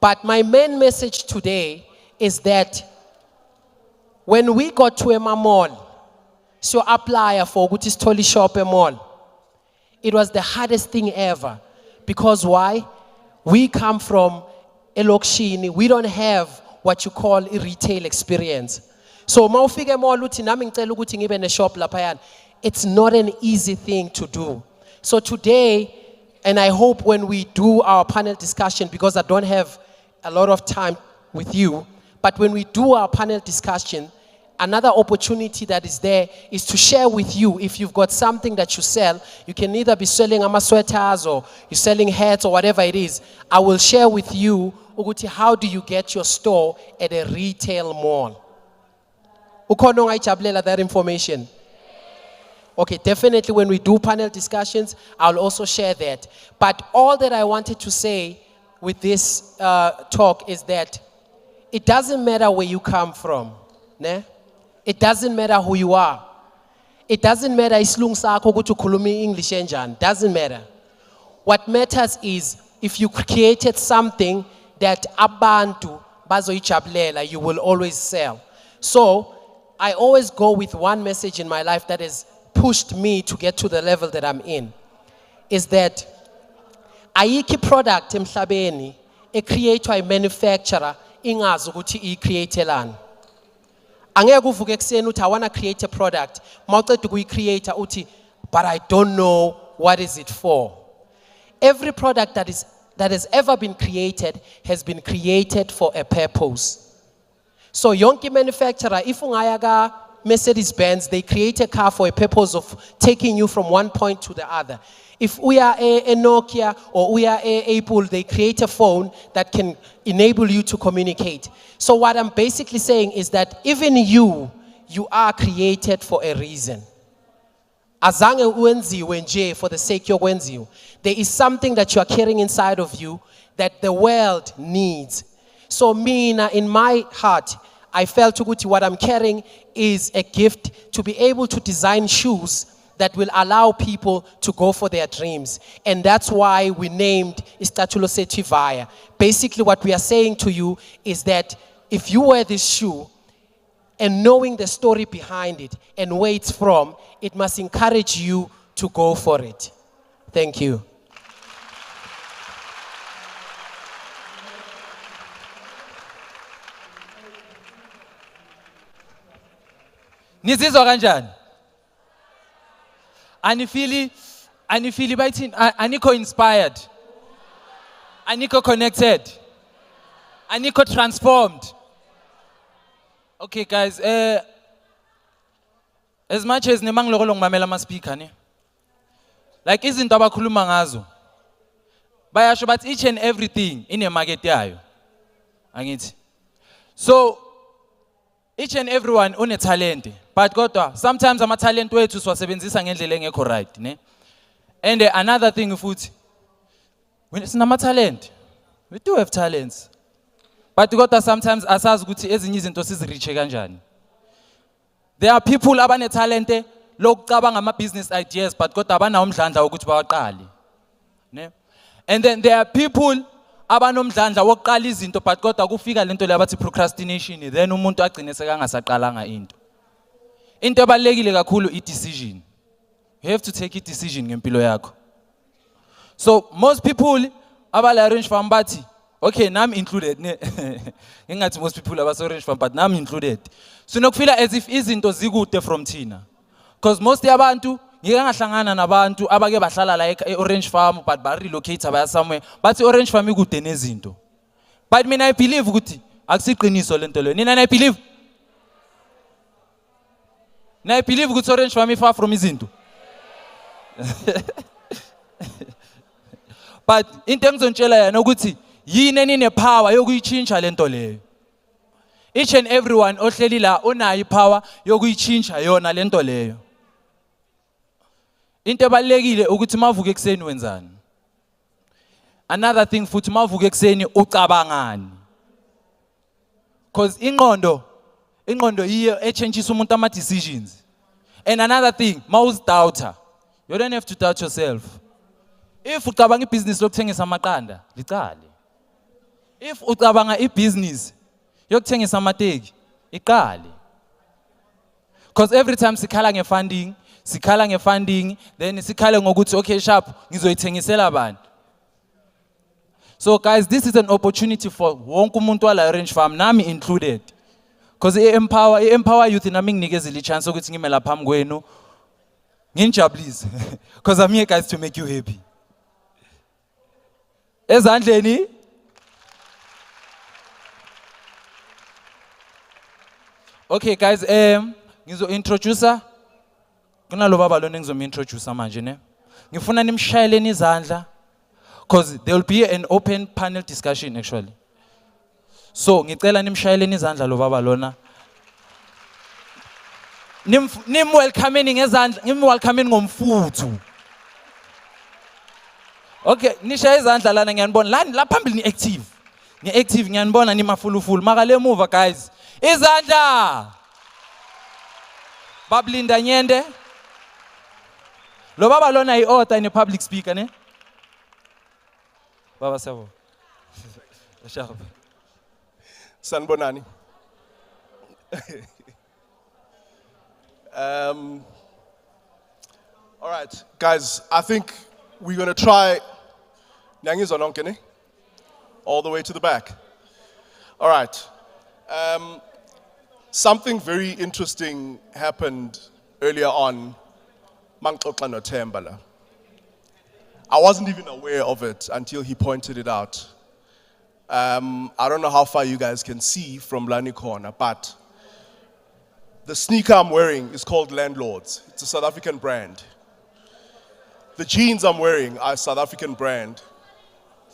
S2: But my main message today is that when we got to a mall, so apply for Gutis Tolly Shop a mall, it was the hardest thing ever. Because why? We come from a lokshini, we don't have what you call a retail experience. So mawufike mall uthi nami ngicela ukuthi ngibe ne shop lapha, it's not an easy thing to do. So today, and I hope when we do our panel discussion, because I don't have a lot of time with you, but when we do our panel discussion, another opportunity that is there is to share with you. If you've got something that you sell, you can either be selling sweaters or you're selling hats or whatever it is. I will share with you, Uguti, how do you get your store at a retail mall? Ukono ngayijablela that information. Okay, definitely when we do panel discussions, I'll also share that. But all that I wanted to say with this talk is that it doesn't matter where you come from, ne? It doesn't matter who you are. It doesn't matter isilungu sakho ukuthi ukhuluma English enjani. Doesn't matter. What matters is if you created something that abantu bazoyijabulela, you will always sell. So I always go with one message in my life that has pushed me to get to the level that I'm in, is that ayikho product emhlabeni ecreatwa manufacturer ingazi ukuthi icreatelani. Angeke uvuke ekseni uthi I want to create a product, mawuceda ukuyicreate uthi but I don't know what is it for. Every product that has ever been created has been created for a purpose. So yonke manufacturer, if ungaya ka Mercedes-Benz, they create a car for a purpose of taking you from one point to the other. If we are a Nokia or we are a Apple, they create a phone that can enable you to communicate. So what I'm basically saying is that even you are created for a reason. Azange uwenziwe nje for the sake yokwenziwa. There is something that you are carrying inside of you that the world needs. So mina, in my heart, I felt ukuthi what I'm carrying is a gift to be able to design shoes that will allow people to go for their dreams. And that's why we named Istatulo Setivaya. Basically what we are saying to you is that if you wear this shoe and knowing the story behind it and where it's from, it must encourage you to go for it. Thank you.
S4: Nizizwa kanjani? Anifili bathi aniko inspired. Aniko connected. Aniko transformed. Okay guys, as much as nemangiloko ngimamela ama speaker ne. Like izinto abakhuluma ngazo. Bayasho bathi each and everything ine market yayo. Angithi. So each and everyone une talent, but kodwa sometimes ama talent wethu siwasebenzisa ngendlela engekho right, ne? And another thing futhi, when it's nama talent, we do have talents. But kodwa sometimes asazi ukuthi ezinye izinto sizireach kanjani. There are people abane talent lokucabanga ama business ideas, but kodwa abanawo umdlandla ukuthi bawaqale, ne? And then there are people abanomdlandla wokuqala izinto but kodwa kufika lento leyabathi procrastination, then umuntu agcine sekangasaqalanga into. Into ebalekile kakhulu I decision. You have to take a decision ngempilo yakho. So most people abala arrange farm bathi, okay, nami included ne. Ingathi most people abase arrange farm but nami included. So nokufila as if izinto zikude from thina. Because most yabantu ngike ngahlangana nabantu abake bahlala la e-Orange Farm but ba relocate baya somewhere bathi Orange Farm ikude nezinto. But mina I believe ukuthi akusiqiniso lento leyo. Nina I believe ukuthi Orange Farm far from izinto. But into engizonitshela yana ukuthi yini enine power yokuyichinja lento leyo. Each and everyone ohleli la unayo ipower yokuyichinja yona lento leyo. Into ebalekile ukuthi mavuke ekseni wenzani. Another thing futhi mavuka ekseni ucabangani. Because ingqondo yiyo echanges umuntu ama decisions. And another thing, mawuz doubter. You don't have to doubt yourself. If ucabanga ibusiness lokuthengisa amaqanda, liqale. If ucabanga ibusiness yokuthengisa amateki, iqale. Because every time sikhala ngefunding, then sikhale ngokuthi okay sharp ngizoyithengisela abantu. So guys, this is an opportunity for wonke umuntu wala Orange Farm, nami included. Because EmpowaYouth nami nginikezile chance ukuthi ngime lapha phambi kwenu. Nginjabulise. Because I'm here guys to make you happy. Ezandleni. Okay guys, ngizo-introducer. Kunalo baba lona ngizomi-introducer manje ne. Ngifuna nimshayeleni izandla. Because there will be an open panel discussion actually. So, ngicela nimshayeleni izandla lo baba lona. Nim welcoming ngezandla, ngim welcoming ngomfuthu. Okay, nishaya izandla lana ngiyanibona. La phambili ni active. Ni active ngiyanibona ni mafulufulu. Maka le move guys. Izandla. Bablinda Nyende. Lo baba lona i-author and a public speaker ne. Baba Sabo.
S6: Sanbonani. All right, guys, I think we're going to try all the way to the back. All right. Something very interesting happened earlier on. Mangxoxa noThembala. I wasn't even aware of it until he pointed it out. I don't know how far you guys can see from Lani Corner, but the sneaker I'm wearing is called Landlords. It's a South African brand. The jeans I'm wearing are a South African brand.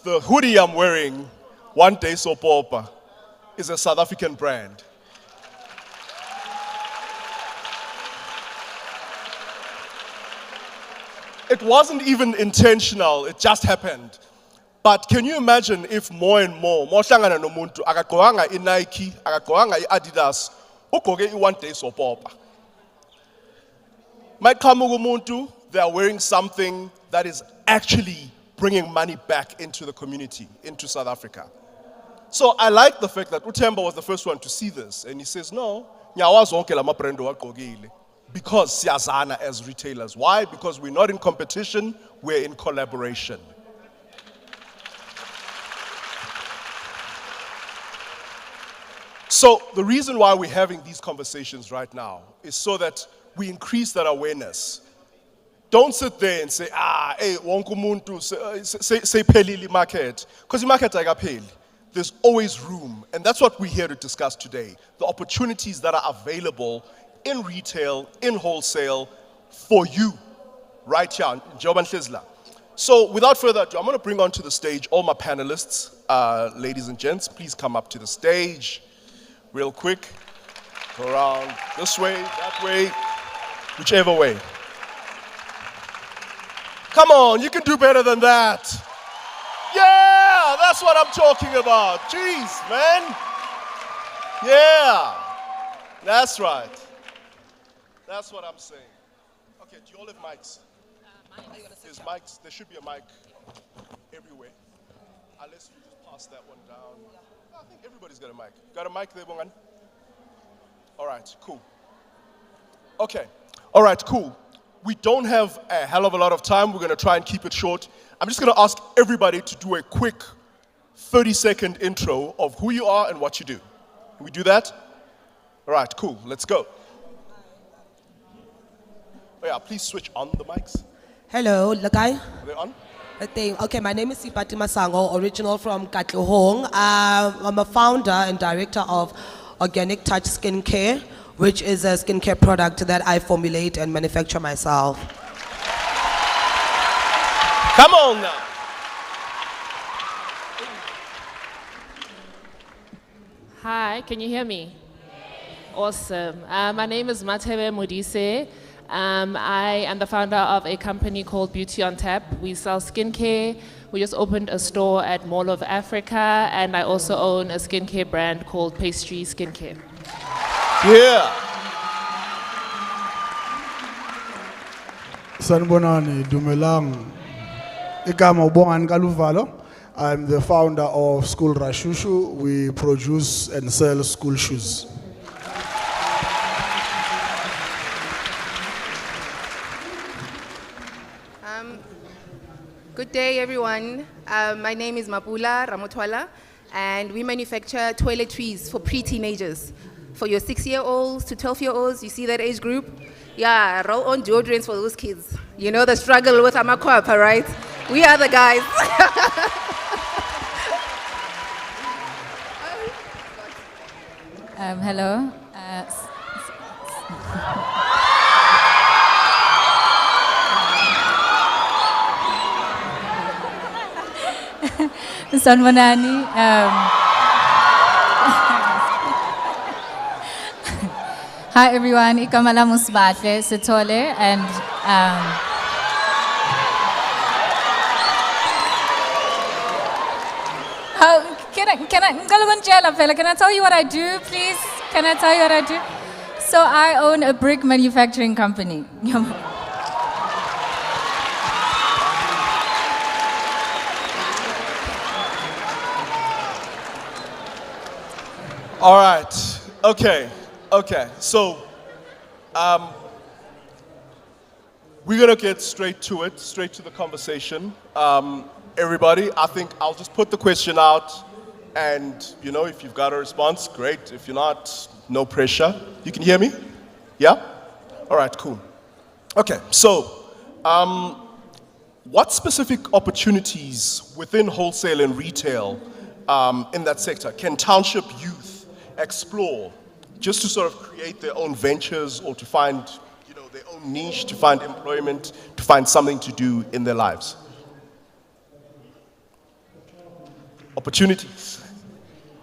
S6: The hoodie I'm wearing, One Day Soap Opera, is a South African brand. It wasn't even intentional, it just happened. But can you imagine if more and more hlangana nomuntu akagqokanga iNike, akagqokanga iAdidas, ugqoke iOne Day Soap Opera. Maqhamuka umuntu, they are wearing something that is actually bringing money back into the community, into South Africa. So I like the fact that uThemba was the first one to see this, and he says, no, nyawazi wonke lama brand wagqokile. Because siyazana as retailers. Why? Because we're not in competition, we're in collaboration. So the reason why we're having these conversations right now is so that we increase that awareness. Don't sit there and say, hey, wonke umuntu say pelili market. Because the market ayikapheli. There's always room. And that's what we're here to discuss today. The opportunities that are available in retail, in wholesale, for you, right here in Joban Shizla. So without further ado, I'm going to bring onto the stage all my panelists. Ladies and gents, please come up to the stage real quick. Go around this way, that way, whichever way. Come on, you can do better than that. Yeah, that's what I'm talking about. Jeez, man. Yeah, that's right. That's what I'm saying. Okay, do you all have mics? There's mics. There should be a mic everywhere. Unless you just pass that one down. I think everybody's got a mic. Got a mic there, Bongan? All right, cool. Okay, all right, cool. We don't have a hell of a lot of time. We're going to try and keep it short. I'm just going to ask everybody to do a quick 30-second intro of who you are and what you do. Can we do that? All right, cool. Let's go. Oh yeah, please switch on the mics.
S21: Hello, Lakai.
S6: Are they on?
S21: Okay, my name is Sipati Masango, original from Katlehong. I'm a founder and director of Organic Touch Skincare, which is a skincare product that I formulate and manufacture myself.
S6: Come on now.
S8: Hi, can you hear me? Awesome. My name is Matebe Modise. I am the founder of a company called Beauty on Tap. We sell skincare. We just opened a store at Mall of Africa, and I also own a skincare brand called Pastry Skincare.
S6: Yeah.
S9: Sanibonani, dumelang. Igama ubongani Kaluvalo. I'm the founder of School Rashushu. We produce and sell school shoes.
S23: Good day, everyone. My name is Mapula Ramotwala, and we manufacture toiletries for pre-teenagers. For your 6-year-olds to 12-year-olds, you see that age group? Yeah, roll on deodorants for those kids. You know the struggle with Amakwapa, right? We are the guys.
S24: Hello. Sanwanani. Hi everyone, Ikamala Musbate Sitole, and can I tell you what I do, please? Can I tell you what I do? So I own a brick manufacturing company.
S6: All right. Okay. So, we're gonna get straight to it, straight to the conversation. Everybody, I think I'll just put the question out, and if you've got a response, great. If you're not, no pressure. You can hear me? Yeah? All right, cool. Okay, so, what specific opportunities within wholesale and retail in that sector can township youth explore just to sort of create their own ventures or to find their own niche, to find employment, to find something to do in their lives? Opportunities.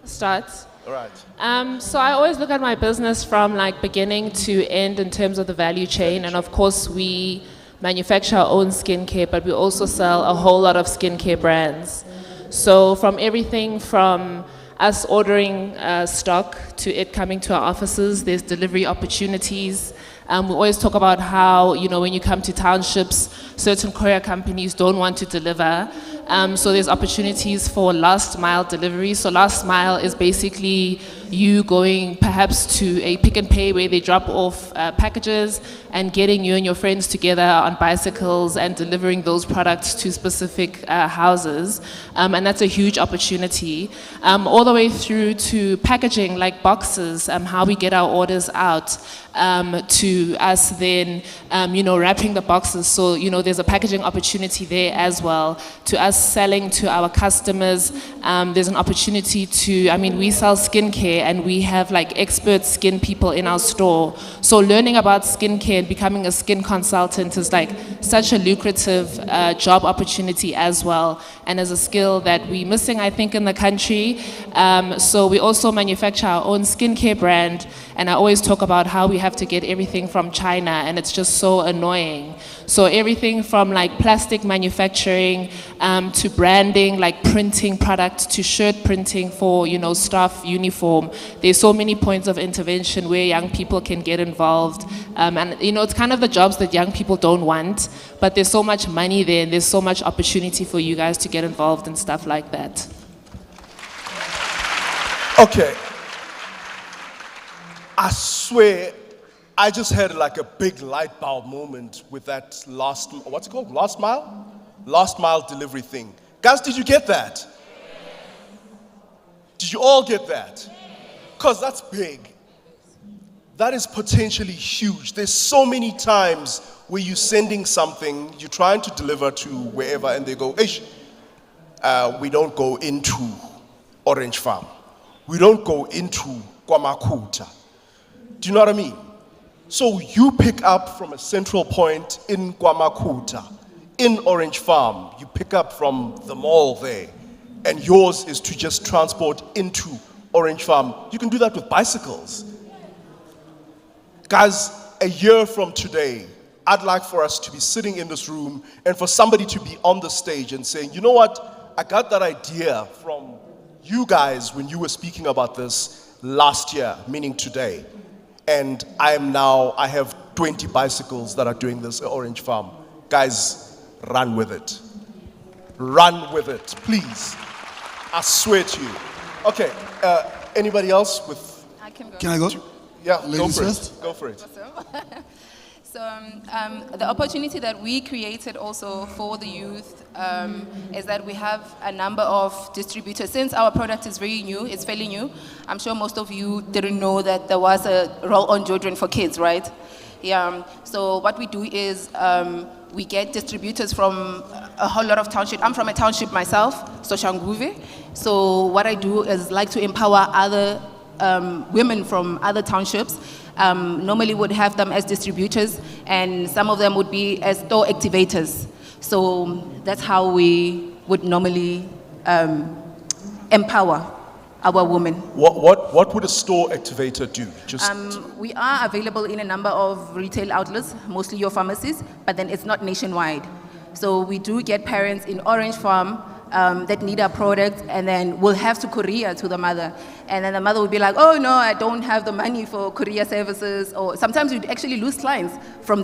S8: Starts.
S6: All right.
S8: So I always look at my business from beginning to end in terms of the value chain, and of course we manufacture our own skincare, but we also sell a whole lot of skincare brands. So from everything from us ordering stock to it coming to our offices, there's delivery opportunities. We always talk about how, when you come to townships, certain courier companies don't want to deliver. So there's opportunities for last mile delivery. So last mile is basically you going perhaps to a pick and pay where they drop off packages and getting you and your friends together on bicycles and delivering those products to specific houses. And that's a huge opportunity. All the way through to packaging like boxes, how we get our orders out to us then, wrapping the boxes. So, there's a packaging opportunity there as well. To us selling to our customers, there's an opportunity to, we sell skincare and we have expert skin people in our store. So learning about skincare and becoming a skin consultant is such a lucrative job opportunity as well. And as a skill that we're missing, I think, in the country. So we also manufacture our own skincare brand. And I always talk about how we have to get everything from China, and it's just so annoying. So everything from plastic manufacturing to branding, printing products, to shirt printing for staff uniform. There's so many points of intervention where young people can get involved. And it's kind of the jobs that young people don't want, but there's so much money there, and there's so much opportunity for you guys to get involved in stuff like that.
S6: Okay. I swear, I just had a big light bulb moment with that what's it called? Last mile? Last mile delivery thing. Guys, did you get that? Did you all get that? Because that's big. That is potentially huge. There's so many times where you're sending something, you're trying to deliver to wherever, and they go, we don't go into Orange Farm. We don't go into KwaMakuta. Do you know what I mean? So you pick up from a central point in KwaMakuta, in Orange Farm. You pick up from the mall there, and yours is to just transport into Orange Farm. You can do that with bicycles. Guys, a year from today, I'd like for us to be sitting in this room and for somebody to be on the stage and saying, you know what, I got that idea from you guys when you were speaking about this last year, meaning today. And I have 20 bicycles that are doing this at Orange Farm. Guys, run with it. Run with it, please. I swear to you. Okay, anybody else with?
S23: I can go.
S5: Can I go?
S6: Yeah,
S5: Ladies
S6: go for
S5: first.
S6: it. Go for it.
S23: So the opportunity that we created also for the youth is that we have a number of distributors. Since our product is very new, it's fairly new, I'm sure most of you didn't know that there was a roll-on deodorant for kids, right? Yeah. So what we do is we get distributors from a whole lot of townships. I'm from a township myself, Soshanguve. So what I do is like to empower other women from other townships. Normally would have them as distributors, and some of them would be as store activators. So that's how we would normally empower our women.
S6: What would a store activator do?
S23: We are available in a number of retail outlets, mostly your pharmacies, but then it's not nationwide. So we do get parents in Orange Farm that need our product, and then we'll have to courier to the mother. And then the mother will be like, oh no, I don't have the money for courier services. Or sometimes we'd actually lose clients from